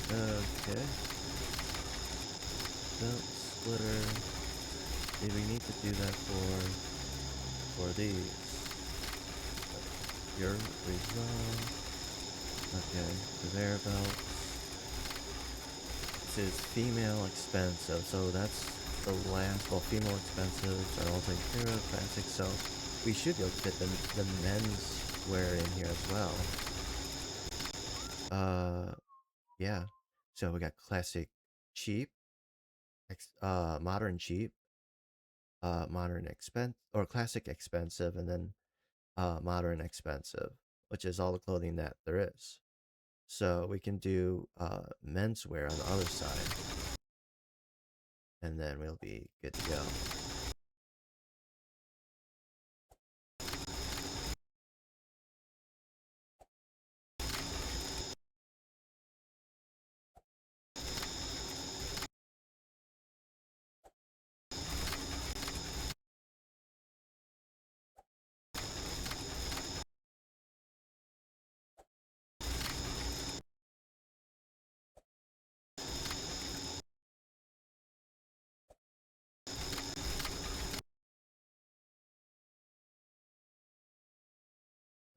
[SPEAKER 1] Okay. Belt splitter. Did we need to do that for these? Your resolve. Okay. Conveyor belts. This is female expensive, so that's the last. Well, female expensives are all taken care of. Classic, so we should be able to fit the men's wear in here as well. Yeah. So we got classic cheap, modern cheap, modern expense or classic expensive, and then modern expensive, which is all the clothing that there is. So we can do menswear on the other side, and then we'll be good to go.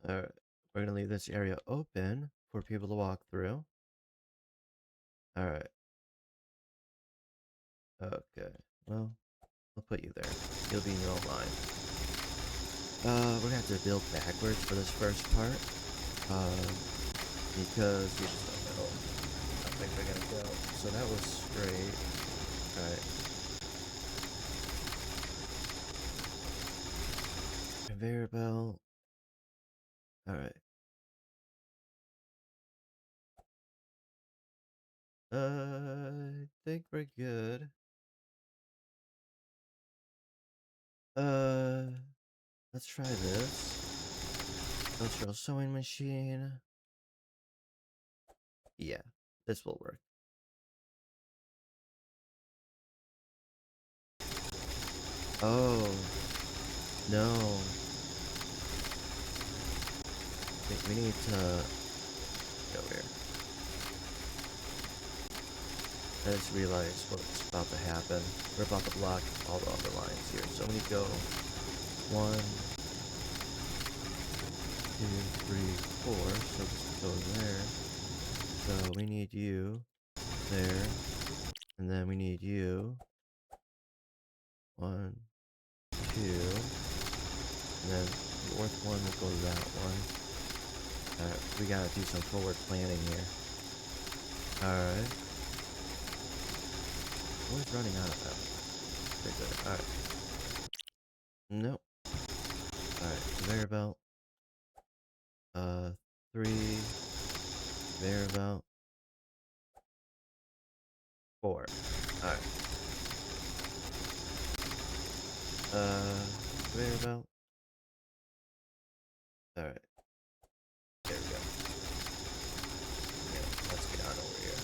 [SPEAKER 1] Alright, we're gonna leave this area open for people to walk through. Alright. Okay, well, I'll put you there. You'll be in your own line. We're gonna have to build backwards for this first part. Because we just don't know how things are gonna go. So that was straight. Alright. Conveyor belt. Alright. I think we're good. Let's try this. Industrial sewing machine. Yeah, this will work. Oh, no. We need to go here. I just realized what's about to happen. We're about to block all the other lines here. So we need to go 1, 2, 3, 4. So just go there. So we need you there. And then we need you. 1, 2. And then the fourth one will go to that one. We gotta do some forward planning here. Alright. Always running out of that. Pretty good. Alright. Nope. belt. 3 conveyor belt. 4. Alright. Conveyor belt. Alright. There we go. Yeah, let's get on over here.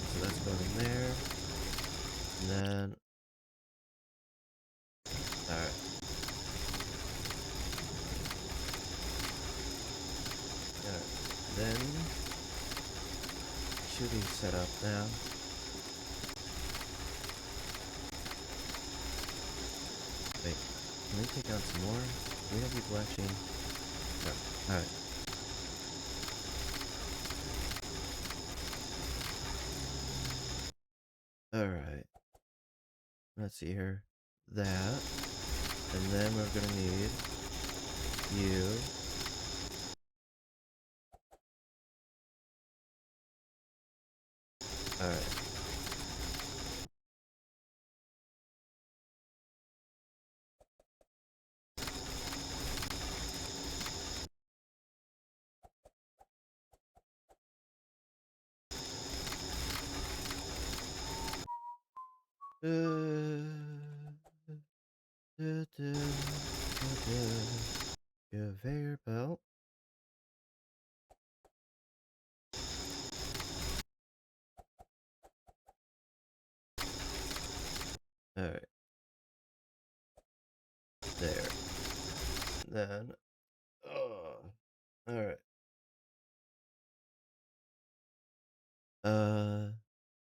[SPEAKER 1] So that's going in there. And then... Alright. Then... Should be set up now. Wait, can we take out some more? Do we have people actually... No. Alright. Alright. Let's see here. That. And then we're gonna need you. Alright. Conveyor belt. Alright. There. Then. Alright.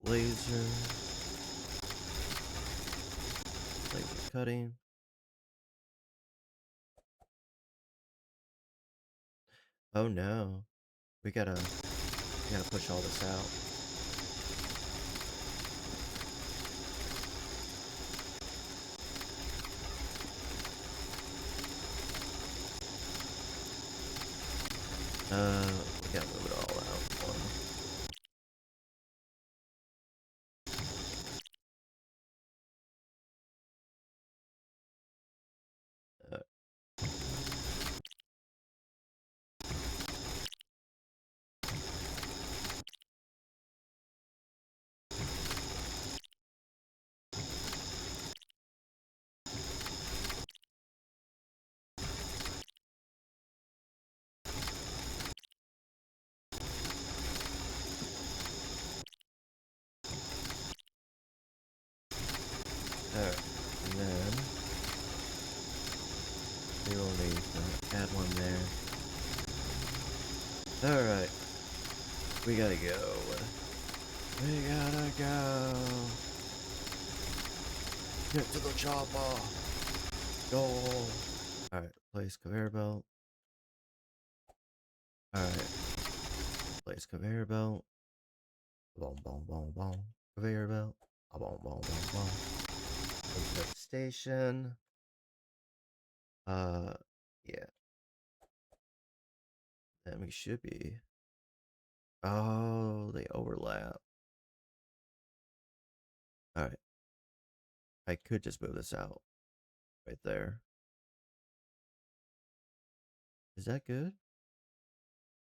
[SPEAKER 1] Laser. Laser cutting. Oh no. We gotta push all this out. We gotta move it all out. Alright, and then we will need to add one there. Alright, we gotta go. We gotta go. Get to the chopper. Go. Alright, place conveyor belt. Alright, place conveyor belt. Boom, boom, boom, boom. Conveyor belt. Boom, boom, boom, boom. Input station. Yeah. Then we should be. Oh, they overlap. Alright. I could just move this out. Right there. Is that good?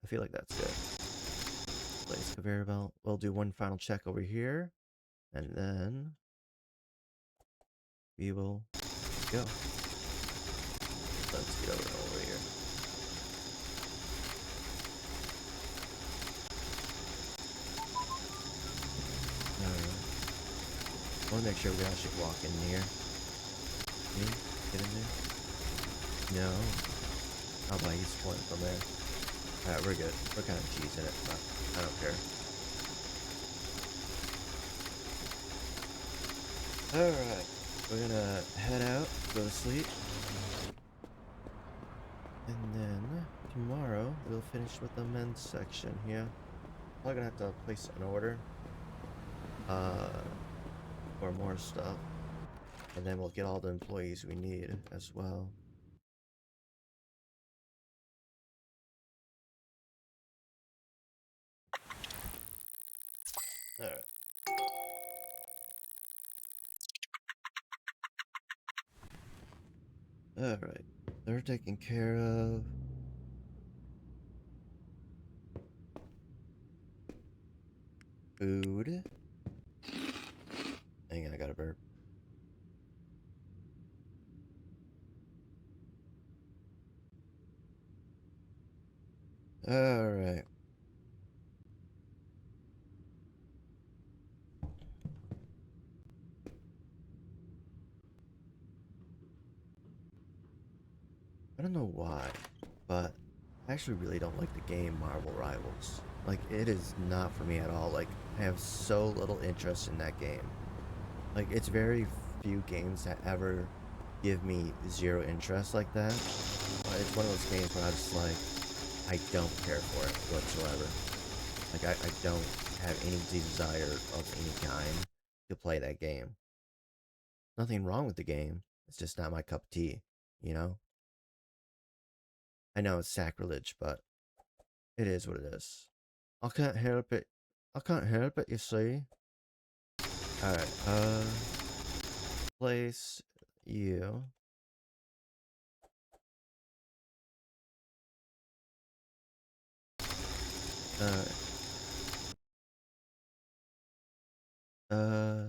[SPEAKER 1] I feel like that's good. Place conveyor belt. We'll do one final check over here. And then we will go. Let's get over here. I want to make sure we actually walk in here. Me? Get in there? No. How about you spawn from there? Alright, we're good. We're kind of cheesing it, but I don't care. Alright. We're gonna head out, go to sleep. And then tomorrow we'll finish with the men's section here. Probably gonna have to place an order uh, for more stuff, and then we'll get all the employees we need as well. Alright. Alright. They're taken care of. Food. Hang on, I got a burp. Alright. I don't know why, but I actually really don't like the game Marvel Rivals. Like, it is not for me at all. Like, I have so little interest in that game. Like, it's very few games that ever give me zero interest like that. It's one of those games where I just like, I don't care for it whatsoever. Like, I don't have any desire of any kind to play that game. Nothing wrong with the game. It's just not my cup of tea, you know? I know it's sacrilege, but it is what it is. I can't help it. I can't help it, you see. Alright, place you. Alright. Uh,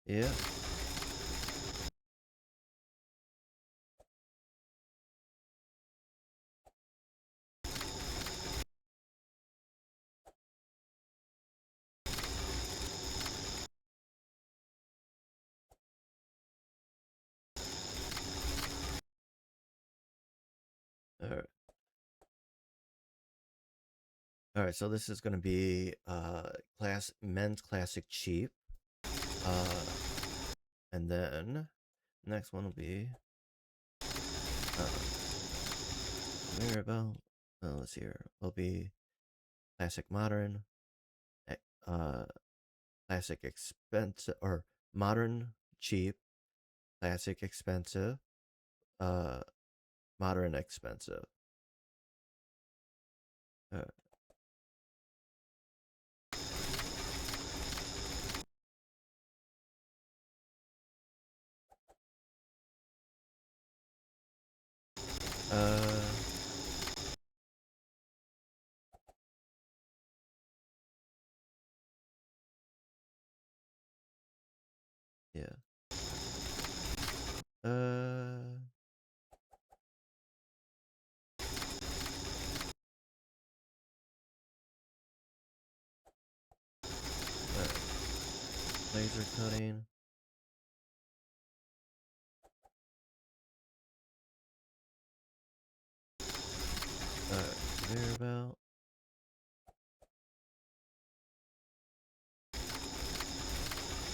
[SPEAKER 1] yeah. Alright. Alright, so this is gonna be men's classic cheap. Uh and then next one will be Mirabelle. Let's see here. Will be classic modern, uh classic expensive, or modern cheap, classic expensive, uh modern expensive. Uh, uh yeah. Uh laser cutting. Conveyor belt.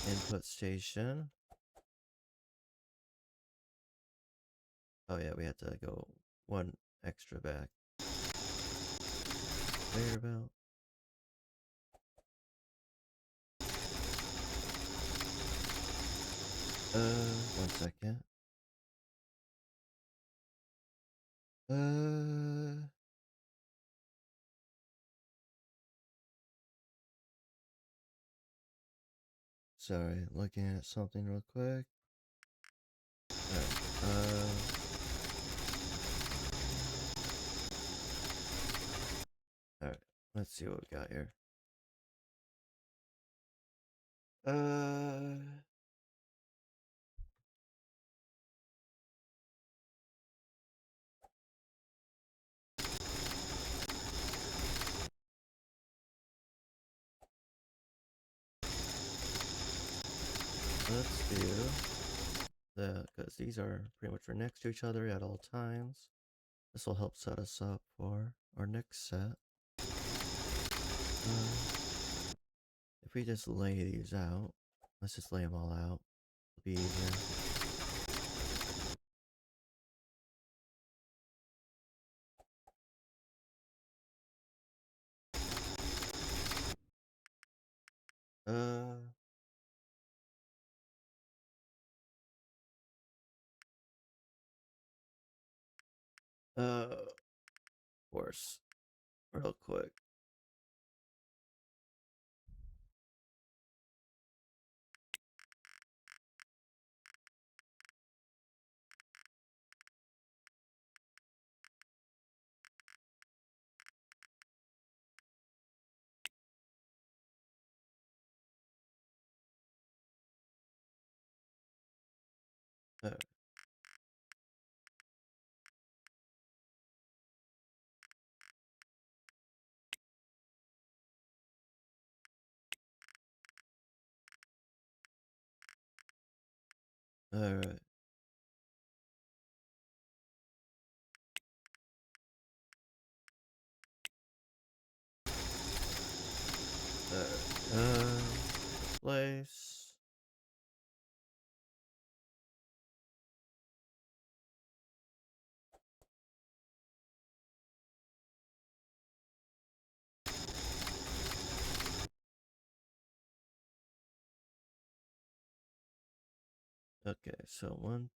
[SPEAKER 1] Input station. Oh yeah, we had to go one extra back. Conveyor belt. One second. Sorry, looking at something real quick. Alright, alright, let's see what we got here. Uh, let's do because these are pretty much next to each other at all times. This will help set us up for our next set. If we just lay these out, let's just lay them all out. It'll be easier. Uh, of course, real quick. Uh, all right. All right. Place. Okay, so 1,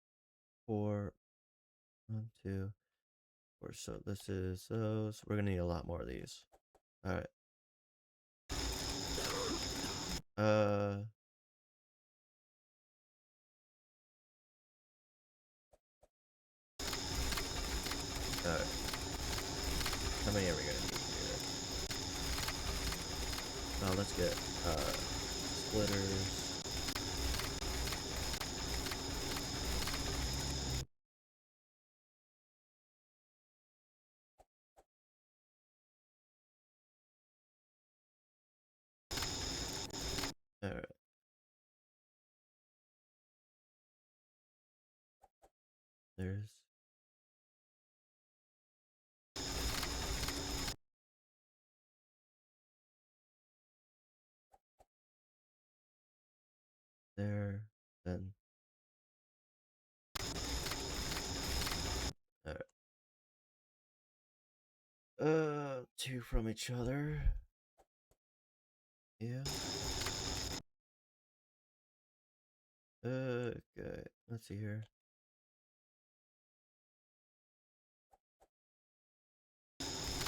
[SPEAKER 1] 4, 1, 2, 4. So this is those. We're gonna need a lot more of these. All right. Uh, all right. How many are we gonna need here? Let's get splitters. All right. There's there. Then. All right. Two from each other. Yeah. Okay. Let's see here.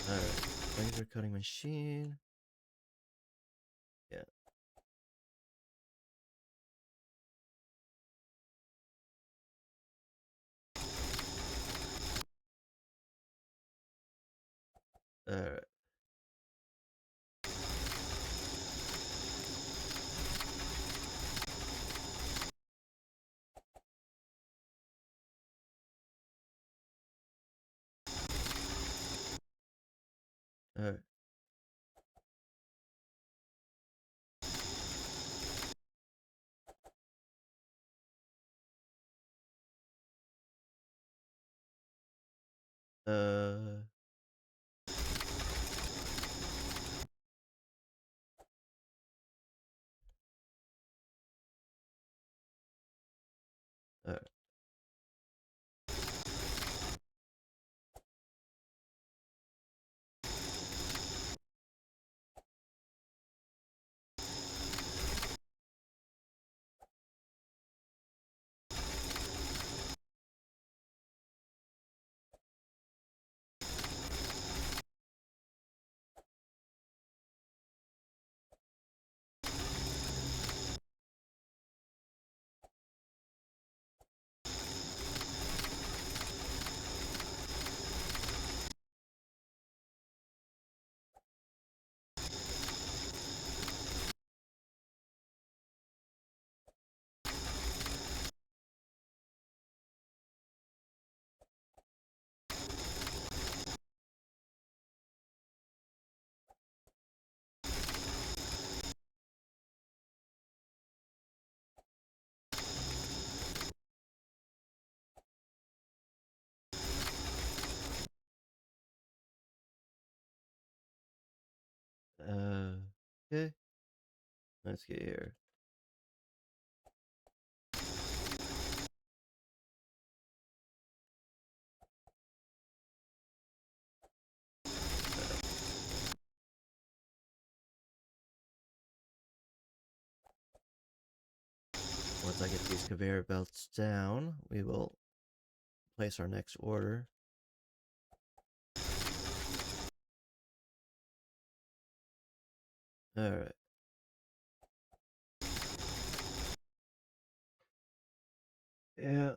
[SPEAKER 1] All right. Laser cutting machine. Yeah. All right. All right. Uh. All right. Okay. Let's get here. once I get these conveyor belts down, we will place our next order. Alright. Yeah.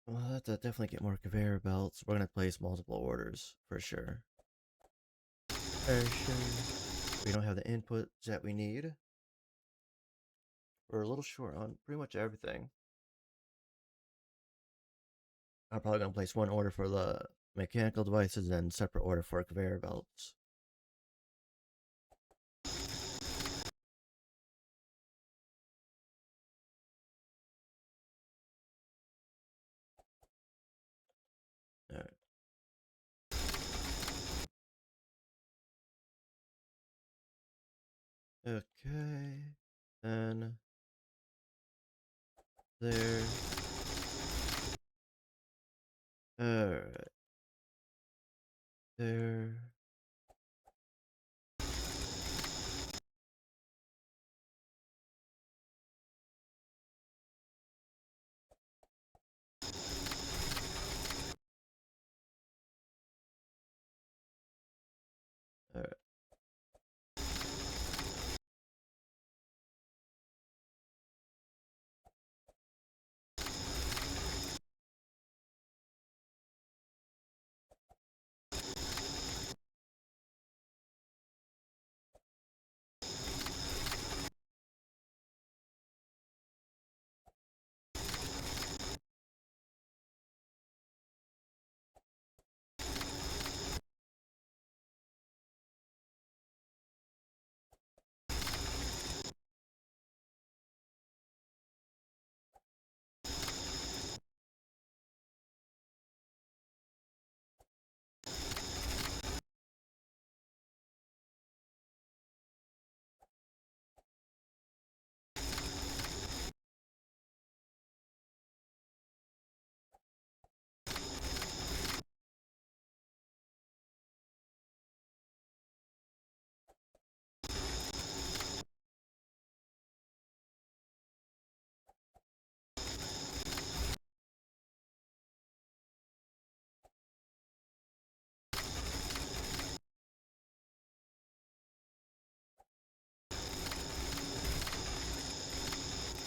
[SPEAKER 1] We'll have to definitely get more conveyor belts. We're gonna place multiple orders for sure. For sure. We don't have the inputs that we need. We're a little short on pretty much everything. I'm probably gonna place one order for the mechanical devices and separate order for conveyor belts. Alright. Okay. Then there. Alright. There. Alright.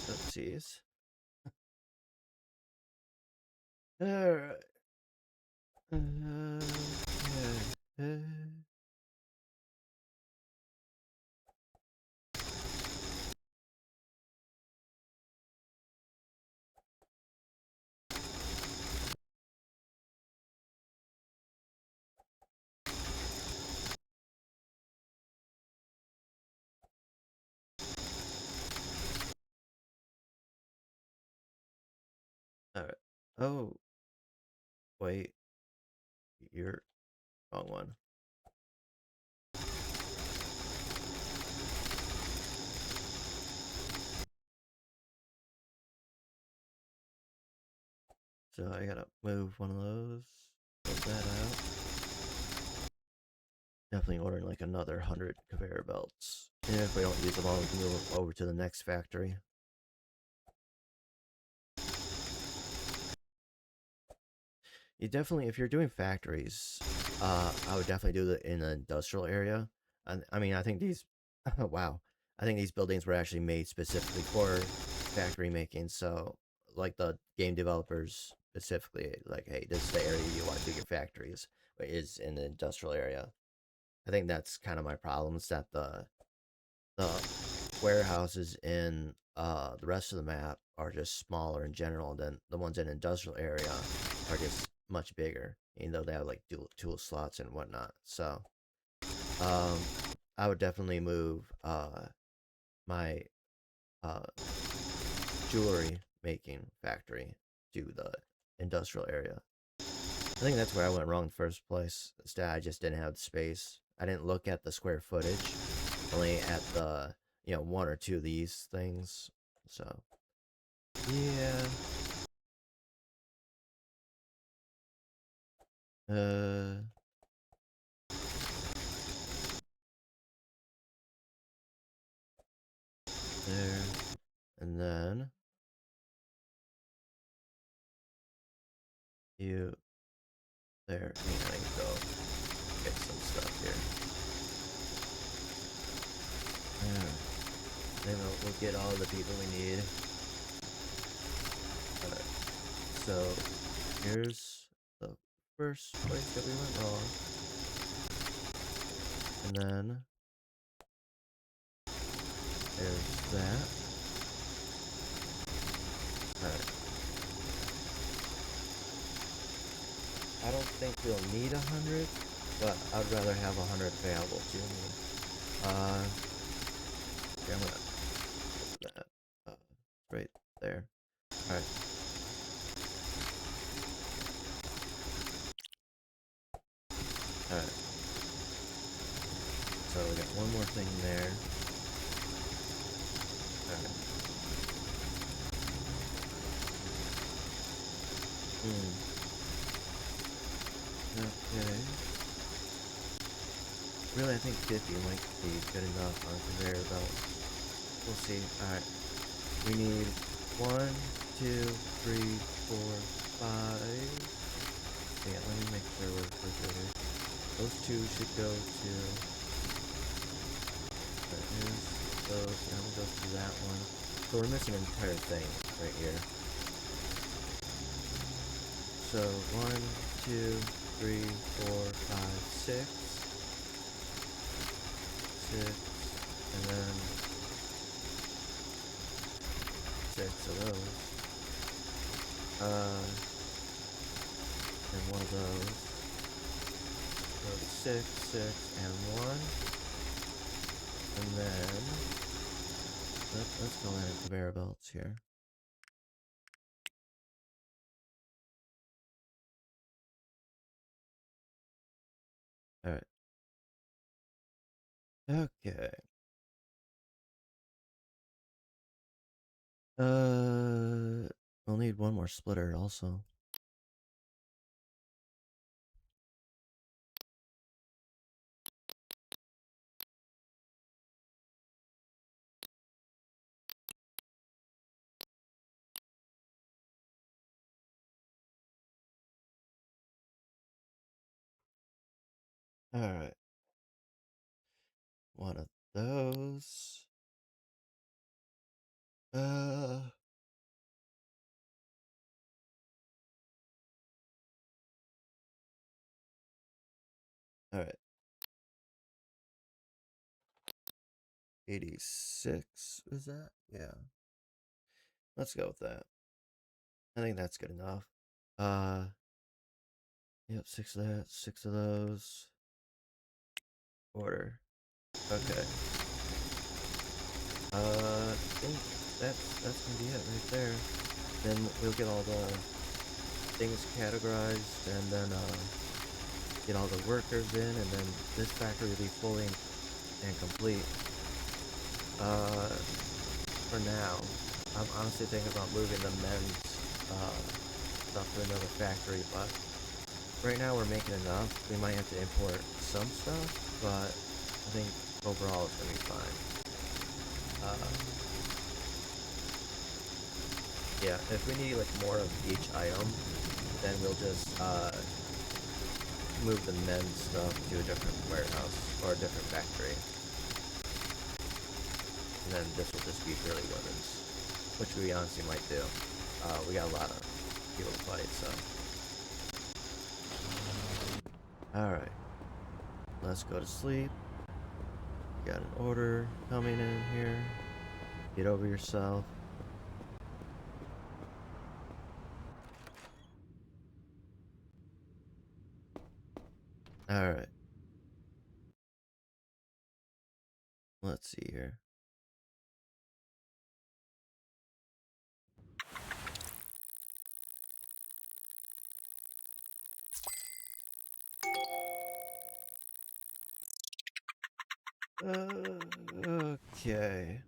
[SPEAKER 1] Oopsies. Alright. Okay. Alright. Oh, wait. You're wrong one. So I gotta move one of those. Put that out. Definitely ordering like another 100 conveyor belts. And if we don't use them all, we can move over to the next factory. You definitely, if you're doing factories, I would definitely do it in an industrial area. I mean, I think these, wow, I think these buildings were actually made specifically for factory making. So, like the game developers specifically, like, hey, this is the area you want to do your factories, is in the industrial area. I think that's kind of my problem is that the warehouses in the rest of the map are just smaller in general than the ones in industrial area are just much bigger, even though they have like dual tool slots and whatnot. So um, I would definitely move my uh, jewelry making factory to the industrial area. I think that's where I went wrong in the first place. Instead, I just didn't have the space. I didn't look at the square footage, only at the one or two of these things. So yeah, uh, there, and then you there. I mean, I need to go get some stuff here. Alright. Then we'll get all the people we need. Alright. So, here's the first place that we went wrong. And then there's that. Alright. I don't think we'll need 100, but I'd rather have 100 available to me. Yeah, I'm gonna put that right there. Alright. Alright. So we got one more thing there. Alright. Okay. Really, I think 50 might be good enough on conveyor belt. We'll see. Alright. We need 1, 2, 3, 4, 5. Yeah, let me make sure we're good here. Those two should go to... That is those. Now we go to that one. So we're missing an entire thing right here. So 1, 2, 3, 4, 5, 6. 6. And then 6 of those. And one of those. So 6, 6, and 1. And then let's go ahead and conveyor belts here. Alright. Okay. We'll need one more splitter also. Alright. One of those. Alright. 86, is that? Yeah. Let's go with that. I think that's good enough. Yep, 6 of that, 6 of those. Order. Okay. I think that's gonna be it right there. Then we'll get all the things categorized and then get all the workers in, and then this factory will be fully and complete. For now, I'm honestly thinking about moving the men's stuff to another factory, but right now we're making enough. We might have to import some stuff, but I think overall it's gonna be fine. Yeah, if we need like more of each item, then we'll just move the men's stuff to a different warehouse or a different factory. And then this will just be purely women's, which we honestly might do. We got a lot of people to fight, so. Alright. Let's go to sleep. Got an order coming in here. Get over yourself. Alright. Let's see here. Okay.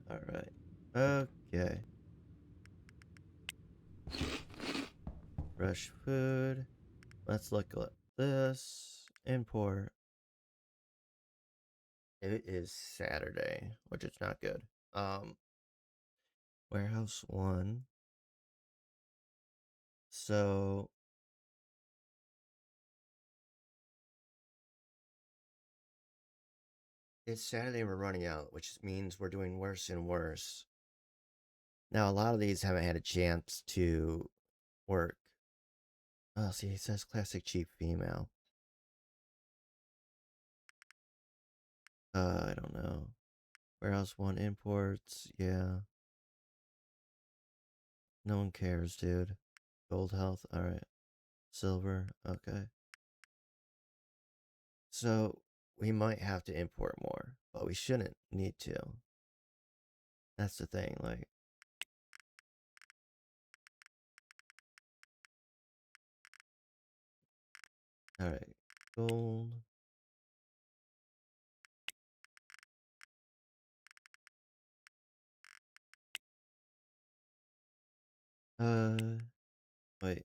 [SPEAKER 1] Alright. Okay. Fresh food. Let's look at this. Import. It is Saturday, which is not good. Um, Warehouse 1. So it's Saturday, we're running out, which means we're doing worse and worse. Now, a lot of these haven't had a chance to work. Oh, see, it says classic cheap female. I don't know. Warehouse 1 imports, yeah. No one cares, dude. Gold health, alright. Silver, okay. So, we might have to import more, but we shouldn't need to. That's the thing, like. Alright, gold. Wait,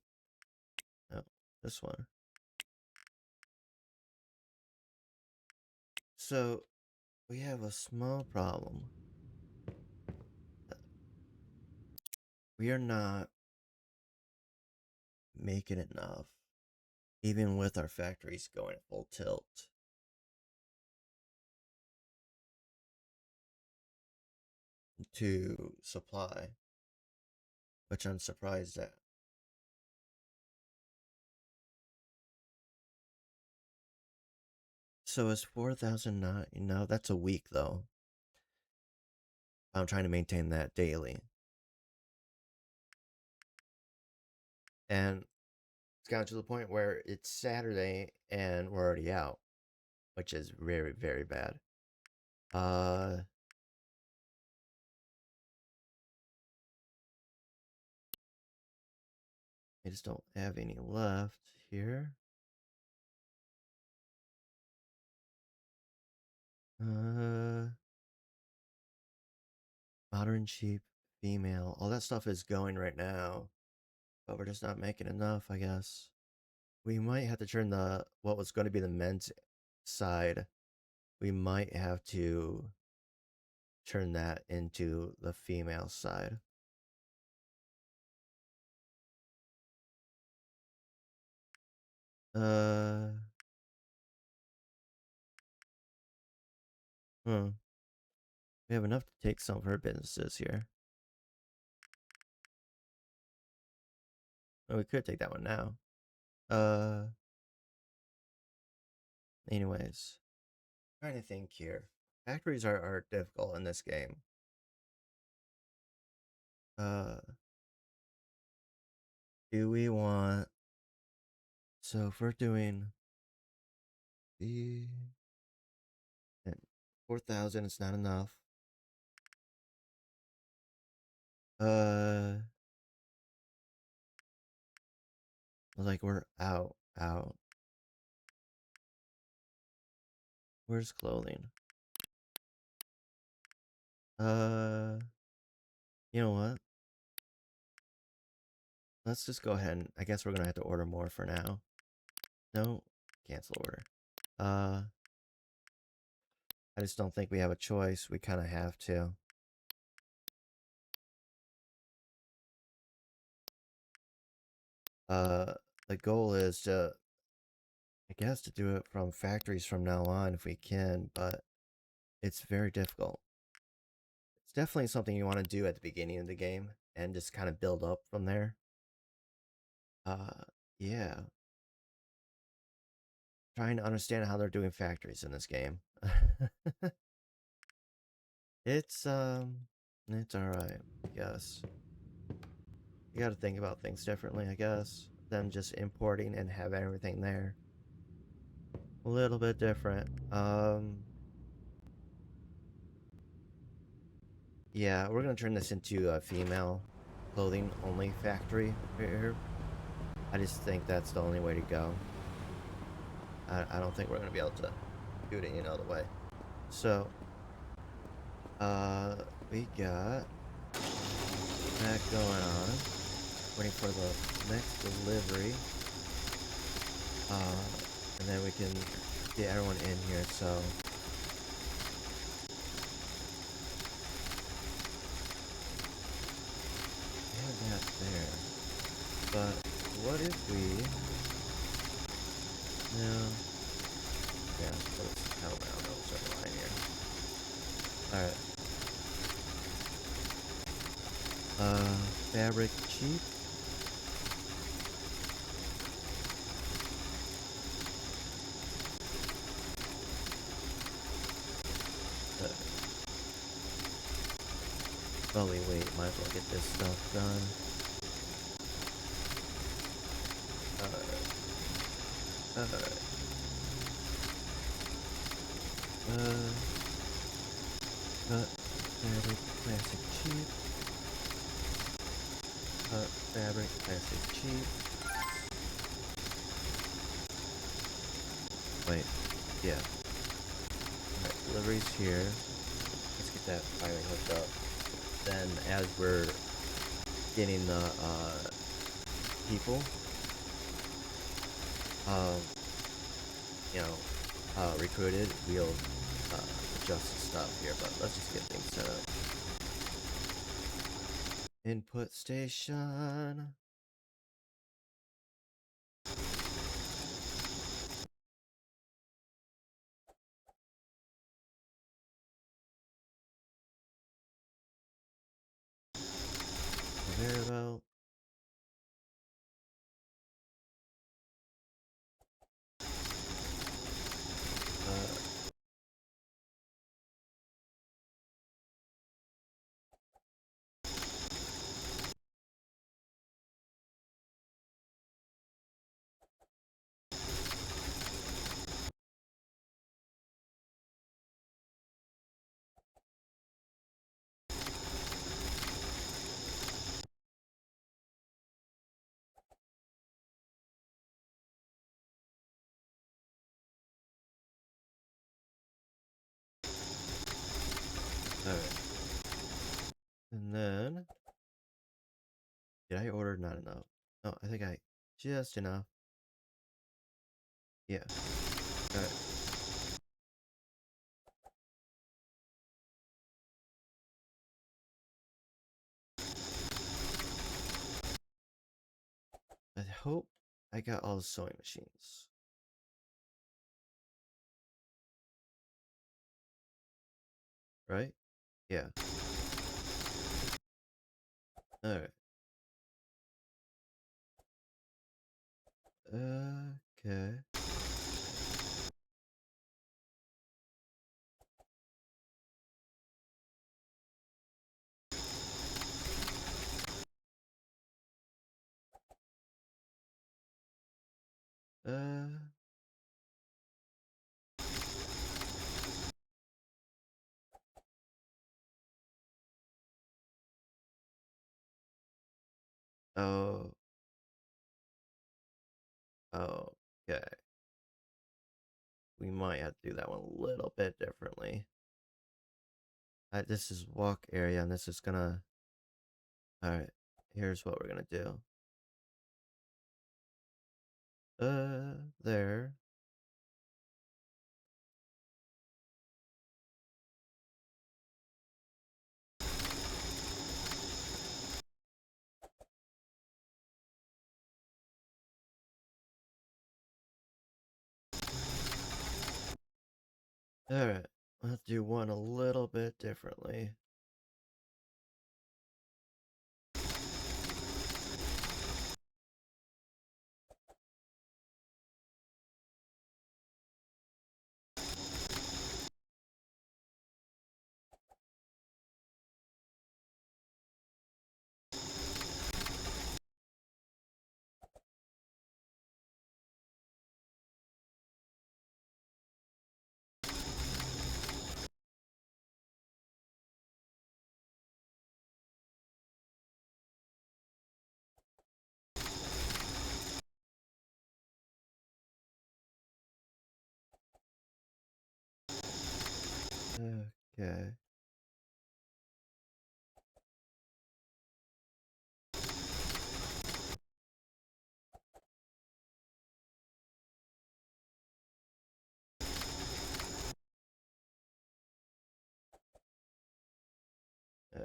[SPEAKER 1] no, this one. So, we have a small problem. We are not making enough, even with our factories going full tilt, to supply, which I'm surprised at. So is 4,000 not enough? That's a week though. I'm trying to maintain that daily. And it's gotten to the point where it's Saturday and we're already out, which is very, very bad. I just don't have any left here. Modern cheap female. All that stuff is going right now, but we're just not making enough, I guess. We might have to turn what was going to be the men's side. We might have to turn that into the female side. Uh, hmm. We have enough to take some of her businesses here. Oh, we could take that one now. Anyways, trying to think here. Factories are difficult in this game. Uh, do we want? So if we're doing the 4,000, it's not enough. Uh, like we're out. Where's clothing? You know what? Let's just go ahead and I guess we're gonna have to order more for now. No, cancel order. I just don't think we have a choice. We kind of have to. The goal is to, I guess, to do it from factories from now on if we can, but it's very difficult. It's definitely something you want to do at the beginning of the game and just kind of build up from there. Yeah. Trying to understand how they're doing factories in this game. It's alright, I guess. You gotta think about things differently, I guess, than just importing and have everything there. A little bit different. Yeah, we're gonna turn this into a female clothing only factory here. I just think that's the only way to go. I don't think we're gonna be able to do it any other way. So, we got that going on. Waiting for the next delivery. And then we can get everyone in here, so. there. But what if we... No. Yeah, let's settle down. I'll start the line here. Alright. Fabric cheap. While we wait, might as well get this stuff done. Alright. Alright. Cut fabric plastic cheap. Cut fabric plastic cheap. Wait, yeah. Alright, deliveries here. Let's get that firing hooked up. Then as we're getting the people, you know, recruited, we'll adjust the stuff here, but let's just get things set up. Input station. Conveyor belt. Alright. And then, did I order not enough? No, I think I just enough. Yeah. Alright. I hope I got all the sewing machines. Right? Yeah. Alright. Okay. Uh, oh. Oh, okay. We might have to do that one a little bit differently. This is walk area, and this is gonna... Alright, here's what we're gonna do. There. Alright, let's do one a little bit differently. Okay. Uh,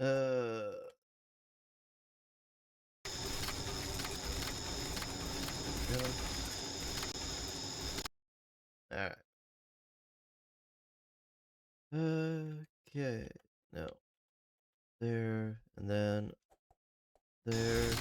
[SPEAKER 1] Uh, really? All right. Okay. No. There and then there.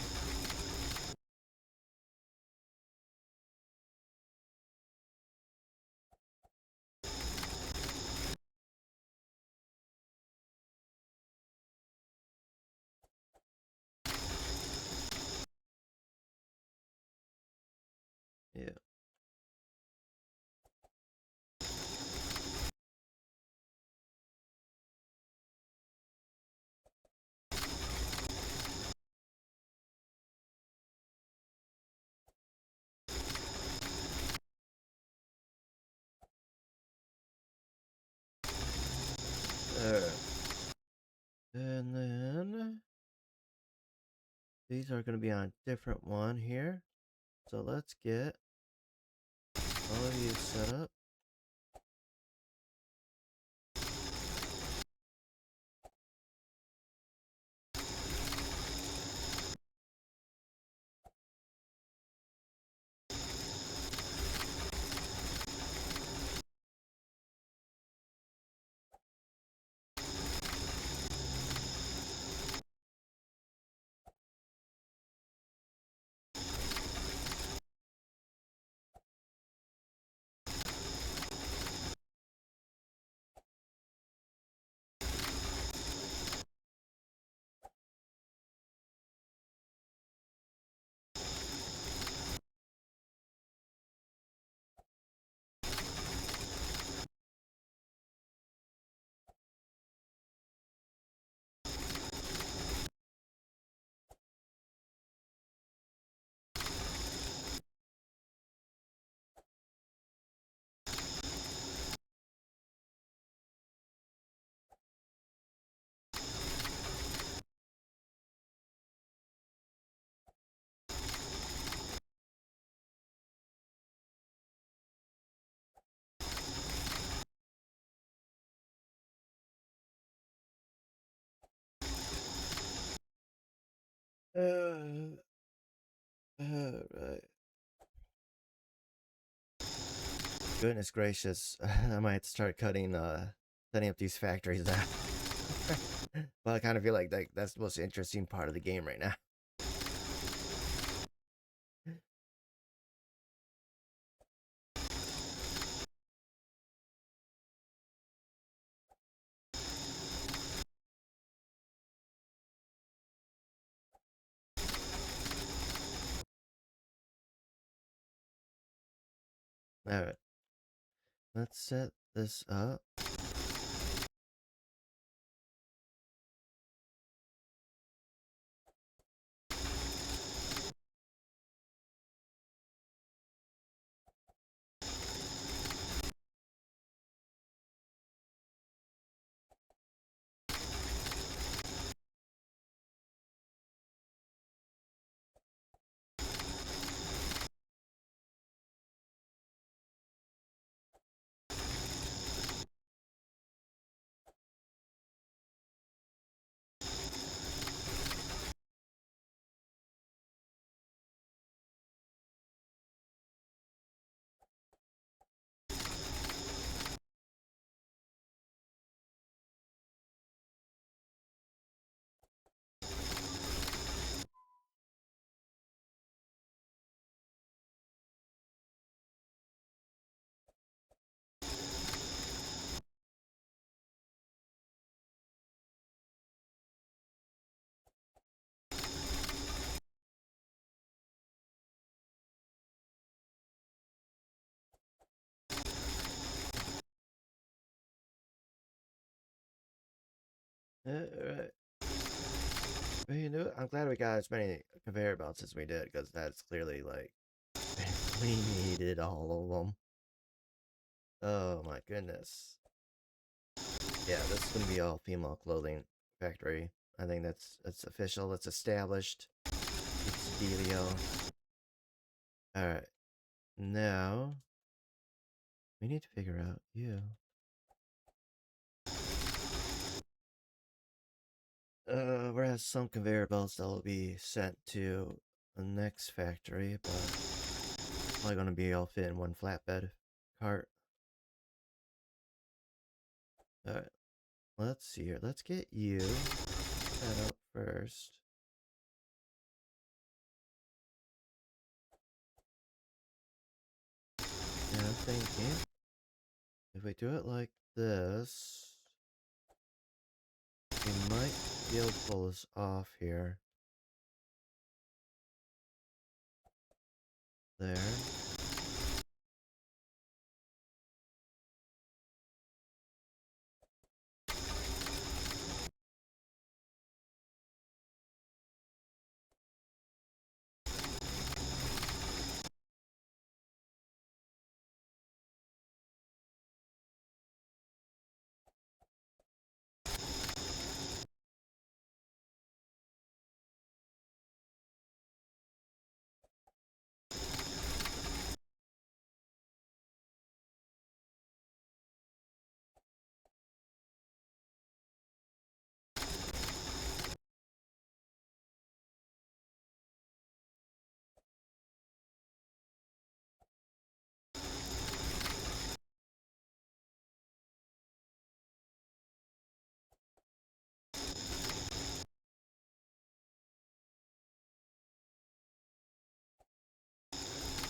[SPEAKER 1] Yeah. All right. And then these are going to be on a different one here. So let's get all of you set up. Uh, all right. Goodness gracious. I might start setting up these factories now. Well, I kind of feel like that's the most interesting part of the game right now. All right. Let's set this up. All right. Well, you know, I'm glad we got as many conveyor belts as we did, because that's clearly like we needed all of them. Oh my goodness. Yeah, this is gonna be all female clothing factory. I think that's official. It's established. It's dealio. All right. Now we need to figure out you. Whereas some conveyor belts that will be sent to the next factory, but probably gonna be all fit in one flatbed cart. Alright, let's see here. Let's get you set up first. And I'm thinking, if we do it like this, we might be able to pull this off here. There.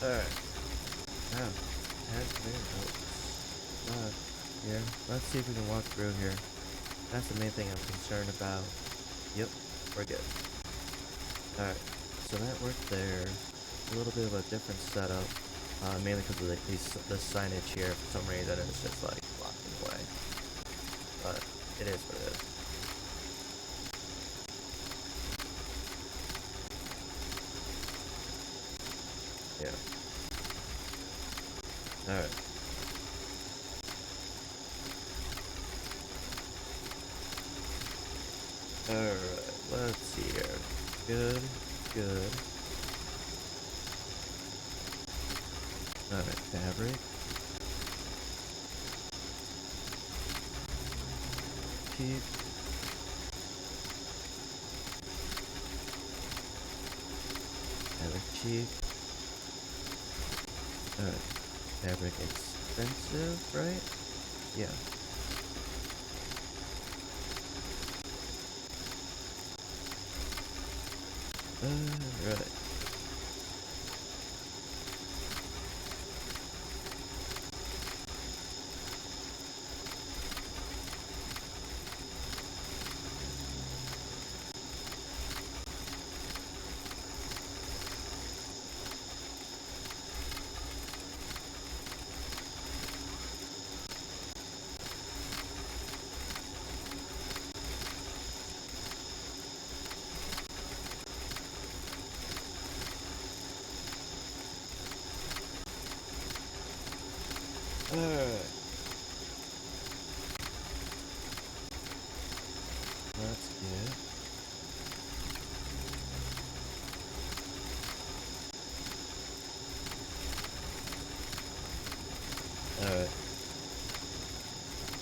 [SPEAKER 1] Alright. Now, add conveyor belts. Here. Let's see if we can walk through here. That's the main thing I'm concerned about. Yep, we're good. Alright, so that worked there. A little bit of a different setup. Mainly because of the signage here. For some reason, it's just like blocking away. But it is what it is. Yeah. Alright. Alright, let's see here. Good, good. Alright, fabric. Cheap. Fabric cheap. Alright. Fabric expensive, right? Yeah. Right. Alright. That's good. Alright.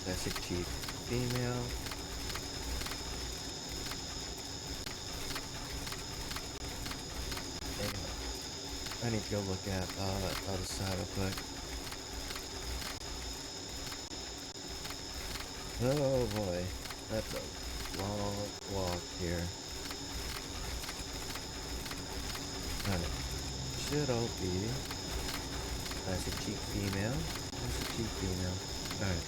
[SPEAKER 1] Classic cheap female. Hang on. I need to go look at other side real quick. Oh boy, that's a long walk here. Alright, should all be as a cheap female. As a cheap female. Alright,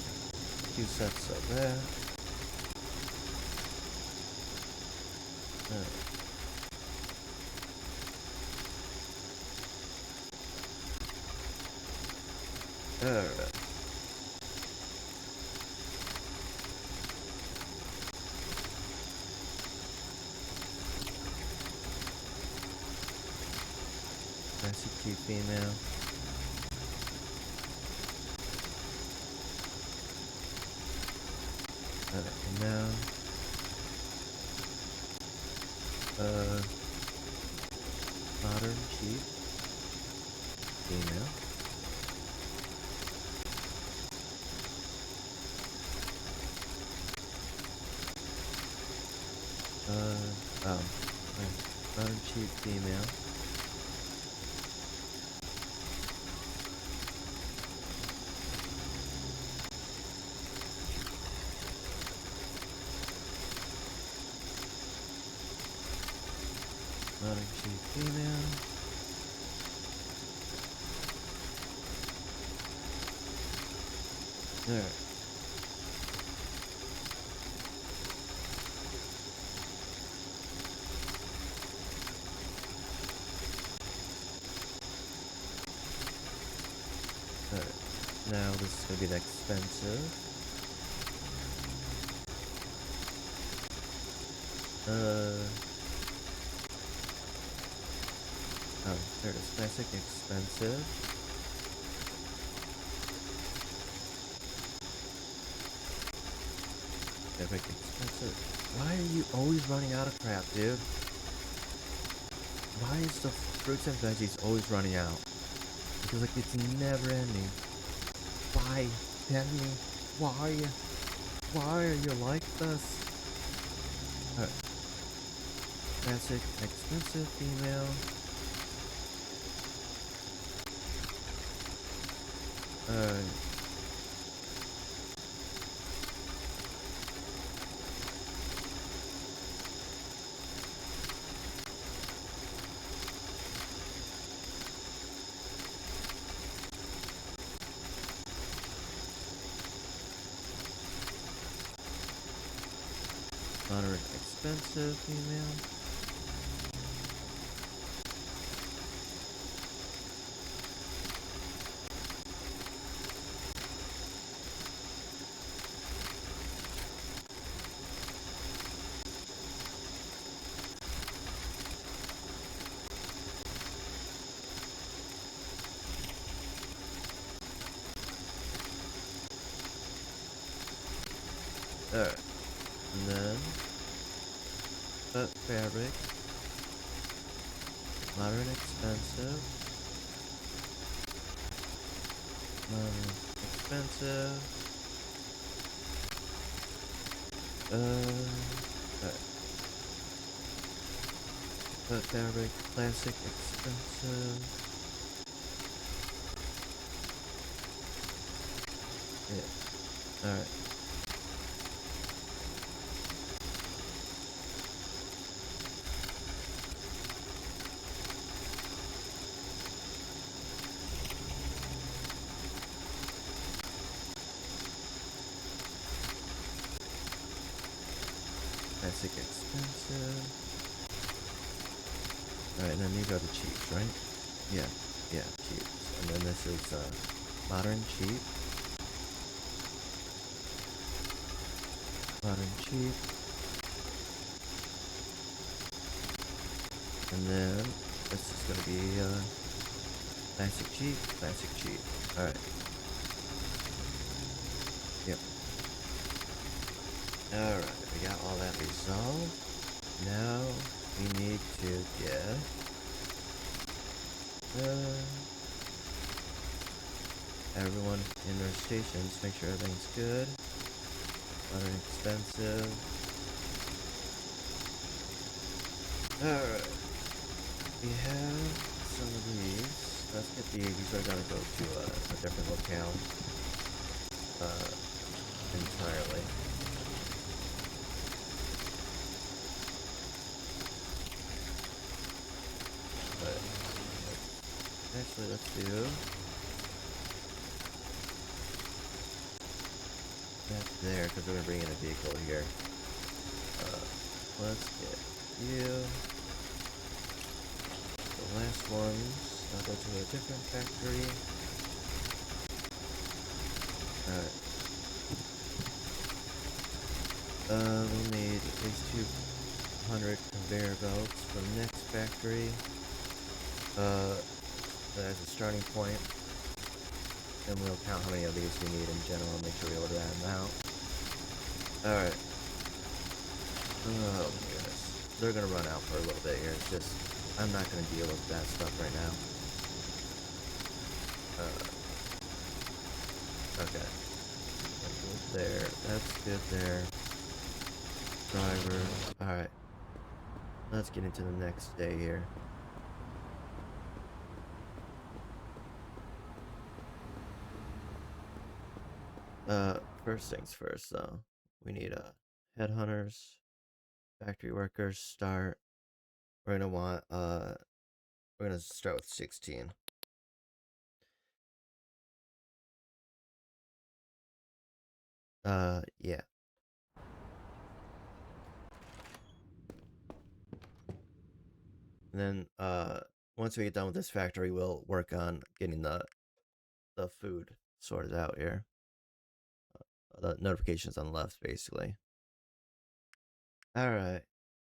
[SPEAKER 1] 2 sets of that. Alright. That's a cute female. And now, modern cheap female. cheap female. Modern cheap female. Alright. Alright. Now this is gonna be the expensive. Oh, there it is. Classic, expensive. Epic, expensive. Why are you always running out of crap, dude? Why is the fruits and veggies always running out? Because like it's never ending. Why? Tell me. Why? Why are you like this? Alright. Classic, expensive female. Alright. Moderate, expensive female. Alright. And then cut fabric. Modern, expensive. Modern, expensive. Alright. Cut fabric, classic, expensive. Yeah. Alright. Classic, expensive. Alright, and then these are the cheaps, right? Yeah, cheaps. And then this is modern cheap. Modern cheap. And then this is gonna be classic cheap, classic cheap. Alright. Yep. Alright, we got all that resolved. Now we need to get everyone in their stations, make sure everything's good. Modern, expensive. Alright. We have some of these. Let's get these. These are gonna go to a different locale. Entirely. But actually, let's do that there, because we're gonna bring in a vehicle here. Let's get you. The last ones, I'll go to a different factory. Alright. We'll need at least 200 conveyor belts for the next factory. As a starting point. And we'll count how many of these we need in general and make sure we order that amount. Alright. Oh my goodness. They're gonna run out for a little bit here. It's just, I'm not gonna deal with that stuff right now. Okay. That's good there. That's good there. Driver. Alright. let's get into the next day here. First things first, though. We need headhunters, factory workers. Start. We're gonna want we're gonna start with 16. Yeah. And then once we get done with this factory, we'll work on getting the food sorted out here. The notifications on the left, basically. All right,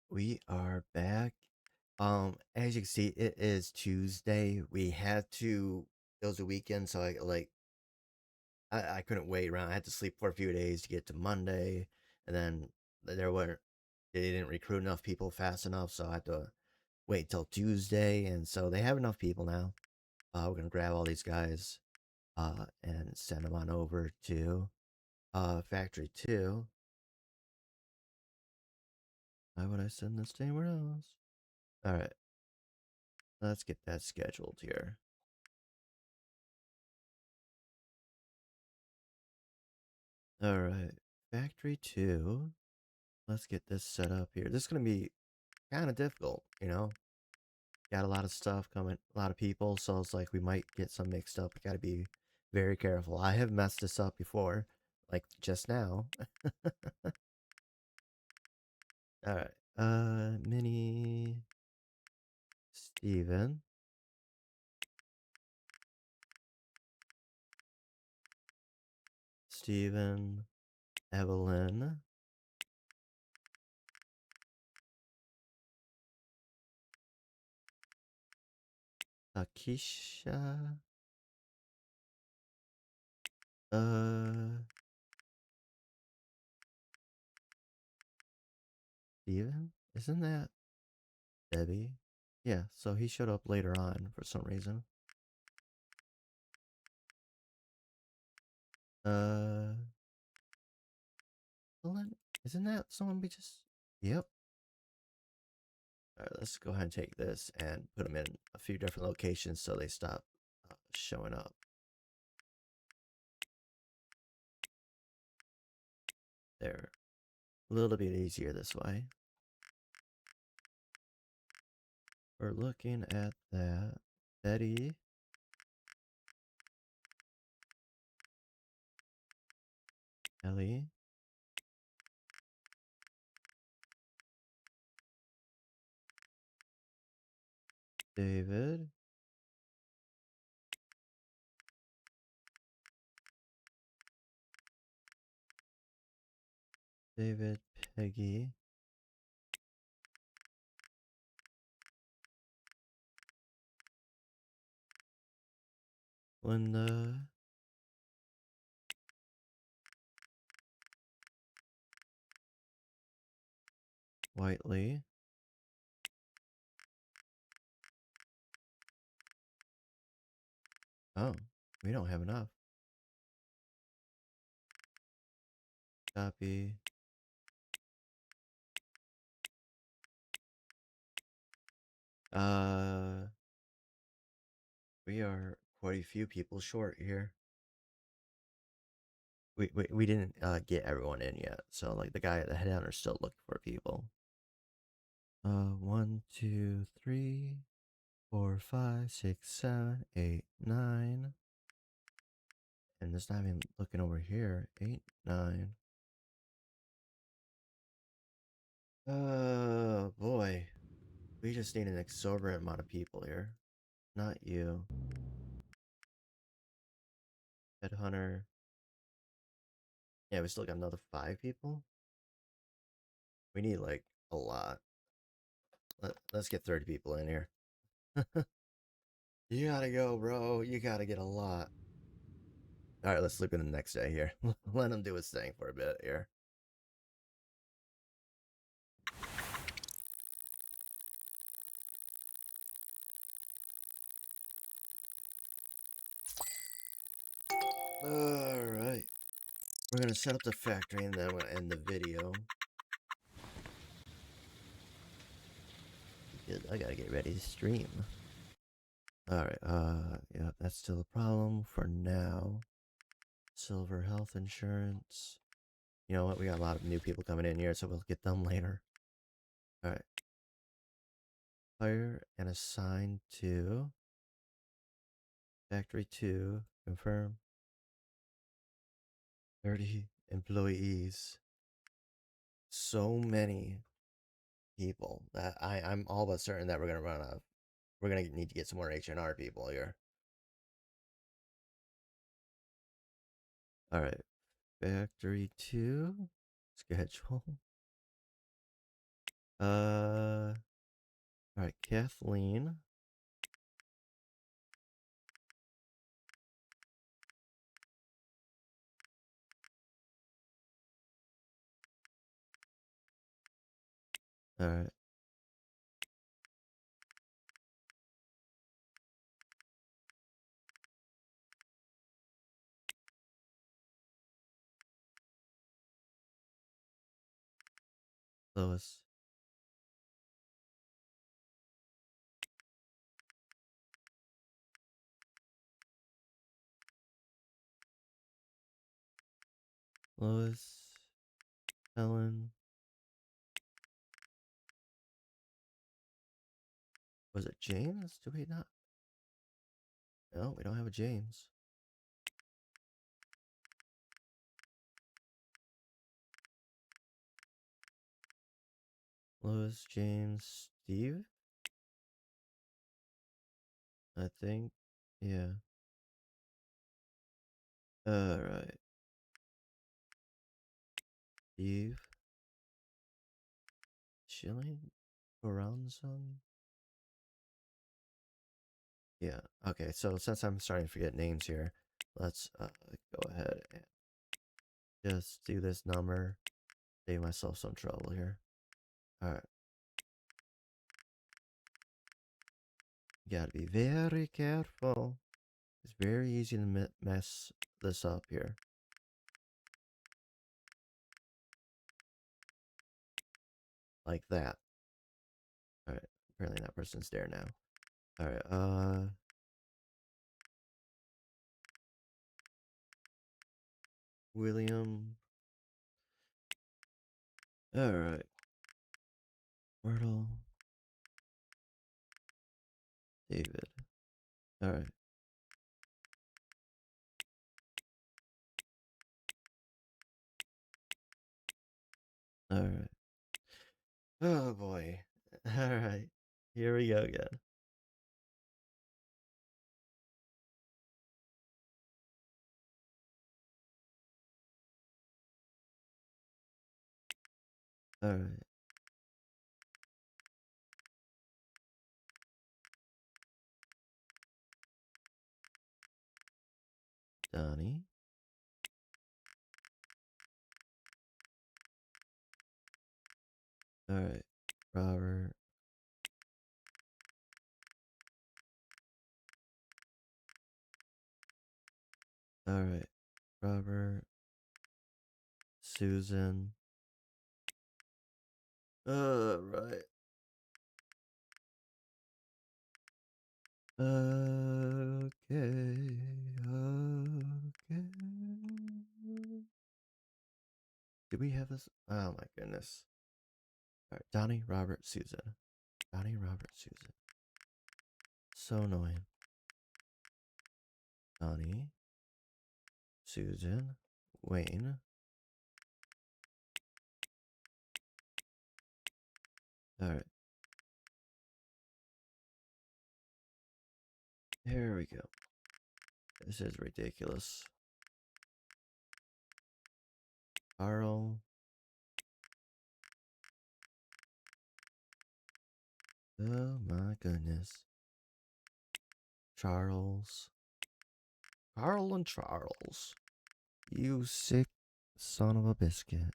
[SPEAKER 1] we are back. As you can see, it is Tuesday. We had to. It was a weekend, so I couldn't wait around. I had to sleep for a few days to get to Monday, and then there were they didn't recruit enough people fast enough, so I had to wait till Tuesday. And so they have enough people now. We're gonna grab all these guys, and send them on over to Factory 2. Why would I send this to anywhere else? Alright, let's get that scheduled here. Alright, Factory 2. Let's get this set up here. This is gonna be kind of difficult, you know? Got a lot of stuff coming, a lot of people, so it's like we might get some mixed up. We gotta be very careful. I have messed this up before, like just now. Alright, Mini Steven. Steven, Evelyn, Akisha, Steven? Isn't that Debbie? Yeah, so he showed up later on for some reason. Uh, Evelyn? Isn't that someone we just. Yep. Alright, let's go ahead and take this and put them in a few different locations so they stop showing up. They're a little bit easier this way. We're looking at that. Betty, Ellie, David, David, Peggy, Linda, Whiteley, oh, we don't have enough. Copy. Uh, we are quite a few people short here. We didn't get everyone in yet, so like the guy at the headhunter is still looking for people. 1, 2, 3, 4, 5, 6, 7, 8, 9. And it's not even looking over here. 8, 9. Oh boy. We just need an exorbitant amount of people here. Not you. Headhunter. Yeah, we still got another 5 people. We need like a lot. Let's get 30 people in here. You gotta go, bro. You gotta get a lot. Alright, let's sleep in the next day here. Let him do his thing for a bit here. Alright. We're gonna set up the factory and then we'll end the video. Good, I gotta get ready to stream. Alright, yeah, that's still a problem for now. Silver health insurance. You know what? We got a lot of new people coming in here, so we'll get them later. Alright. Hire and assign to Factory 2. Confirm. 30 employees. So many people that I'm all but certain that we're gonna run out of. We're gonna need to get some more H&R people here. Alright. Factory 2. Schedule. Alright, Kathleen. Alright. Lois. Lois. Helen. Was it James? Do we not? No, we don't have a James. Lois, James, Steve? I think. Yeah. Alright. Steve. Chilling? Around. Yeah. Okay, so since I'm starting to forget names here, let's go ahead and just do this number. Save myself some trouble here. Alright. You gotta be very careful. It's very easy to mess this up here. Like that. Alright. Apparently that person's there now. Alright, William. Alright. Myrtle. David. Alright. Alright. Oh boy. Alright. Here we go again. Alright. Donnie. Alright. Robert. Alright. Robert. Susan. Alright. Okay. Okay. Do we have this? Oh my goodness. Alright. Donnie, Robert, Susan. Donnie, Robert, Susan. So annoying. Donnie. Susan. Wayne. Alright. Here we go. This is ridiculous. Carl. Oh my goodness. Charles. Carl and Charles. You sick son of a biscuit.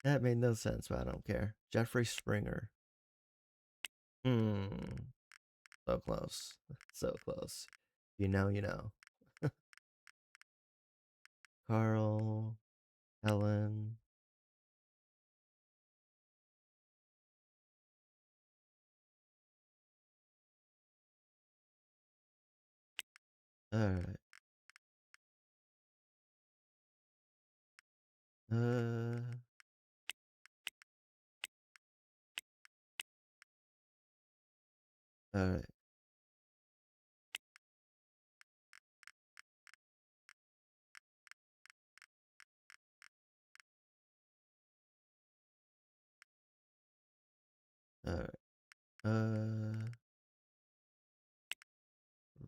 [SPEAKER 1] That made no sense, but I don't care. Jeffrey Springer. Hmm. So close. So close. You know, you know. Carl. Helen. Alright. Alright. Alright.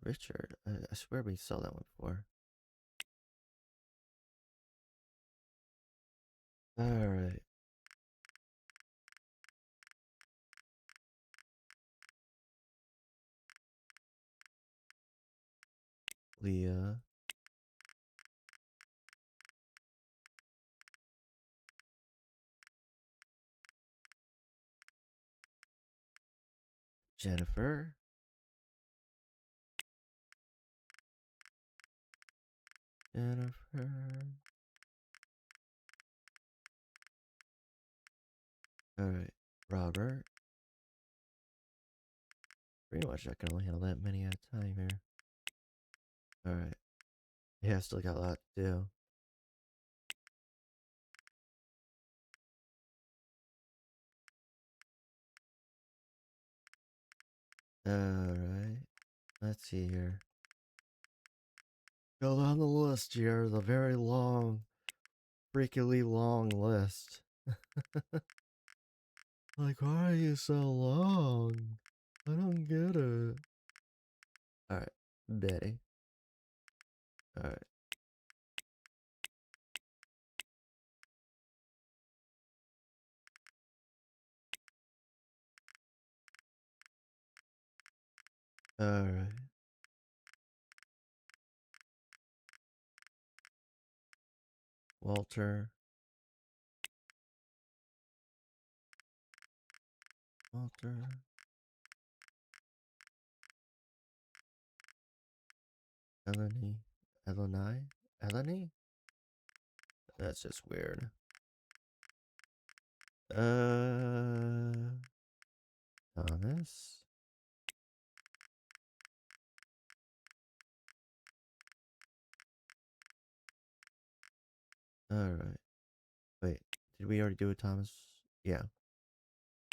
[SPEAKER 1] Richard. I swear we saw that one before. Alright. Leah. Jennifer. Jennifer. Alright. Robert. Pretty much I can only handle that many at a time here. Alright. Yeah, still got a lot to do. Alright. Let's see here. Go down the list here. The very long, freakily long list. Like, why are you so long? I don't get it. Alright. Betty. Alright. Alright. Walter. Walter. Eleni. Eleni? Eleni? That's just weird. Thomas. Alright. Wait, did we already do it, Thomas? Yeah.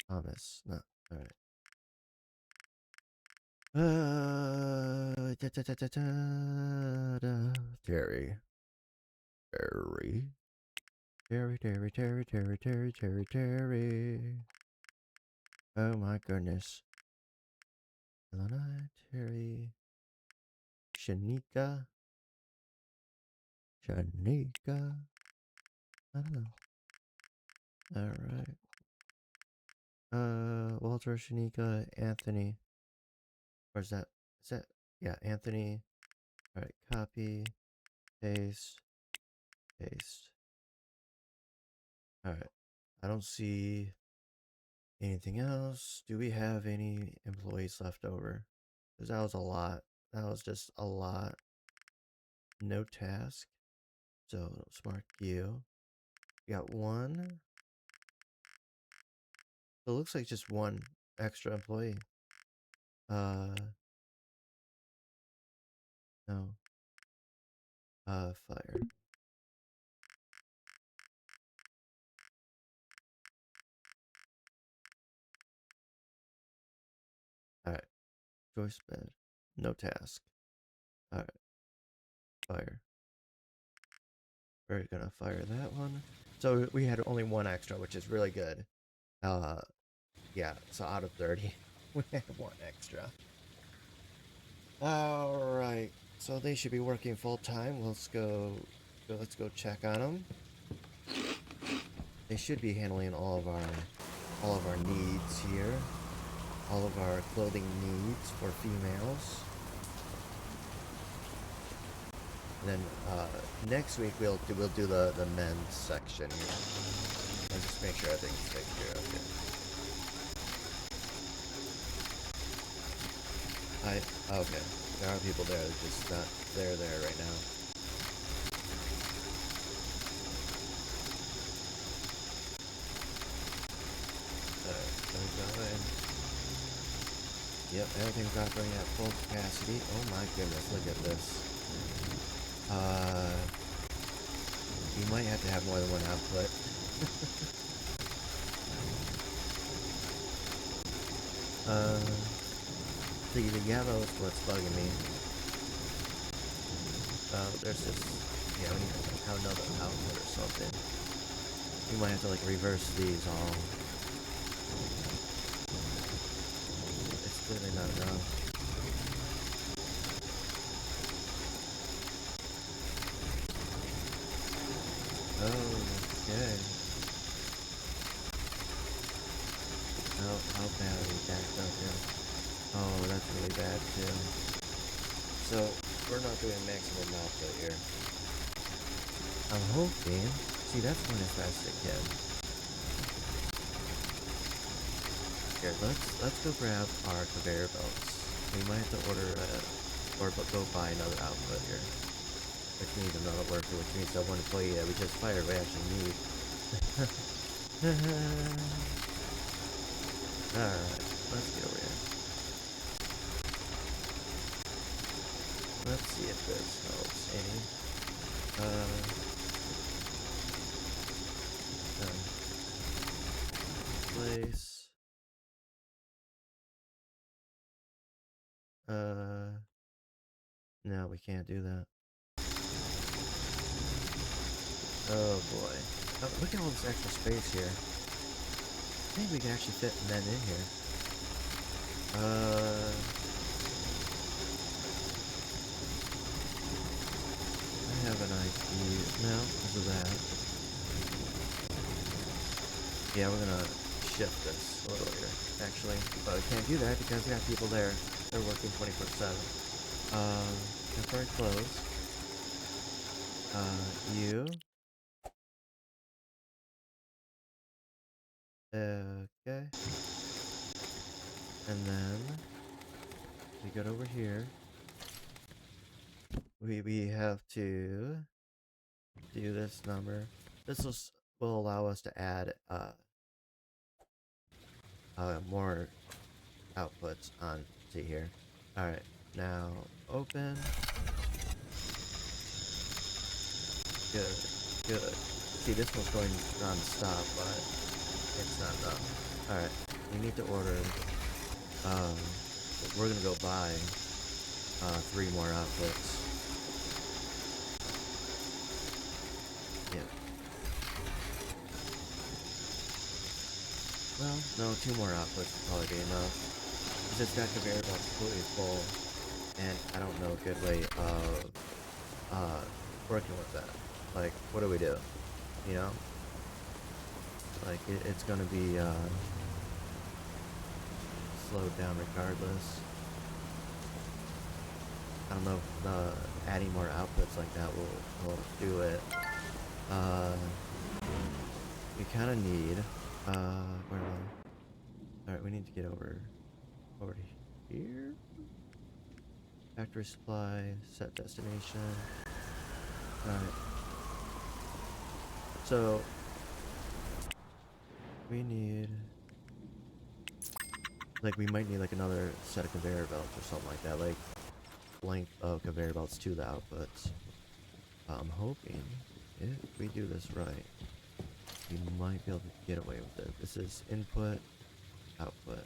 [SPEAKER 1] Thomas. No. Alright. Terry. Terry. Terry, Terry, Terry, Terry, Terry, Terry, Terry. Oh my goodness. Elena, Terry. Shanika. Shanika. I don't know. Alright. Walter, Shanika, Anthony. Where's that? Is that? Yeah, Anthony. Alright, copy. Paste. Paste. Alright. I don't see anything else. Do we have any employees left over? Because that was a lot. That was just a lot. No task. So let's mark you. We got one. It looks like just one extra employee. No. Fire. Alright. Choice bed. No task. Alright. Fire. We're gonna fire that one. So we had only one extra, which is really good. Yeah, so out of 30, we had one extra. Alright. So they should be working full time. Let's go check on them. They should be handling all of our needs here. All of our clothing needs for females. And then next week we'll do the men's section. And just make sure everything's taken care of. Okay. There are people there, just not there right now. Alright, so go in. Yep, everything's operating at full capacity. Oh my goodness, look at this. You might have to have more than one output. See, the yellow's what's bugging me. There's this, yeah, we need to have another output or something. We might have to, like, reverse these all. It's clearly not enough. Okay. Oh, how bad are we backed up here? Oh, that's really bad too. So, we're not doing maximum output here. I'm hoping. See, that's when it's fast as it can. Here, let's go grab our conveyor belts. We might have to order or go buy another output here. Which means another worker, which means that one employee that we just fired we actually need. Alright, let's get over here. Let's see if this helps any. Place. No, we can't do that. Oh boy. Oh, look at all this extra space here. I think we can actually fit men in here. I have an idea. No, because of that. Yeah, we're gonna shift this a little here, actually. But I can't do that because we got people there. They're working 24/7. Temporary close. You. Okay. And then we get over here. We have to do this number. This will allow us to add more outputs on to here. Alright, now open. Good, good. See, this one's going non-stop, but it's not enough. Alright, we need to order, we're gonna go buy 3 more outputs. Yeah. Well, no, 2 more outputs would probably be enough. Because it's got conveyor belts completely full, and I don't know a good way of working with that. Like, what do we do? You know? Like, it's gonna be slowed down regardless. I don't know if adding more outputs like that will do it. We kind of need, where am I? Alright, we need to get over to here. Factory supply, set destination. Alright. So, we need, like, we might need, like, another set of conveyor belts or something like that. Like, length of conveyor belts to the outputs. I'm hoping if we do this right, we might be able to get away with it. This is input, output.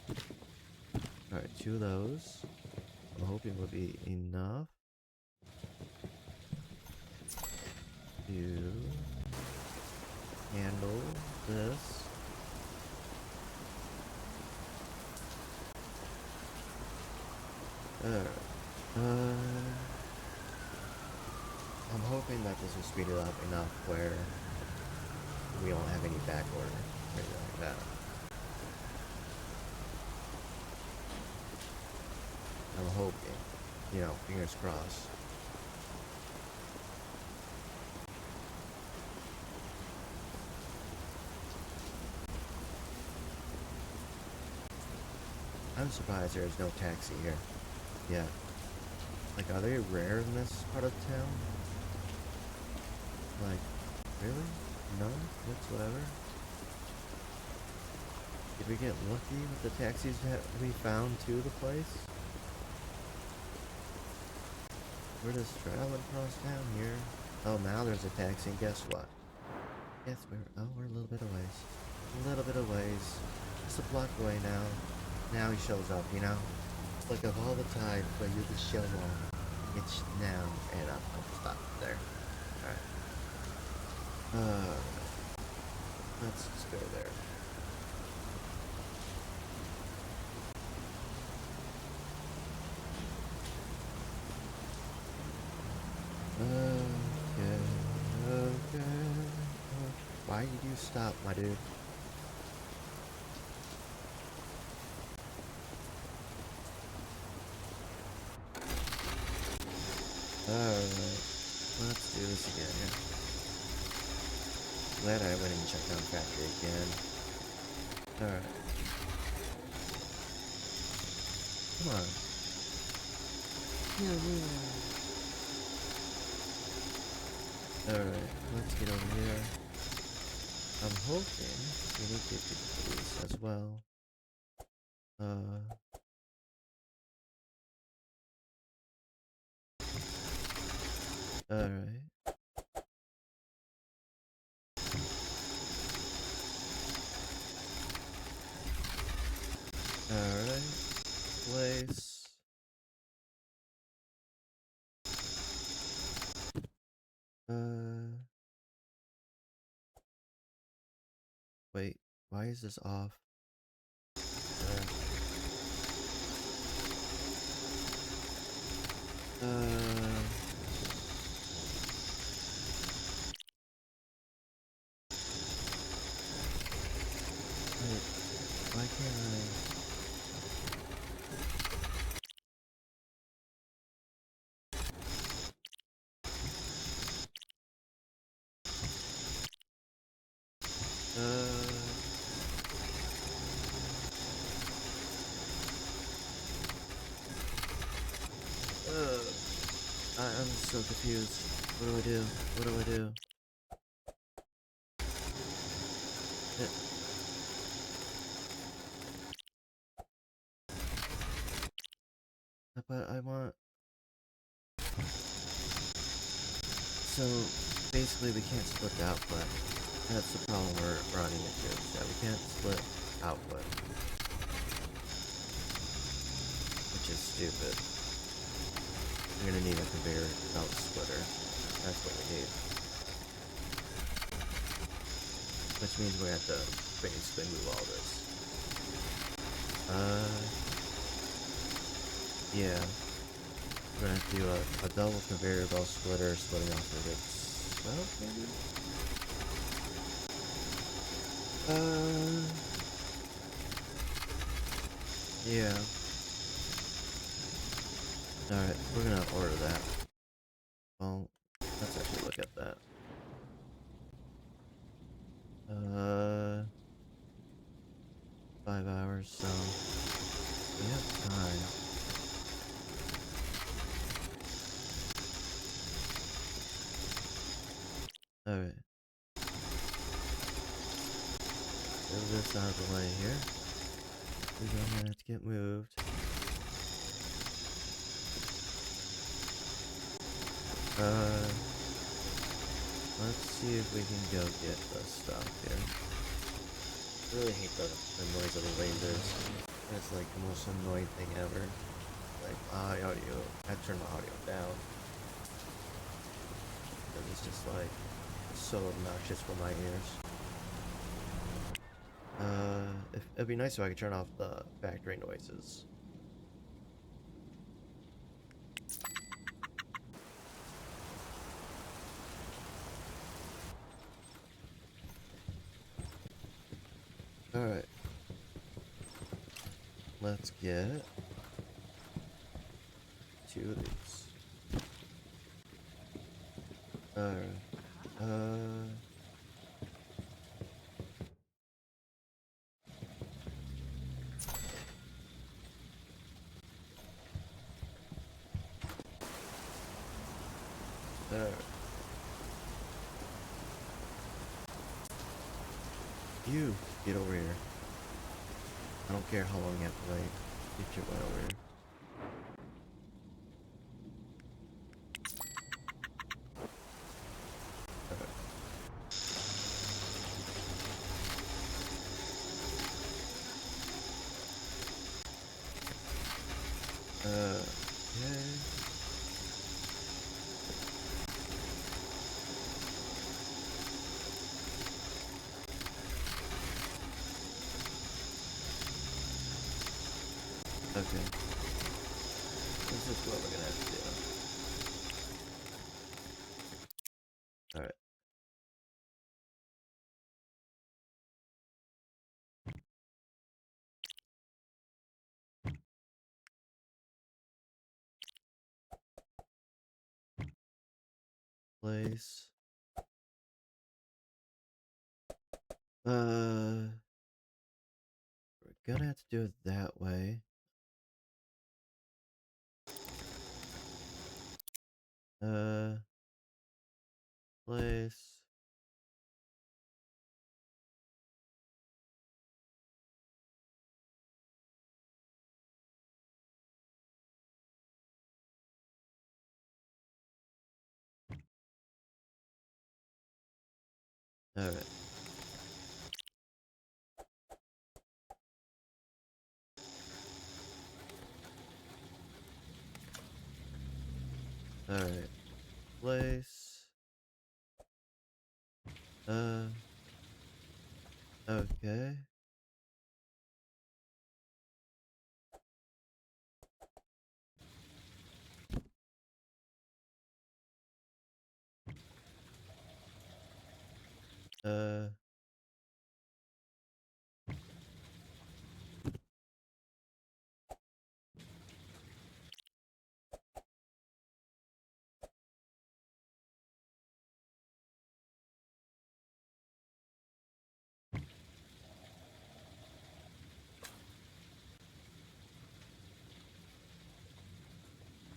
[SPEAKER 1] Alright, 2 of those. I'm hoping will be enough to handle this. I'm hoping that this will speed it up enough where we don't have any back order or anything like that. I'm hoping, you know, fingers crossed. I'm surprised there's no taxi here. Yeah. Like, are they rare in this part of town? Like, really? None whatsoever? Did we get lucky with the taxis that we found to the place? We're just traveling across town here. Oh, now there's a taxi, and guess what? Yes, we're a little bit of ways. A little bit of ways. Just a block away now. Now he shows up, you know? Like of all the time for you to show up, it's now, and I'll stop there. Alright. Let's just go there. Okay. Why did you stop, my dude? Alright. Let's do this again here. Glad I went and checked out factory again. Alright. Come on. Alright, let's get over here. I'm hoping we need to get to police as well. Alright. Alright. Place. Wait, why is this off? Wait, why can't I? I'm so confused. What do I do? What do I do? But I want... So, basically we can't split the output. That's the problem we're running into, is that we can't split output. Which is stupid. We're gonna need a conveyor belt splitter. That's what we need. Which means we have to basically move all this. Yeah. We're gonna have to do a double conveyor belt splitter splitting off of itself, maybe? Yeah. Alright, we're gonna order that. Well, let's actually look at that. 5 hours, so we have time. Alright. Move this out of the way here. We're gonna have to get moved. Let's see if we can go get the stuff here. I really hate the noise of the lasers. It's like the most annoying thing ever. Like, audio. I turn my audio down. Because it's just like, so obnoxious for my ears. It'd be nice if I could turn off the factory noises. Alright. Let's get 2 of these. Alright. Alright. You, get over here. I don't care how long you have to wait. Get your way over here. Okay. Okay. This is what we're gonna have to do. Alright. Place. We're gonna have to do it that way. Place. Alright. Alright. Place. Okay.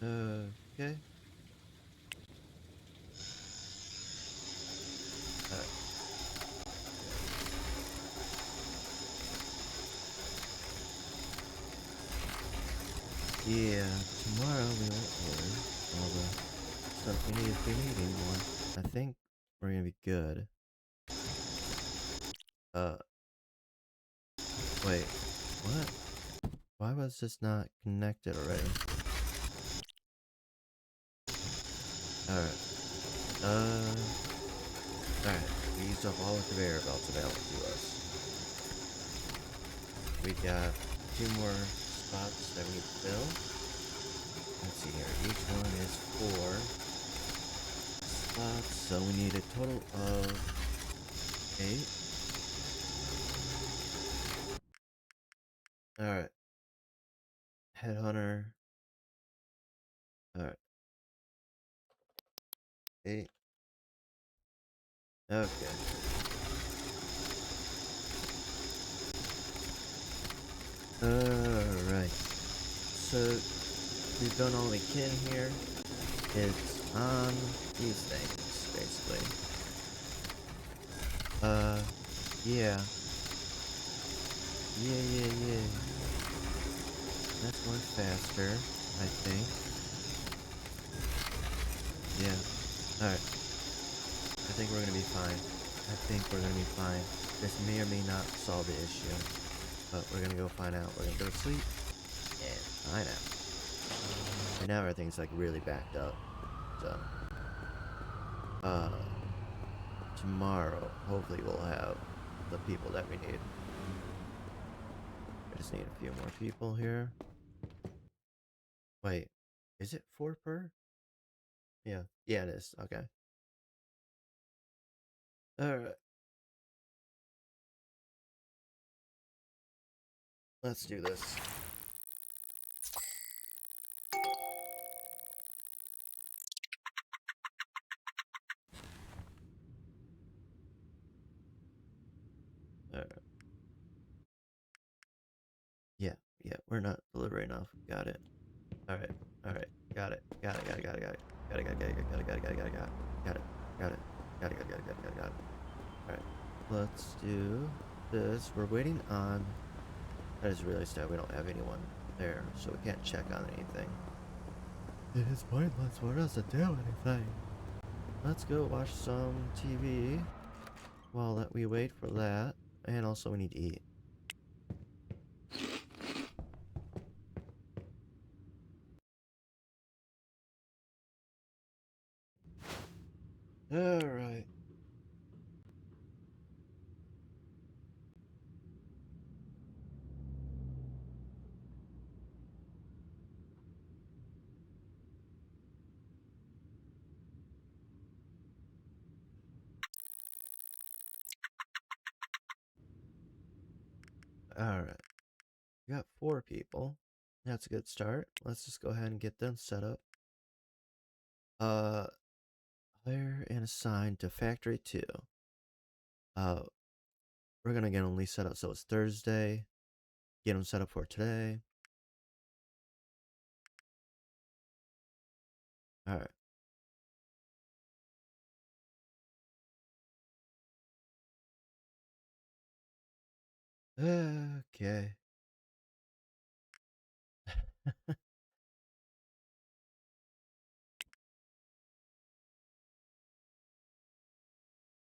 [SPEAKER 1] Uh, okay. Alright. Yeah, tomorrow we won't order all the stuff we need if we need anymore. I think we're gonna be good. Uh, wait. What? Why was this not connected already? Alright. Alright. We used up all the conveyor belts available to us. We got 2 more spots that we need to fill. Let's see here. Each one is 4 spots, so we need a total of 8. Alright. Headhunter. Alright. 8. Okay. Alright. So, we've done all we can here. It's on these things, basically. Yeah. Yeah. That's going faster, I think. Yeah. Alright. I think we're gonna be fine. This may or may not solve the issue. But we're gonna go find out. We're gonna go to sleep and find out. Right now everything's like really backed up. So tomorrow hopefully we'll have the people that we need. I just need a few more people here. Wait, is it 4 per? Yeah, it is. Okay. Alright. Let's do this. Alright. Yeah, we're not delivering enough. Got it. Alright. Got it. Alright. Let's do this. We're waiting on I just realized that we don't have anyone there, so we can't check on anything. It is pointless for us to do anything. Let's go watch some TV while that we wait for that. And also we need to eat. Alright. Alright. We got 4 people. That's a good start. Let's just go ahead and get them set up. Hire and assign to factory 2. Uh, we're gonna get them set up so it's Thursday. Get them set up for today. Alright. Okay.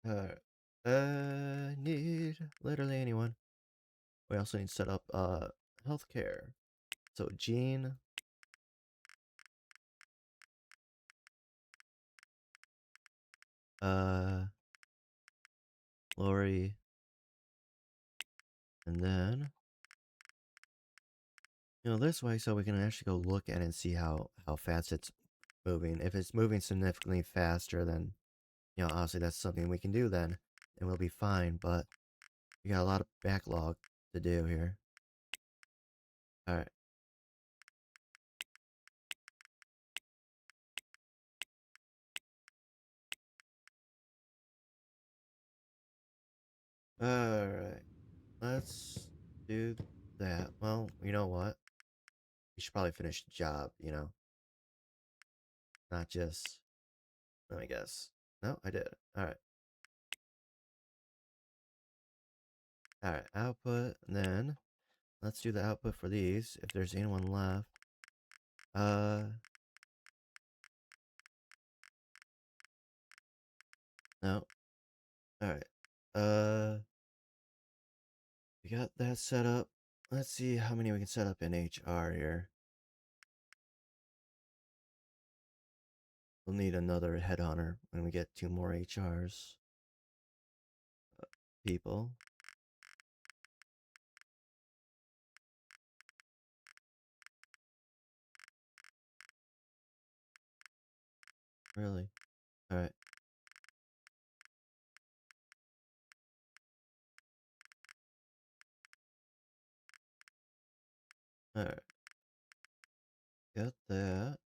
[SPEAKER 1] Alright. Need literally anyone. We also need to set up healthcare. So Jean, uh Lori, and then this way so we can actually go look at it and see how fast it's moving. If it's moving significantly faster, then obviously that's something we can do then, and we'll be fine. But we got a lot of backlog to do here. All right. All right. Let's do that. Well, you know what? We should probably finish the job. Not just. Let me guess. No, I did. All right. All right. Output. And then let's do the output for these. If there's anyone left. No. All right. We got that set up. Let's see how many we can set up in HR here. We'll need another headhunter when we get 2 more HRs. People. Really? Alright. Alright. Got that.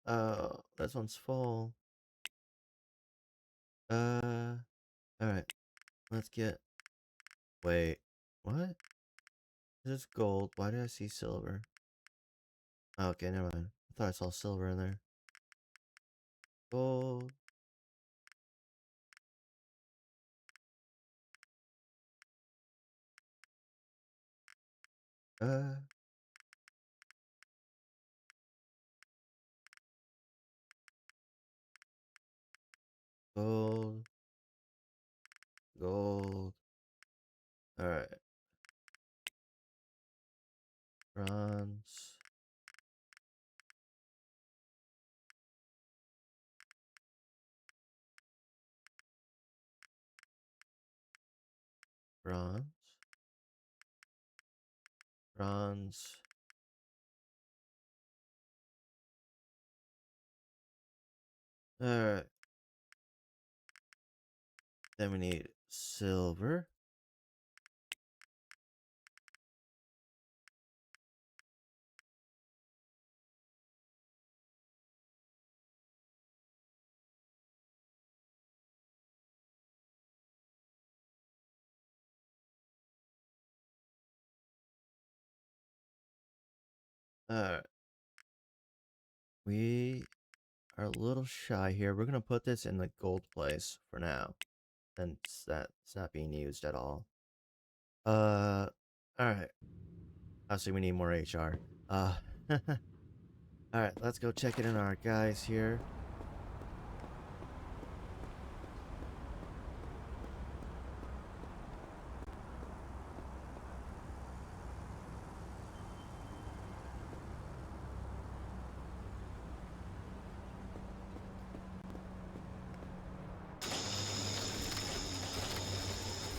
[SPEAKER 1] Oh, this one's full. Alright. Let's get. Wait. What? This is gold. Why did I see silver? Okay, never mind. I thought I saw silver in there. Gold. Uh. Gold. Gold. Alright. Bronze. Bronze. Bronze. Alright. Then we need silver. Alright. We are a little shy here. We're gonna put this in the gold place for now, since that's not being used at all. Alright. Obviously we need more HR. Alright, let's go check it in our guys here.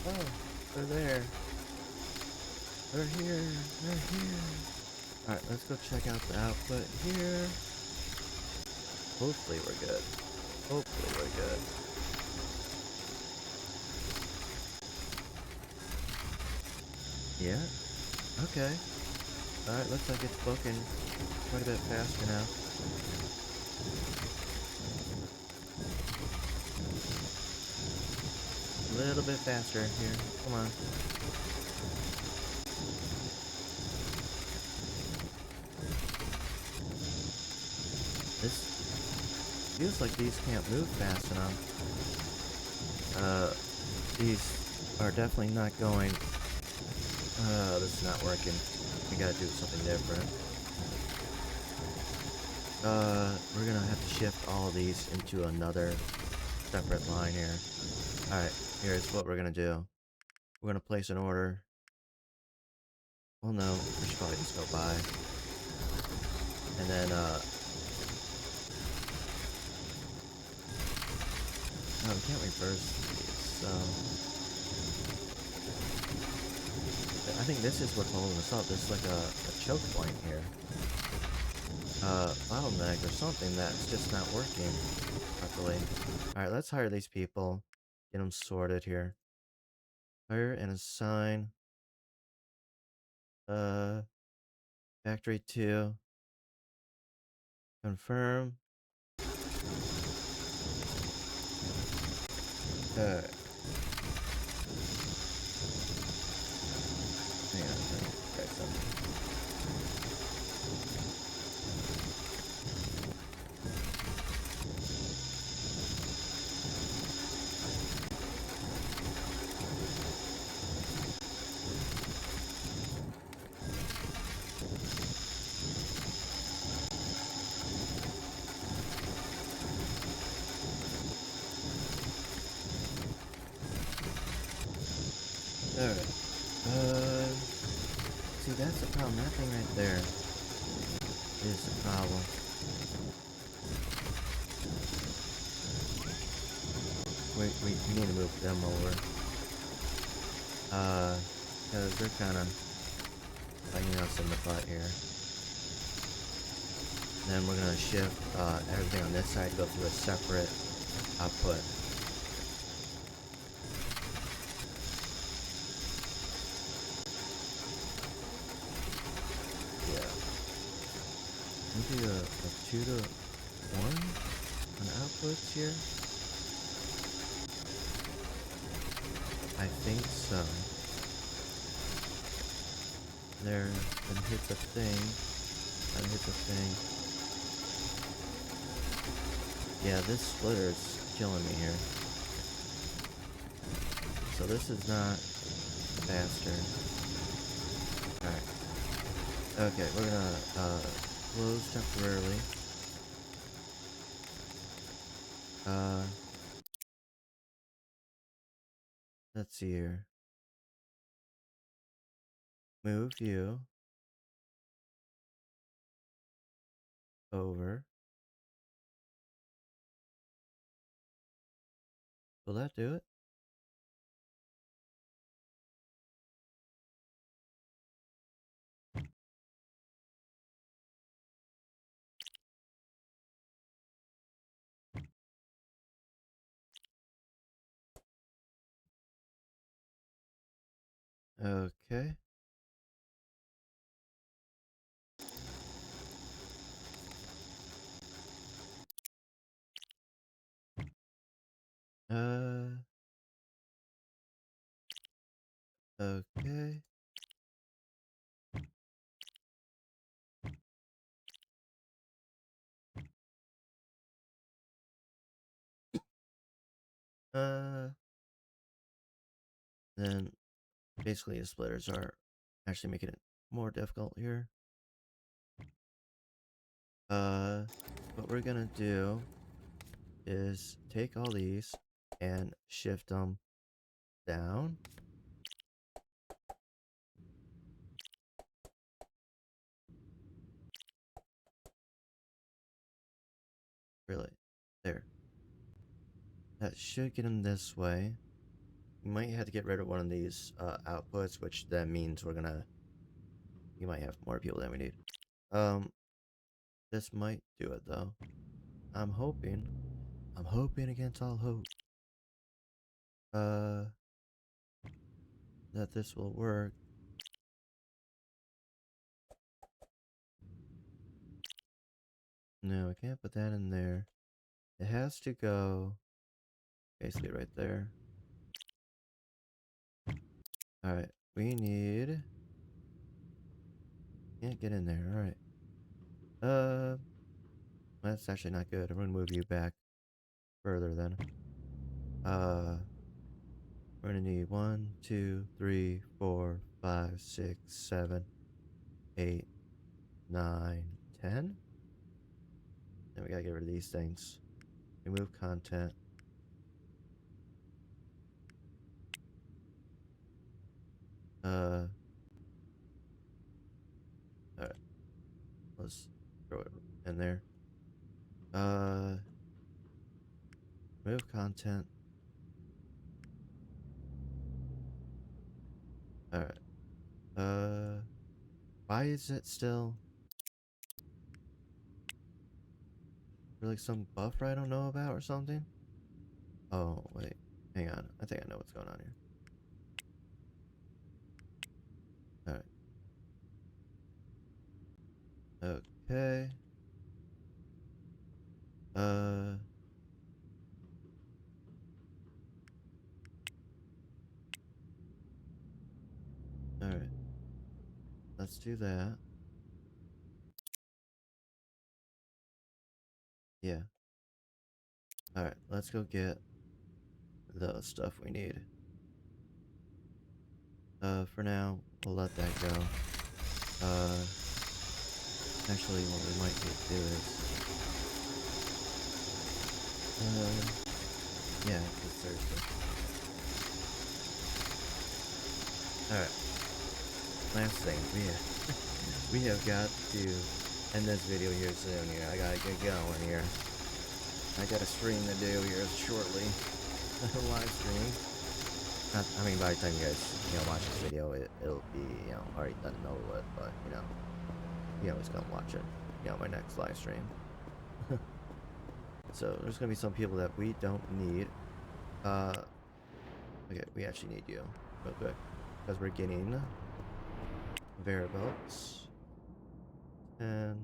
[SPEAKER 1] Oh, they're there. They're here. They're here. Alright, let's go check out the output here. Hopefully we're good. Hopefully we're good. Yeah? Okay. Alright, looks like it's booking quite a bit faster now. A little bit faster here. Come on. This feels like these can't move fast enough. These are definitely not going. This is not working. We gotta do something different. We're gonna have to shift all of these into another separate line here. Alright, here's what we're gonna do. We're gonna place an order. Well, no, we should probably just go buy. And then, no, we can't reverse these, so... I think this is what's holding us up. This is like a choke point here. Bottleneck or something that's just not working properly. Alright, let's hire these people. Get them sorted here. Hire and assign. Factory 2. Confirm. Alright. Hang on, let me try something. Alright. See, that's the problem. That thing right there is the problem. We need to move them over. Because they're kind of biting us in the butt here. Then we're gonna shift everything on this side to go through a separate output. Yeah. Maybe a 2 to 1 on outputs here? I think so. There, then hits a thing. That hits a thing. Yeah, this splitter is killing me here. So this is not faster. Alright. Okay, we're gonna close temporarily. Let's see here. Move you over. Will that do it? Okay. Okay. Uh, then basically the splitters are actually making it more difficult here. What we're gonna do is take all these and shift them down. Really, there. That should get them this way. We might have to get rid of one of these outputs, which then means we might have more people than we need. This might do it though. I'm hoping. I'm hoping against all hope. That this will work. No, I can't put that in there. It has to go basically right there. Alright, we need... Can't get in there, alright. That's actually not good. I'm gonna move you back further then. We're gonna need 1, 2, 3, 4, 5, 6, 7, 8, 9, 10. Then we gotta get rid of these things. Remove content. Alright. Let's throw it in there. Remove content. Alright. Why is it still... Is there like some buffer I don't know about or something? Oh, wait. Hang on. I think I know what's going on here. Alright. Okay. Alright. Let's do that. Yeah. Alright, let's go get the stuff we need. For now, we'll let that go. Actually, what we might need to do is... yeah, it's Thursday. Alright. Last thing, we have got to end this video here soon here. I gotta get going here. I got a stream to do here shortly. A live stream. I mean, by the time you guys, watch this video, it'll be, already done and over with, but, you always come watch it, my next live stream. So, there's gonna be some people that we don't need. Okay, we actually need you, real quick, because we're getting variables, and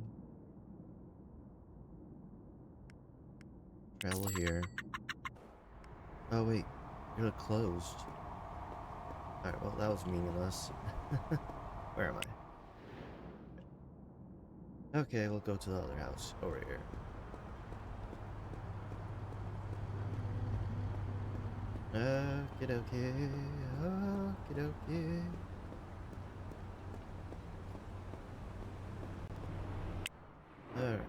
[SPEAKER 1] travel here. Oh wait, you're closed. Alright, well that was meaningless. Where am I? Okay, we'll go to the other house over here. Okie dokie, okie dokie. Alright,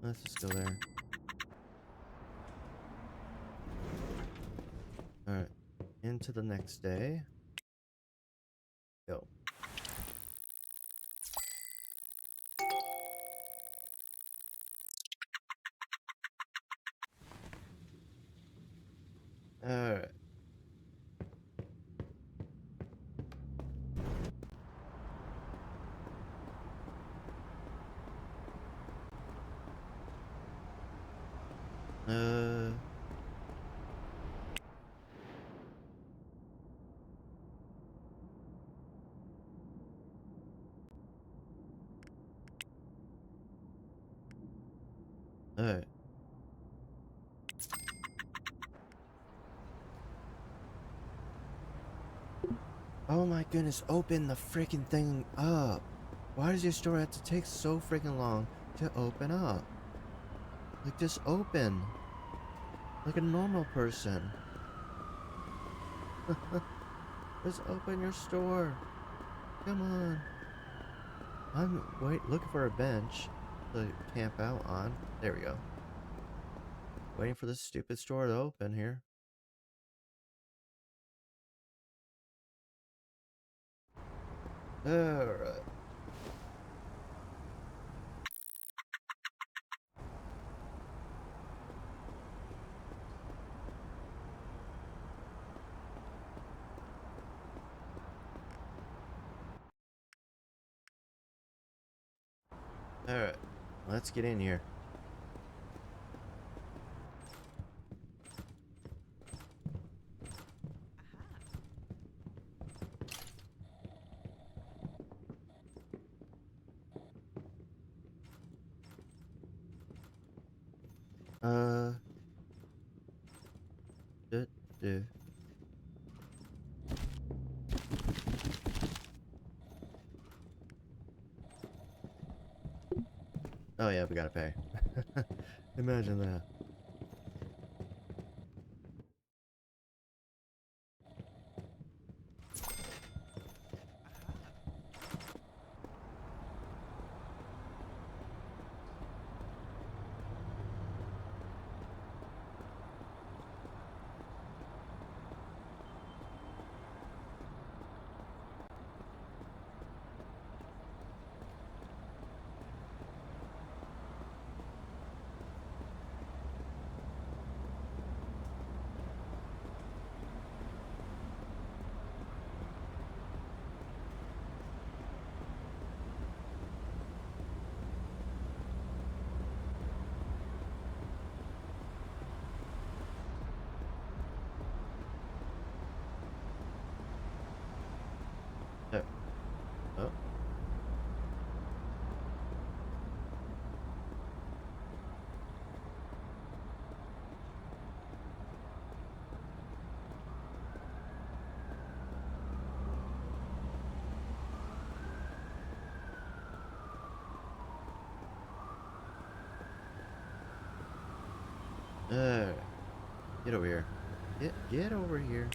[SPEAKER 1] let's just go there. Alright, into the next day. Go. Alright. Alright. Oh my goodness, open the freaking thing up. Why does your store have to take so freaking long to open up? Like, just open. like a normal person. Just open your store. Come on. Looking for a bench to camp out on. There we go. Waiting for this stupid store to open here. Alright. Alright. Let's get in here. Uh. Duh, duh. Oh yeah, we gotta pay. Imagine that. Oh. Oh. Alright. Get over here. Get over here.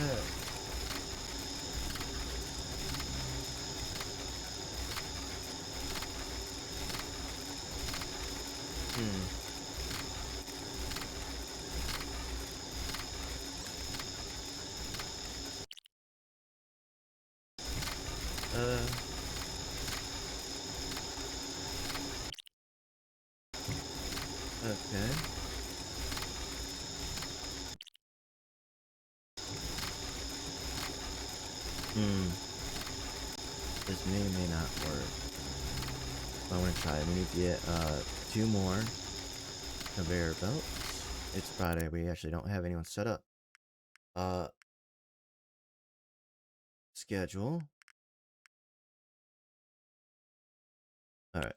[SPEAKER 1] Alright. Hmm. Uh. Okay. Hmm. This may or may not work. I want to try it. We need to get 2 more conveyor belts. It's Friday. We actually don't have anyone set up. Uh. Schedule. Alright.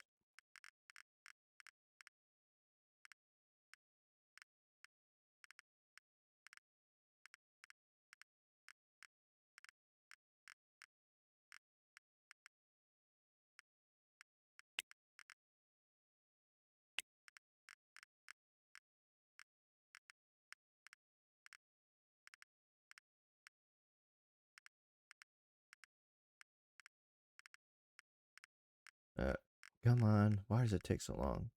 [SPEAKER 1] Uh, Come on. Why does it take so long?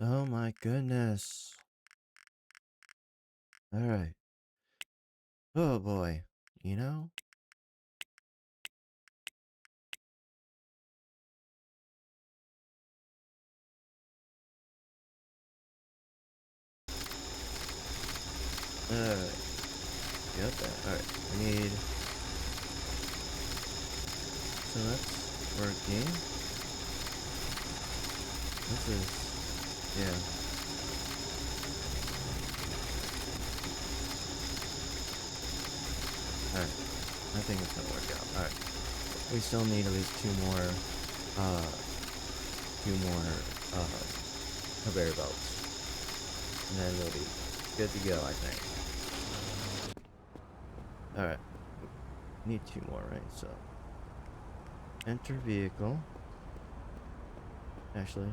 [SPEAKER 1] Oh my goodness. Alright. Oh boy. You know? Alright. Got that. Alright. We need... So that's working. This is... Yeah. Alright. I think it's gonna work out. Alright. We still need at least two more conveyor belts. And then we'll be good to go, I think. Alright. Need two more, right? So enter vehicle. Actually.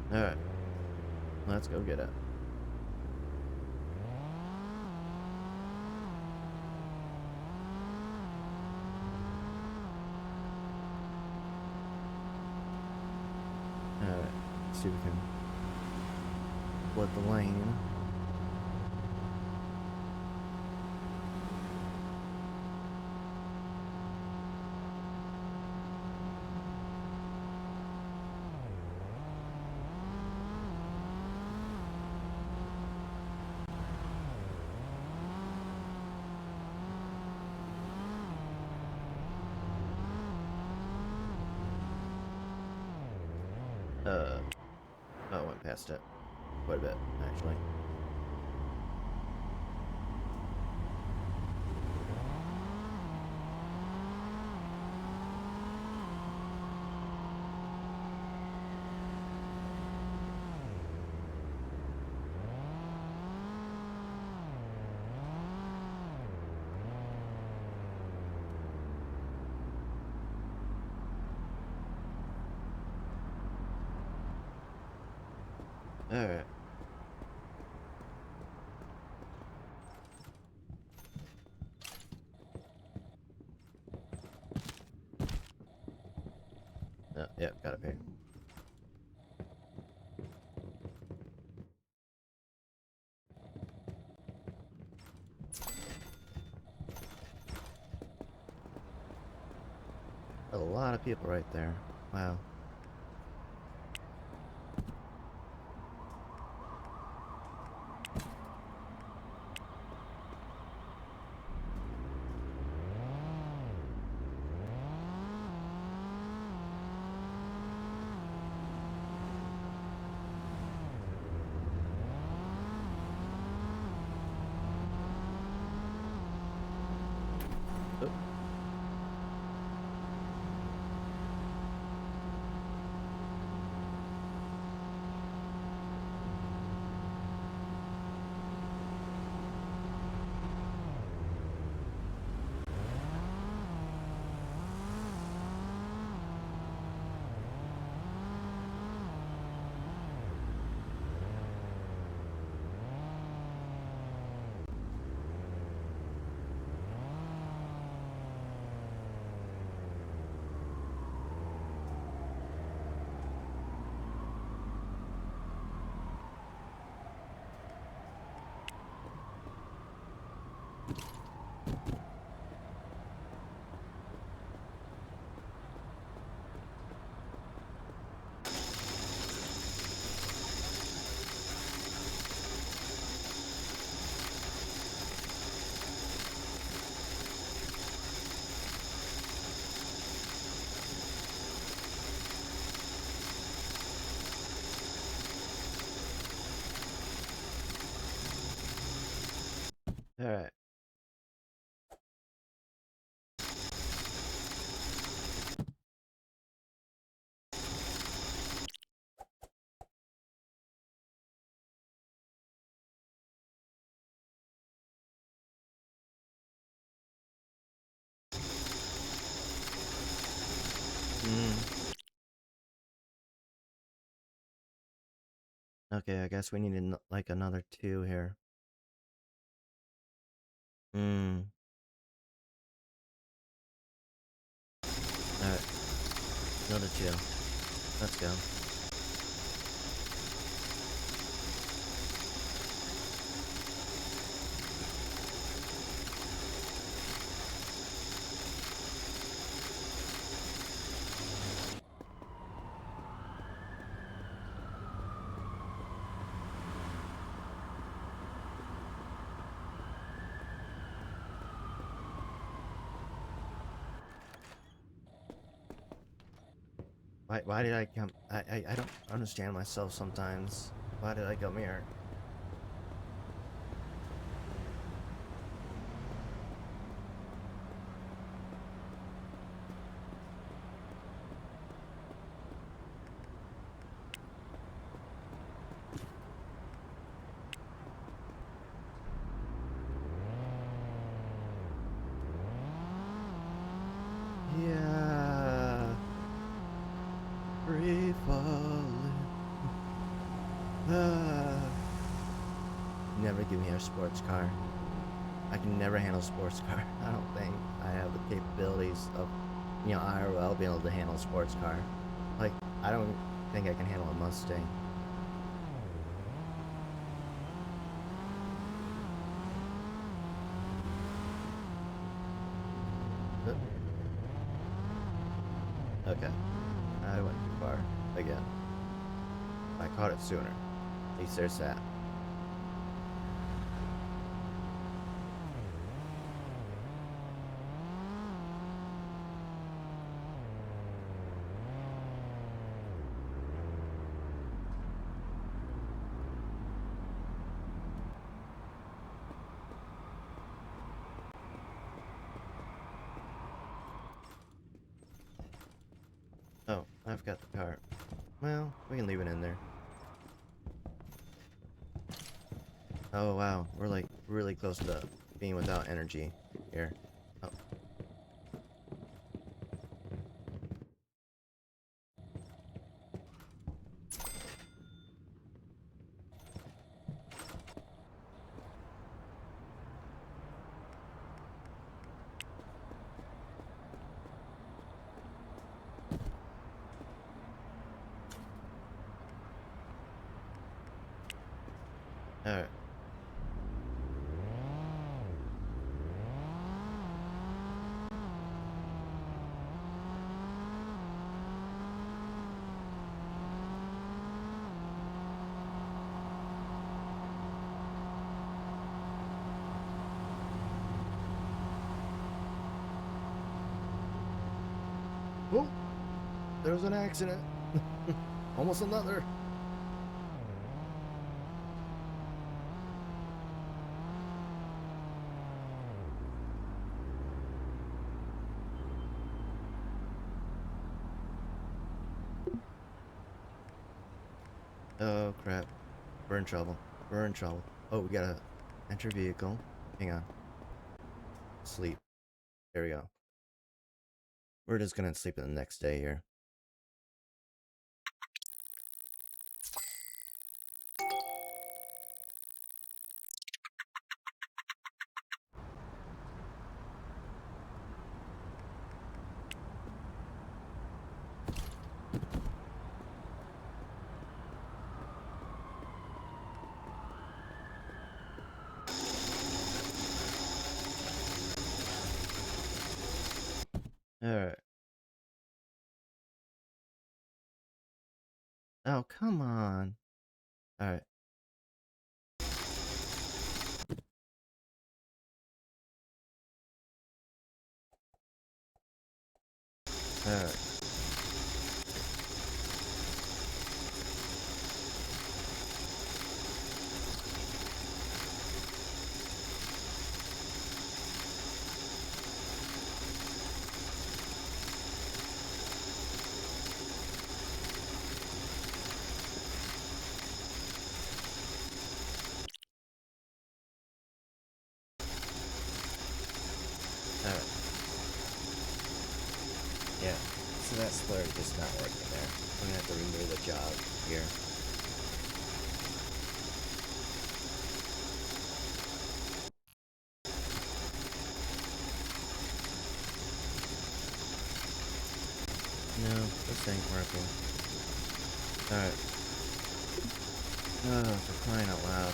[SPEAKER 1] Alright. Let's go get it. Alright. Let's see if we can split the lane. Oh, I went past it. Quite a bit, actually. Alright. Yeah, got it here. A lot of people right there. Wow. Oh. Alright. Okay, I guess we need like another 2 here. Hmm. Alright, another 2. Let's go. Why did I come? I don't understand myself sometimes. Why did I come here? Yeah. Free falling. Ah. Never give me a sports car. I can never handle a sports car. I don't think I have the capabilities of, IRL being able to handle a sports car. Like, I don't think I can handle a Mustang. Okay, I went too far again. I caught it sooner. At least there's that. Oh, I've got the car. Well, we can leave it in there. Oh wow, we're like really close to being without energy here. Oh, alright. Oh, there was an accident. Almost another. Oh crap. We're in trouble. We're in trouble. Oh, we gotta enter vehicle. Hang on. Sleep. There we go. We're just gonna sleep the next day here. Alright. Oh, come on. Alright. Alright. Alright. Yeah. So that slur just not working there. I'm gonna have to remove the job here. This ain't working. Alright. Oh, for crying out loud.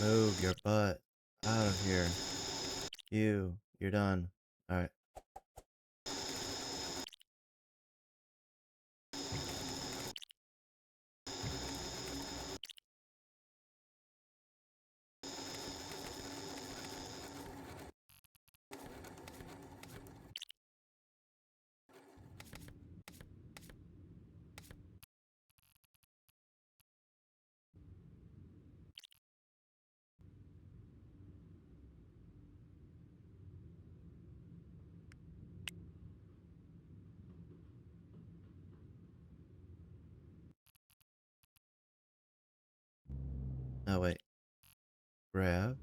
[SPEAKER 1] Move your butt out of here. You're done. Alright. Oh, wait. Grab.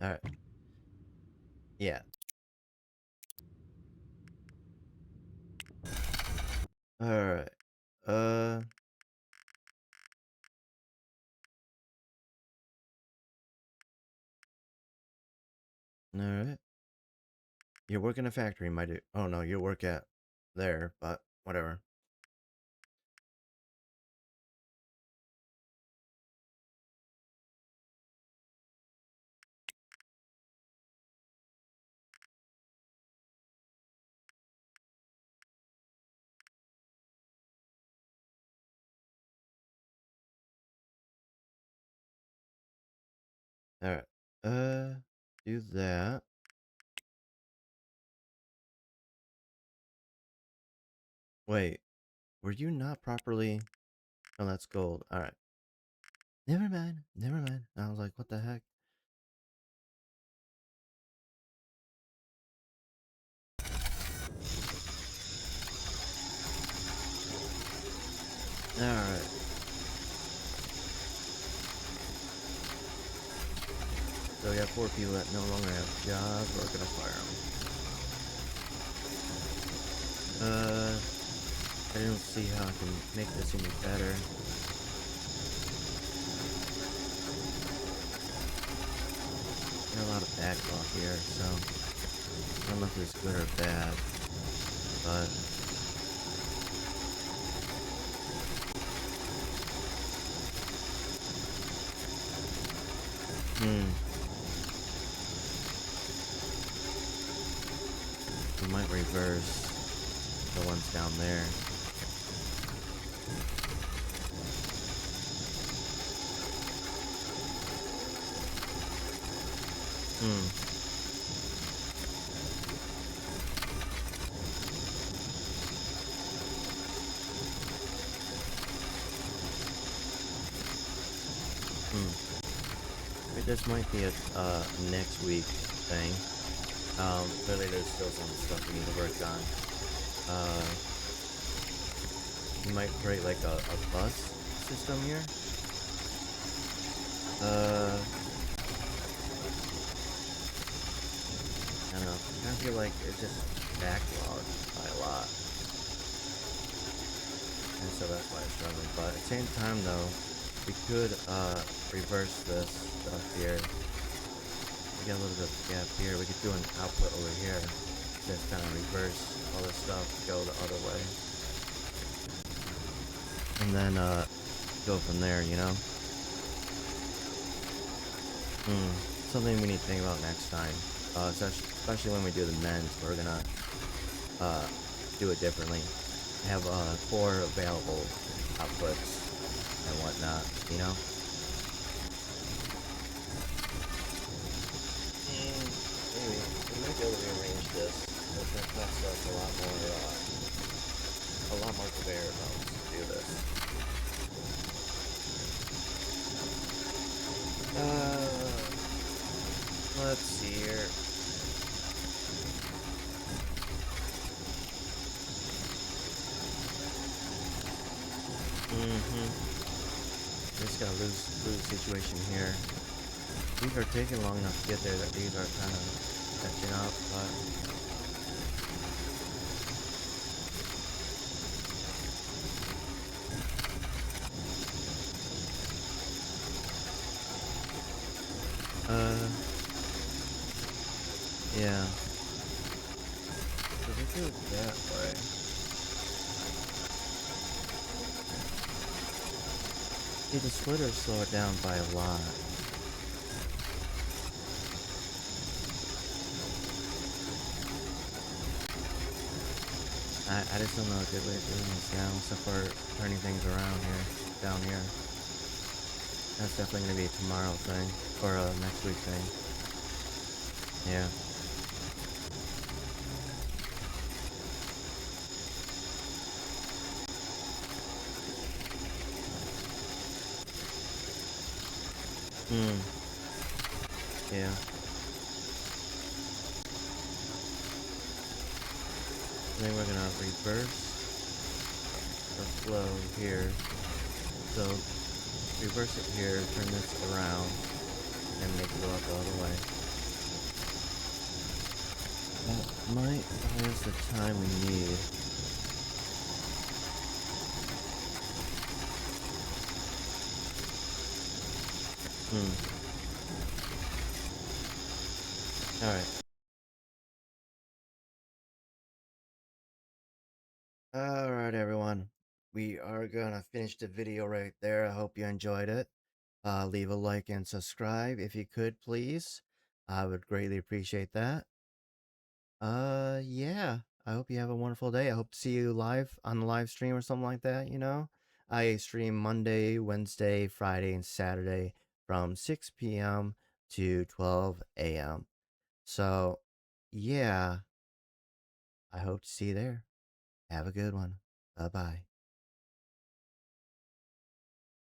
[SPEAKER 1] Alright. Yeah. Alright. Alright. You work in a factory, my dude. Oh no, you work at there, but whatever. Alright. Do that. Wait, were you not properly... Oh, that's gold. Alright. Never mind. Never mind. I was like, what the heck? Alright. So we got 4 people that no longer have jobs. We're gonna fire them. I don't see how I can make this any better. Got a lot of backlog here, so I don't know if it's good or bad, but we might reverse the ones down there. This might be a next week thing. Clearly there's still some stuff we need to work on. We might create like a bus system here. I don't know. I feel like it's just backlogged by a lot. And so that's why it's struggling. But at the same time though, we could reverse this stuff here. We got a little bit of gap here. We could do an output over here. Just kind of reverse all this stuff, go the other way. And then go from there, you know? Something we need to think about next time. Especially when we do the men's, we're gonna do it differently. Have 4 available outputs and whatnot, you know? Maybe we might be able to rearrange this. That costs us a lot more conveyor belts to do this. Let's see here. Just got a lose situation here. These are taking long enough to get there that these are kind of catching up, but yeah. So we do it that way. See, the splitters slow it down by a lot. I just don't know a good way of doing this now, except for turning things around here, down here. That's definitely gonna be a tomorrow thing, or a next week thing. Yeah. Hmm. Yeah. And then we're gonna reverse the flow here. So reverse it here, turn this around, and make it go up the other way. That might buy us the time we need. Alright. Alright, everyone. We are gonna finish the video right there. I hope you enjoyed it. Leave a like and subscribe if you could, please. I would greatly appreciate that. Yeah. I hope you have a wonderful day. I hope to see you live on the live stream or something like that, you know? I stream Monday, Wednesday, Friday, and Saturday from 6 p.m. to 12 a.m. So, yeah, I hope to see you there. Have a good one. Bye bye.